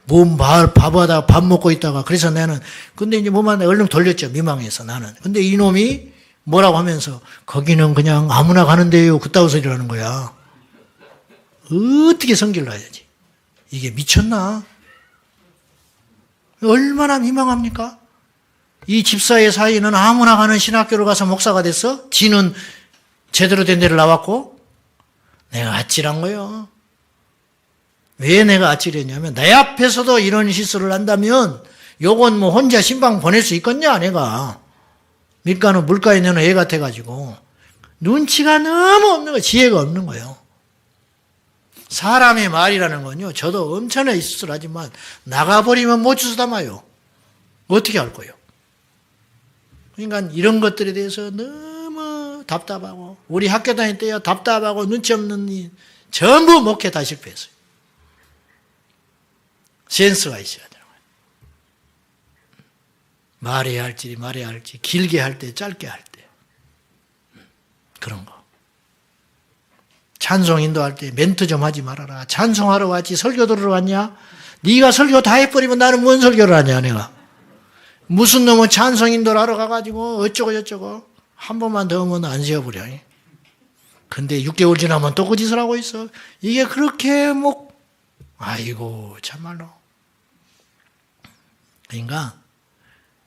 바보하다가 밥 먹고 있다가. 그래서 나는, 근데 이제 뭐만 얼른 돌렸죠. 미망해서 나는. 근데 이놈이 뭐라고 하면서, 거기는 그냥 아무나 가는데요. 그따구 소리를 하는 거야. 어떻게 성기를 놔야지. 이게 미쳤나? 얼마나 민망합니까? 이 집사의 사이는 아무나 가는 신학교를 가서 목사가 됐어? 지는 제대로 된 데를 나왔고? 내가 아찔한 거예요. 왜 내가 아찔했냐면 내 앞에서도 이런 실수를 한다면 요건 뭐 혼자 신방 보낼 수 있겠냐 내가. 밀가는 물가에 내는 애 같아가지고 눈치가 너무 없는 거예요. 지혜가 없는 거예요. 사람의 말이라는 건요. 저도 엄청나게 실수를 하지만 나가버리면 못 주워 담아요. 어떻게 할 거예요? 그러니까 이런 것들에 대해서 너무 답답하고 우리 학교 다닐 때요. 답답하고 눈치 없는 일 전부 목회 다 실패했어요. 센스가 있어야 되는 거예요. 말해야 할지 길게 할 때 짧게 할 때 그런 거. 찬송 인도할 때 멘트 좀 하지 말아라. 찬송하러 왔지 설교 들으러 왔냐? 네가 설교 다 해버리면 나는 뭔 설교를 하냐 내가. 무슨 놈은 찬송 인도를 하러 가가지고 어쩌고 저쩌고 한 번만 더 하면 안 세워버려. 근데 6개월 지나면 또 그 짓을 하고 있어. 이게 그렇게 아이고 참말로. 그러니까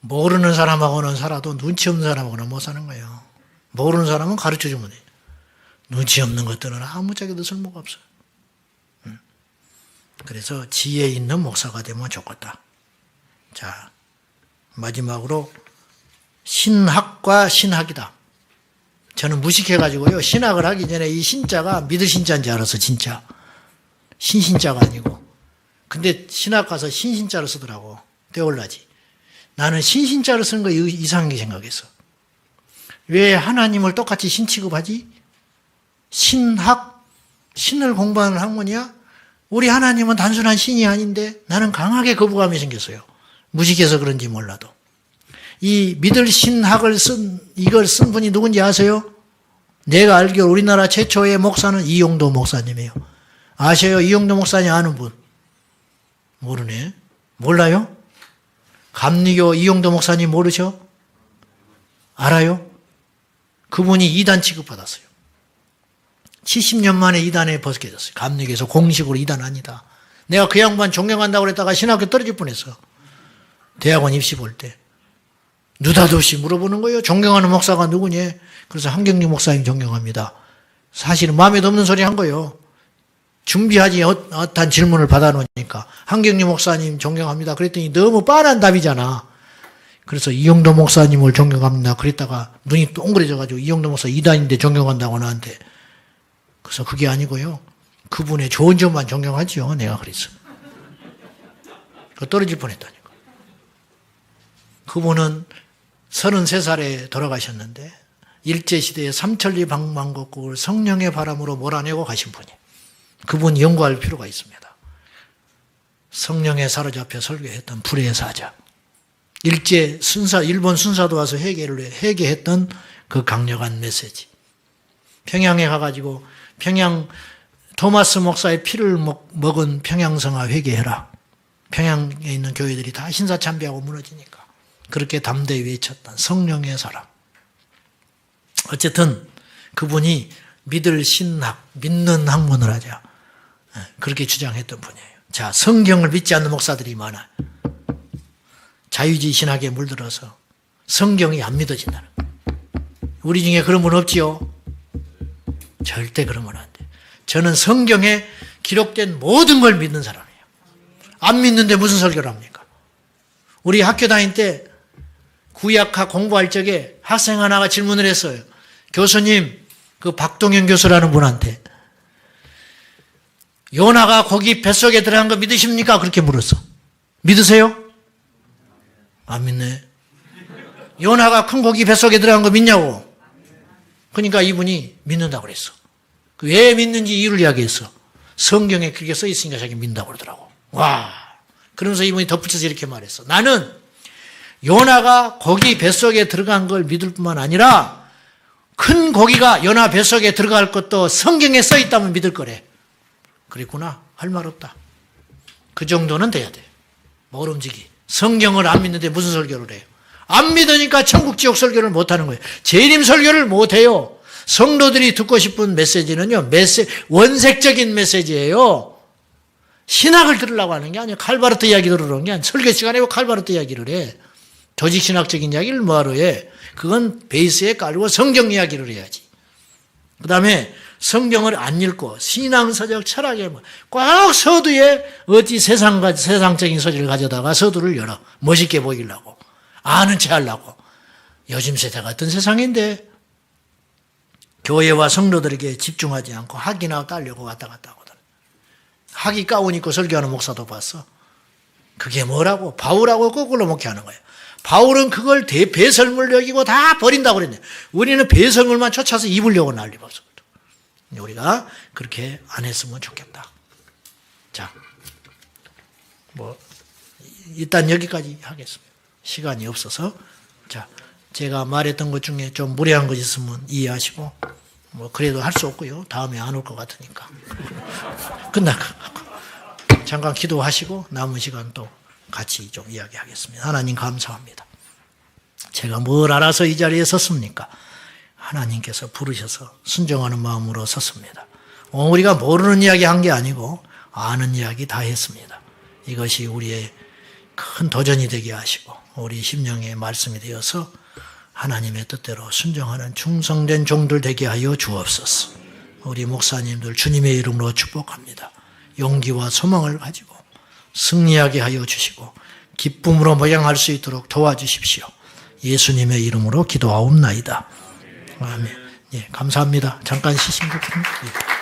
모르는 사람하고는 살아도 눈치 없는 사람하고는 못 사는 거예요. 모르는 사람은 가르쳐주면 돼요. 눈치 없는 것들은 아무짝에도 쓸모가 없어요. 그래서 지혜 있는 목사가 되면 좋겠다. 자, 마지막으로 신학과 신학이다. 저는 무식해가지고요. 신학을 하기 전에 이 신자가 믿을 신자인지 알았어, 진짜. 신신자가 아니고. 근데 신학 가서 신신자를 쓰더라고. 떼올라지. 나는 신신자를 쓰는 거 이상하게 생각했어. 왜 하나님을 똑같이 신 취급하지? 신을 공부하는 학문이야? 우리 하나님은 단순한 신이 아닌데 나는 강하게 거부감이 생겼어요. 무식해서 그런지 몰라도. 이 믿을 신학을 이걸 쓴 분이 누군지 아세요? 내가 알기로 우리나라 최초의 목사는 이용도 목사님이에요. 아셔요? 이용도 목사님 아는 분? 모르네. 몰라요? 감리교 이용도 목사님 모르셔? 알아요? 그분이 이단 취급받았어요. 70년 만에 이단에 벗겨졌어요. 감리교에서 공식으로 이단 아니다. 내가 그 양반 존경한다고 그랬다가 신학교 떨어질 뻔했어. 대학원 입시 볼 때. 느닷없이 물어보는 거예요. 존경하는 목사가 누구니? 그래서 한경리 목사님 존경합니다. 사실은 마음에도 없는 소리 한 거예요. 준비하지 어떤 질문을 받아놓으니까 한경리 목사님 존경합니다. 그랬더니 너무 뻔한 답이잖아. 그래서 이용도 목사님을 존경합니다. 그랬다가 눈이 동그래져가지고 이용도 목사 이단인데 존경한다고 나한테. 그래서 그게 아니고요. 그분의 좋은 점만 존경하지요. 내가 그랬어. 떨어질 뻔했다니까. 그분은 33살에 돌아가셨는데 일제시대에 삼천리 방망곡국을 성령의 바람으로 몰아내고 가신 분이에요. 그분 연구할 필요가 있습니다. 성령에 사로잡혀 설교했던 불의 사자. 일본 순사도 와서 회개했던 그 강력한 메시지. 평양에 가가지고 평양 토마스 목사의 피를 먹은 평양성화 회개해라. 평양에 있는 교회들이 다 신사참배하고 무너지니까. 그렇게 담대히 외쳤던 성령의 사람. 어쨌든 그분이 믿을 신학, 믿는 학문을 하자. 그렇게 주장했던 분이에요. 자, 성경을 믿지 않는 목사들이 많아요. 자유주의 신학에 물들어서 성경이 안 믿어진다는 거예요. 우리 중에 그런 분 없지요? 절대 그러면 안 돼. 저는 성경에 기록된 모든 걸 믿는 사람이에요. 안 믿는데 무슨 설교를 합니까? 우리 학교 다닐 때 구약학 공부할 적에 학생 하나가 질문을 했어요. 교수님, 그 박동현 교수라는 분한테 요나가 고기 뱃속에 들어간 거 믿으십니까? 그렇게 물었어. 믿으세요? 안 믿네. 요나가 큰 고기 뱃속에 들어간 거 믿냐고. 그러니까 이분이 믿는다고 그랬어. 왜 믿는지 이유를 이야기했어. 성경에 그렇게 써 있으니까 자기 믿는다고 그러더라고. 와. 그러면서 이분이 덧붙여서 이렇게 말했어. 나는 요나가 고기 뱃속에 들어간 걸 믿을 뿐만 아니라 큰 고기가 요나 뱃속에 들어갈 것도 성경에 써 있다면 믿을 거래. 그랬구나. 할 말 없다. 그 정도는 돼야 돼. 모름지기. 성경을 안 믿는데 무슨 설교를 해요? 안 믿으니까 천국 지옥 설교를 못하는 거예요. 재림 설교를 못해요. 성도들이 듣고 싶은 메시지는요. 원색적인 메시지예요. 신학을 들으려고 하는 게 아니에요. 칼바르트 이야기 들으러 게 아니에요. 설교 시간에 왜 칼바르트 이야기를 해? 조직신학적인 이야기를 뭐하러 해? 그건 베이스에 깔고 성경 이야기를 해야지. 그 다음에 성경을 안 읽고 신앙서적 철학에 꼭 서두에 어찌 세상적인 소리를 가져다가 서두를 열어. 멋있게 보이려고. 아는 체 하려고. 요즘 세대가 어떤 세상인데 교회와 성도들에게 집중하지 않고 학이나 따려고 왔다 갔다 하거든. 학이 가운 입고 설교하는 목사도 봤어. 그게 뭐라고? 바울하고 거꾸로 목회하는 거예요. 바울은 그걸 배설물 여기고 다 버린다고 그랬네. 우리는 배설물만 쫓아서 입으려고 난리 법석. 우리가 그렇게 안 했으면 좋겠다. 자, 일단 여기까지 하겠습니다. 시간이 없어서 자, 제가 말했던 것 중에 좀 무례한 것 있으면 이해하시고 뭐 그래도 할 수 없고요. 다음에 안 올 것 같으니까. 끝나고 잠깐 기도하시고 남은 시간 또 같이 좀 이야기하겠습니다. 하나님 감사합니다. 제가 뭘 알아서 이 자리에 섰습니까? 하나님께서 부르셔서 순종하는 마음으로 섰습니다. 우리가 모르는 이야기 한 게 아니고 아는 이야기 다 했습니다. 이것이 우리의 큰 도전이 되게 하시고 우리 심령의 말씀이 되어서 하나님의 뜻대로 순종하는 충성된 종들 되게 하여 주옵소서. 우리 목사님들 주님의 이름으로 축복합니다. 용기와 소망을 가지고 승리하게 하여 주시고 기쁨으로 모양할 수 있도록 도와주십시오. 예수님의 이름으로 기도하옵나이다. 아멘. 예, 감사합니다. 잠깐 쉬신 것 같습니다.